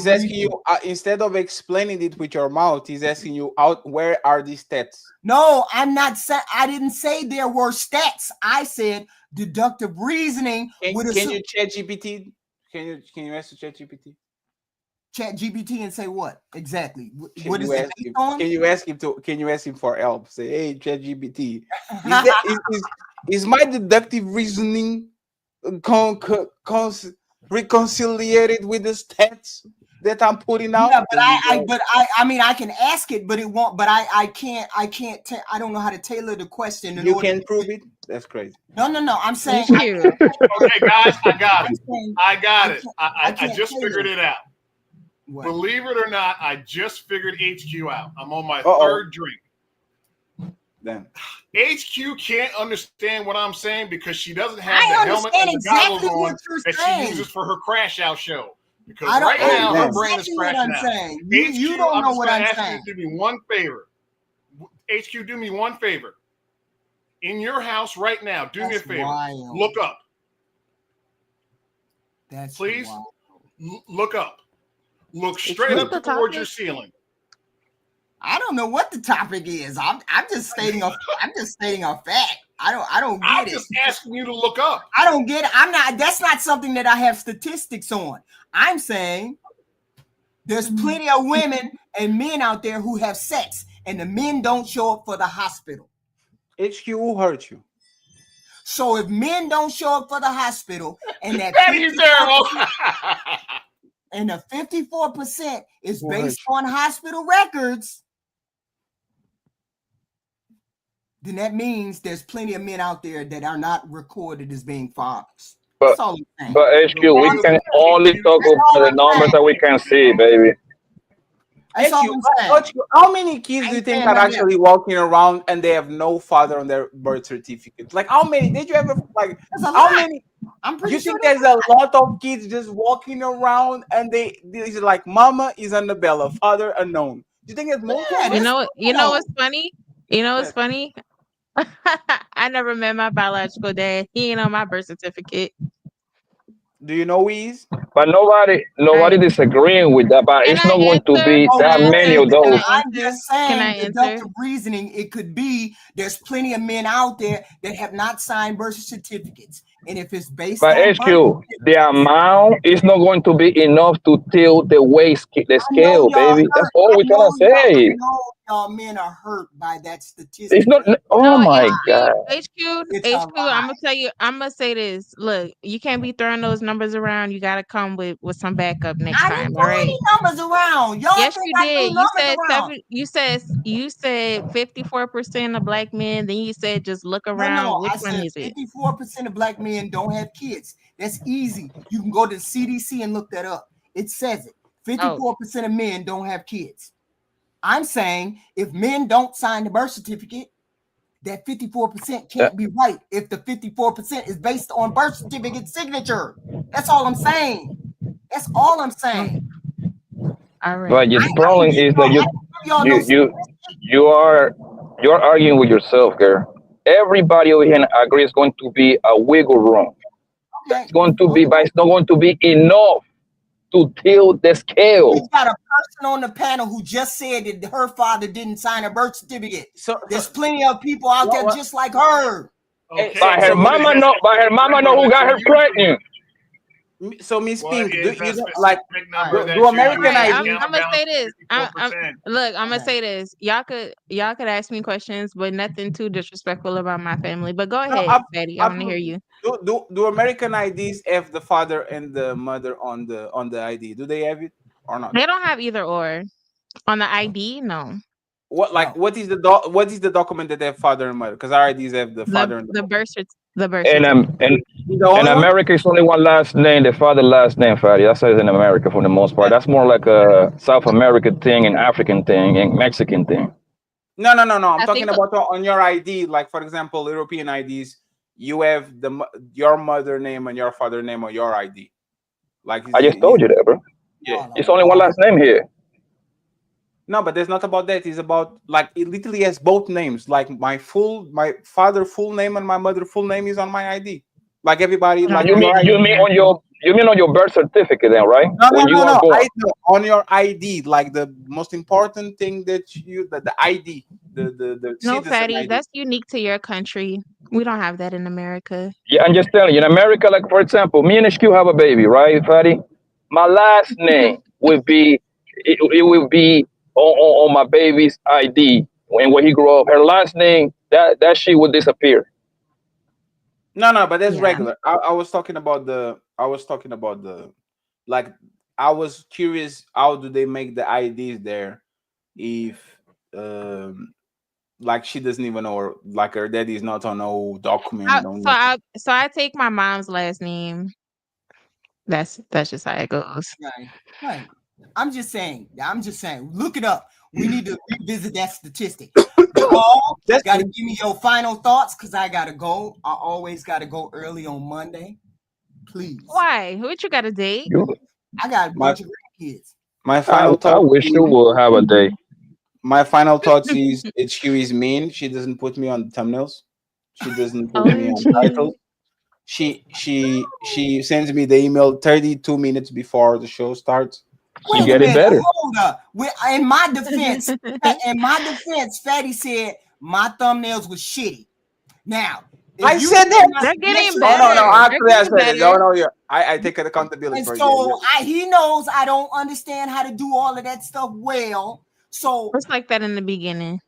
asking you instead of explaining it with your mouth, he's asking you where are these stats? No, I'm not saying. I didn't say there were stats. I said deductive reasoning. Can you chat GPT? Can you ask ChatGPT? Chat GPT and say what exactly? Can you ask him for help? Say, hey, ChatGPT, is my deductive reasoning reconciliated with the stats? that I'm putting out. Yeah, I mean, I can ask it, but it won't. But I can't. I don't know how to tailor the question in You order. can prove it. That's crazy. No. I'm saying. Thank you. Okay, guys, I got I'm it. saying I got it. I I can't just tailor figured it out. What? Believe it or not, I just figured HQ out. I'm on my Uh-oh. third drink. Then HQ can't understand what I'm saying because she doesn't have I the helmet understand and the goggles exactly on what you're that she saying. uses for her crash out show. Because I don't right I now know her brain is exactly what crashing I'm out. saying. HQ, You don't I'm know just what going I'm to ask saying. you to do me one favor. HQ, do me one favor. In your house right now, do me a That's favor. wild. Look up. That's Please wild. look up. Look straight What's up the towards your topic? ceiling. I don't know what the topic is. I'm just stating a fact. I don't I'm get it. just asking you to look up. I don't get it. That's not something that I have statistics on. I'm saying there's plenty of women and men out there who have sex and the men don't show up for the hospital. HQ will hurt you. So if men don't show up for the hospital and that That is terrible. and the 54% is based on hospital records, then that means there's plenty of men out there that are not recorded as being fathers. But That's all I'm saying. but HQ, we can only talk about the numbers that we can see, baby. That's all I'm saying. HQ, how many kids do you think are nothing actually walking around and they have no father on their birth certificate? Like how many? Did you ever like That's a how lot. many? I'm Do pretty you sure think there's a lot of kids just walking around and they're like, Mama is Annabella, father unknown? Do you think it's most of them? You know what's funny? You know what's funny? I never met my biological dad. He ain't on my birth certificate. Do you know Weez? But nobody Right. disagreeing with that. But Can it's I not going to answer? be Can that I many answer? of Can those. I I'm answer? just Can I saying, answer? deductive reasoning, it could be there's plenty of men out there that have not signed birth certificates. And if it's based But on HQ, the amount is not going to be enough to tilt the the I know scale, y'all baby. That's hurt. all we're trying to I say. know y'all men are hurt by that It's statistic. not. Oh No, my God. It's a HQ, I'm lie. gonna tell you, I'm gonna say this. Look, you can't be throwing those numbers around. You gotta come with some backup next I didn't time, all throw right? any numbers around. Y'all Yes, think you I threw did. numbers around. You said 54% of black men, then you said just look around. No. Which I one said is it? 54% of black men don't have kids. That's easy. You can go to the CDC and look that up. It says it. 54% of men don't have kids. I'm saying if men don't sign the birth certificate, that 54% can't be right if the 54% is based on birth certificate signature. That's all I'm saying. That's all I'm saying. All right. But the problem is that you you you are you're arguing with yourself, girl. Everybody over here agrees it's going to be a wiggle room. That's going to be, but it's not going to be enough to tilt the We scale. got a person on the panel who just said that her father didn't sign a birth certificate. There's plenty of people out there just like her. Okay, But her mama know who got her pregnant. So Miss Pink, do you that's know, a like specific number that do you American use to ID? count I'm gonna down say this. I'm 54%. look. I'm gonna say this. Y'all could ask me questions, but nothing too disrespectful about my family. But go No, ahead, Betty. I want to hear absolutely. you. Do American IDs have the father and the mother on the ID? Do they have it or not? They don't have either or on the ID. No, What is what is the document that they have father and mother? Because our IDs have the father and the the mother. the birth And certificate. The in only one? America, it's only one last name, the father last name, Fatty. That's how it's in America for the most part. That's more like a South American thing, and African thing, and Mexican thing. No. I'm I talking think about on your ID. Like for example, European IDs, you have your mother name and your father name on your ID. Like I just told you that, bro. yeah. It's only one last name here. No, but there's not about that. It's about like it literally has both names. Like my father full name and my mother full name is on my ID. Like everybody, like You mean your ID. on your birth certificate then, right? When you are No. born. I know on your ID, like the most important thing that the ID, the no, citizen Fatty. ID. That's unique to your country. We don't have that in America. Yeah, I'm just telling you, in America, like for example, me and HQ have a baby, right, Fatty? My last name would be it will be on my baby's ID when he grew up. Her last name that she would disappear. No, but that's Yeah. regular. I was talking about the like I was curious, how do they make the IDs there if like she doesn't even know, or like her daddy is not on no document, no nothing. So I take my mom's last name. That's just how it goes. Right. Right. I'm just saying. I'm just saying. Look it up. We need to revisit that statistic. Paul, That's got to true. give me your final thoughts because I got to go. I always got to go early on Monday. Please. Why? What you got a date? You, I got a My bunch of grandkids. my I, final I thought wish you is would have a day. my final thoughts is HQ is mean. She doesn't put me on the thumbnails. She doesn't put me on OMG. titles. She sends me the email 32 minutes before the show starts. She Wait a So get it minute. better. Hold up. In my defense, Fatty said my thumbnails was shitty. Now, I if you said that. my They're getting special No, no, no. better. ed, They're Actually, I getting said it. No, better. no, yeah. I take accountability and for it. so Yeah, he knows I don't understand how to do all of that stuff well. So It's like that in the beginning.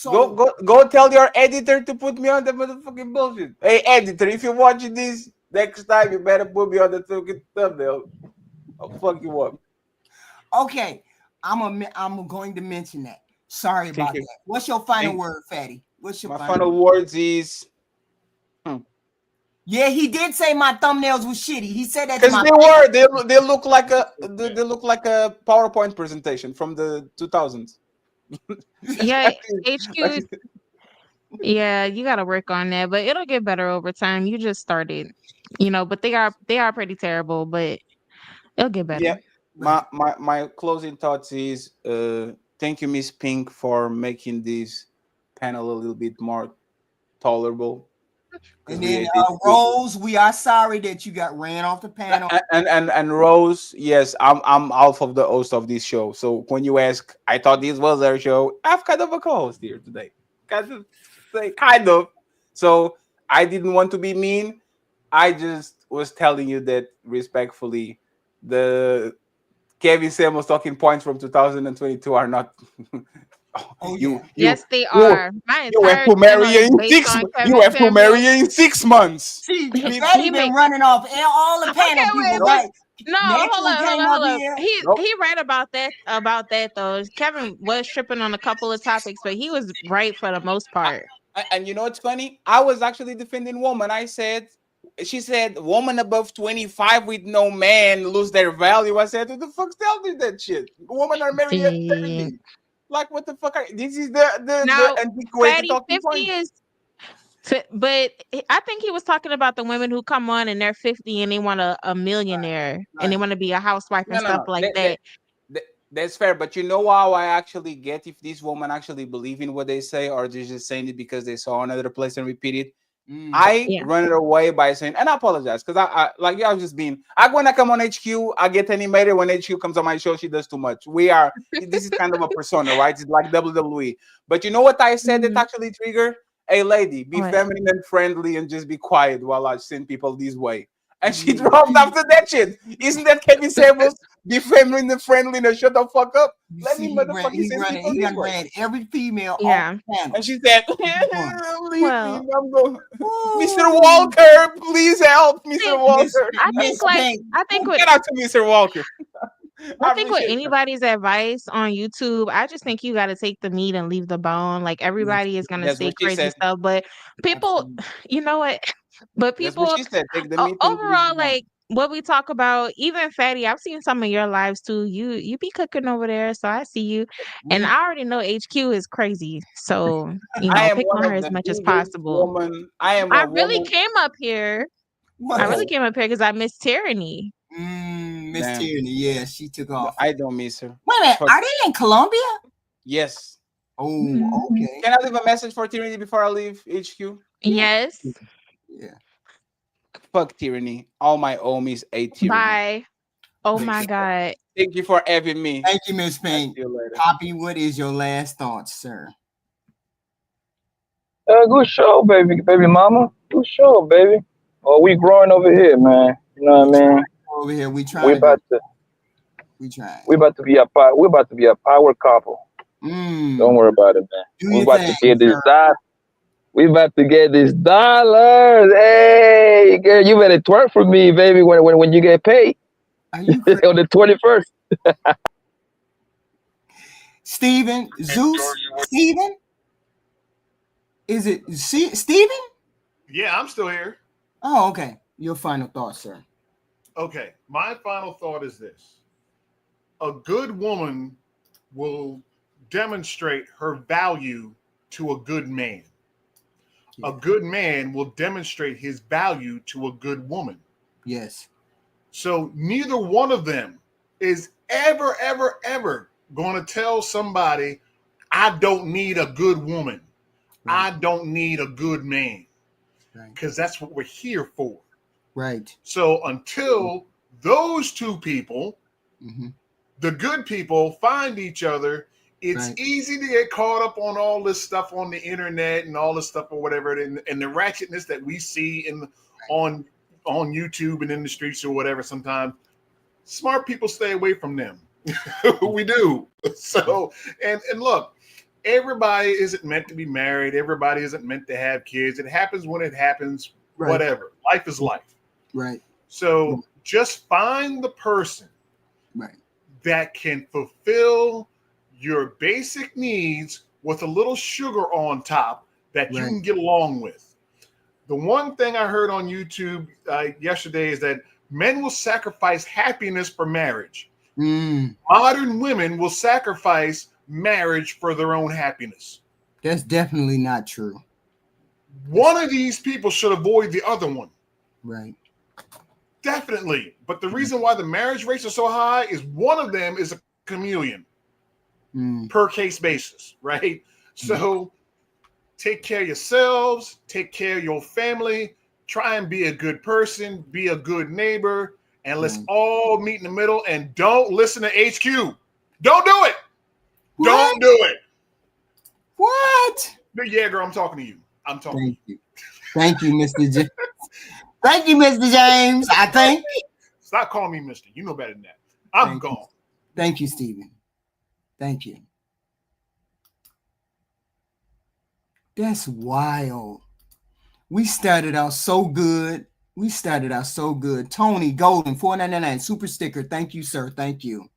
Go, so go tell your editor to put me on the motherfucking bullshit. Hey, editor, if you're watching this next time, you better put me on the fucking thumbnail. I'll fuck you up. okay, I'm going to mention that. Sorry Thank about you. that. What's your final Thank, word, Fatty? What's your my final final word? words is Yeah, he did say my thumbnails was shitty. He said that to because my they face. were they look like they look like a PowerPoint presentation from the 2000s. Yeah, like, HQ. like, Yeah, you got to work on that, but it'll get better over time. You just started, but they are pretty terrible, but it'll get yeah. better. My closing thoughts is thank you, Miss Pink, for making this panel a little bit more tolerable because And we then had this Rose, we are sorry that you got ran off the panel. and Rose, yes, I'm half of the host of this show. So when you ask, I thought this was our show. I'm kind of a co-host here today. Kind of say kind of. So I didn't want to be mean. I just was telling you that respectfully, the Kevin Samuels talking points from 2022 are not. Oh you yeah. you Yes, they you are. My you have entire to channel marry her is in based six. on You Kevin have to marry Samuels. her in 6 months. See, Be- Fatty He been made running off all the panel okay, people, but right? no, hold Nathan up, hold came up, up hold up. here. Nope. He right about that though. Kevin was tripping on a couple of topics, but he was right for the most part. And you know what's funny? I was actually defending woman. She said, woman above 25 with no man lose their value. I said, who the fuck tell me that shit? Women are married at See, 30. Like, what the fuck? This is the now antiquated Fatty talking 50 point. is but I think he was talking about the women who come on and they're 50 and they want a millionaire and they Right. want to be a housewife and No, no, stuff no. like that. That's fair. But you know how I actually get if these women actually believe in what they say, or they're just saying it because they saw another place and repeat it? I Yeah. run it away by saying, and I apologize because I like I was just being. When I come on HQ, I get animated. When HQ comes on my show, she does too much. This is kind of a persona, right? It's like WWE. But you know what I said that Mhm. actually trigger? Hey, lady, be What? feminine and friendly and just be quiet while I send people this way. And she Mm. dropped after that shit. Isn't that Kevin Samuels? Be feminine and friendly and shut the fuck up. You Let me see, motherfucking send people he this done way. ran every female off Yeah. the panel. And she said, One. leave me. Well, I'm going. Mr. Ooh. Walker, please help, Mr. think Walker. Miss Pink. I think with Get out to Mr. Walker. I I think with appreciate that. anybody's advice on YouTube, I just think you got to take the meat and leave the bone. Like Yes, everybody is gonna That's say what she crazy said. stuff, but people, absolutely. you know what? But That's what people she said. Take the meat and leave overall, the bone. like what we talk about, even Fatty, I've seen some of your lives too. You be cooking over there, so I see you, and We I already know HQ is crazy. So I am pick one on her of as the much as biggest possible. woman. I am I a really woman. came up here. I really Oh, what? came up here because I miss Tyranny. Miss damn. Tierney, yeah, she took off. I don't miss her. Wait a minute, Fuck. are they in Colombia? Yes. Oh, Mhm. okay. Can I leave a message for Tyranny before I leave HQ? Yeah, Yes. yeah. Fuck Tyranny. All my homies hate Tyranny. Bye. Oh Thank my you. God. Thank you for having me. Thank you, Miss I'll see Pink. you later. Poppy, what is your last thoughts, sir? Good show, baby mama. Good show, baby. Oh, we growing over here, man. You know We what I trying mean? to go over here. We We trying to go. about to We trying. we about to be a power couple. Don't Mm. worry about it, man. Do We your about to thing, get this sir. dot. We about to get this dollars. Hey, girl, you better twerk for me, baby. When you get paid. Are you crazy? On the 21st. Steven, Zeus, Steven? Is it Steven? Yeah, I'm still here. Oh, okay. Your final thoughts, sir. Okay, my final thought is this: a good woman will demonstrate her value to a good man. Yeah. A good man will demonstrate his value to a good woman. Yes. So neither one of them is ever going to tell somebody, I don't need a good woman. Right. I don't need a good man. Right. Because that's what we're here for. Right. So until those two people, the good people, find each other, it's easy to get caught up on all this stuff on the internet and all this stuff or whatever, and the ratchetness that we see on YouTube and in the streets or whatever. Sometimes smart people stay away from them. We do. So and look, everybody isn't meant to be married. Everybody isn't meant to have kids. It happens when it happens. Right. Whatever. Life is life. Right. So just find the person that can fulfill your basic needs with a little sugar on top that you can get along with. The one thing I heard on YouTube yesterday is that men will sacrifice happiness for marriage. Modern women will sacrifice marriage for their own happiness. That's definitely not true. One of these people should avoid the other one. Right. Definitely. But the reason why the marriage rates are so high is one of them is a chameleon per case basis, right? So take care of yourselves, take care of your family, try and be a good person, be a good neighbor, and let's all meet in the middle and don't listen to HQ. Don't do it. What? Don't do it. What? Yeah, girl, I'm talking to you. I'm talking Thank you. Thank you, Mr. James. Thank you, Mr. James. I think. Stop calling me Mr. You know better than that. I'm gone. Thank you, Stephen. Thank you. That's wild. We started out so good. Tony Golden, $4.99 super sticker. Thank you, sir. Thank you.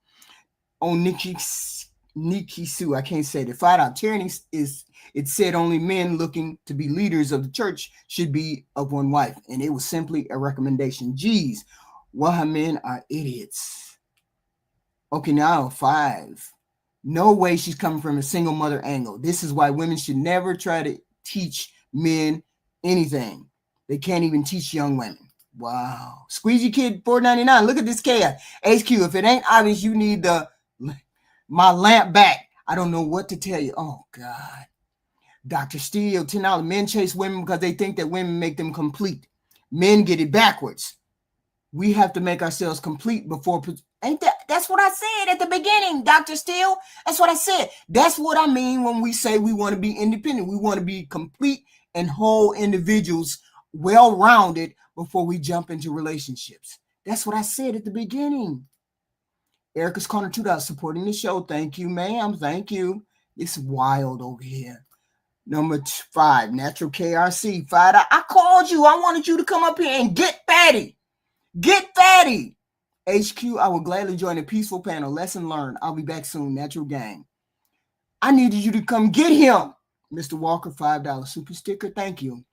Oh, Nikki Sue, I can't say the $5 tyranny is. It said only men looking to be leaders of the church should be of one wife, and it was simply a recommendation. Geez, well, men are idiots. Okay, now 5. No way she's coming from a single mother angle. This is why women should never try to teach men anything. They can't even teach young women. Wow. Squeezy Kid, $4.99. Look at this chaos. HQ, if it ain't obvious you need my lamp back, I don't know what to tell you. Oh, God. Dr. Steele, $10. Men chase women because they think that women make them complete. Men get it backwards. We have to make ourselves complete before. That's what I said at the beginning, Dr. Steele. That's what I said. That's what I mean when we say we want to be independent. We want to be complete and whole individuals, well-rounded before we jump into relationships. That's what I said at the beginning. Erica's Corner, $2 supporting the show. Thank you, ma'am. Thank you. It's wild over here. Number 5, Natural KRC, $5. I called you. I wanted you to come up here and get fatty. Get fatty. HQ, I will gladly join a peaceful panel. Lesson learned. I'll be back soon. Natural Gang. I needed you to come get him. Mr. Walker, $5 super sticker. Thank you.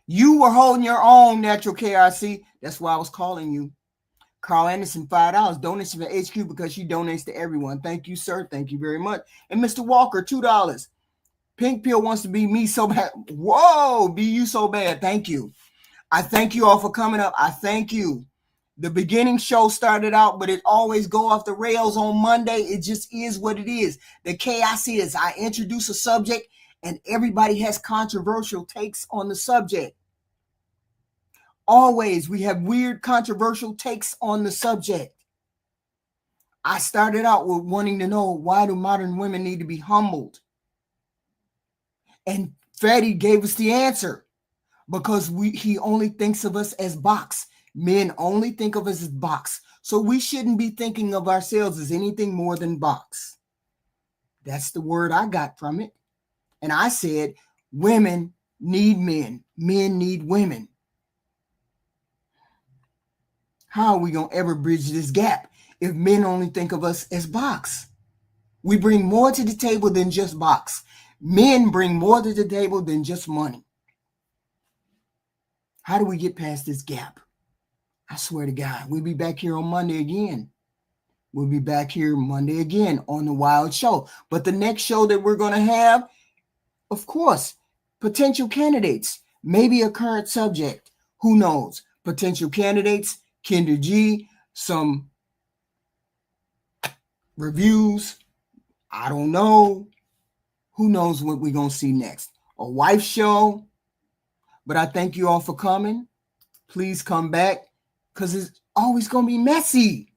You were holding your own, Natural KRC. That's why I was calling you. Carl Anderson, $5. Donation for HQ because she donates to everyone. Thank you, sir. Thank you very much. And Mr. Walker, $2. Pink Pill wants to be me so bad. Whoa, be you so bad. Thank you. I thank you all for coming up. I thank you. The beginning show started out, but it always go off the rails on Monday. It just is what it is. The chaos is I introduce a subject and everybody has controversial takes on the subject. Always, we have weird controversial takes on the subject. I started out with wanting to know, why do modern women need to be humbled? And Fatty gave us the answer, because he only thinks of us as box. Men only think of us as box. So we shouldn't be thinking of ourselves as anything more than box. That's the word I got from it. And I said, women need men. Men need women. How are we going to ever bridge this gap if men only think of us as box? We bring more to the table than just box. Men bring more to the table than just money. How do we get past this gap? I swear to God, we'll be back here on Monday again. We'll be back here Monday again on the Wild Show. But the next show that we're going to have, of course, potential candidates, maybe a current subject. Who knows? Potential candidates, Kinder G, some reviews. I don't know. Who knows what we're going to see next? A wife show. But I thank you all for coming. Please come back because it's always going to be messy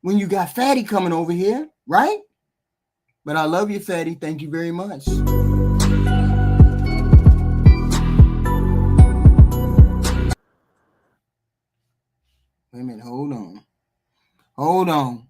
when you got Fatty coming over here, right? But I love you, Fatty. Thank you very much. Wait a minute. Hold on.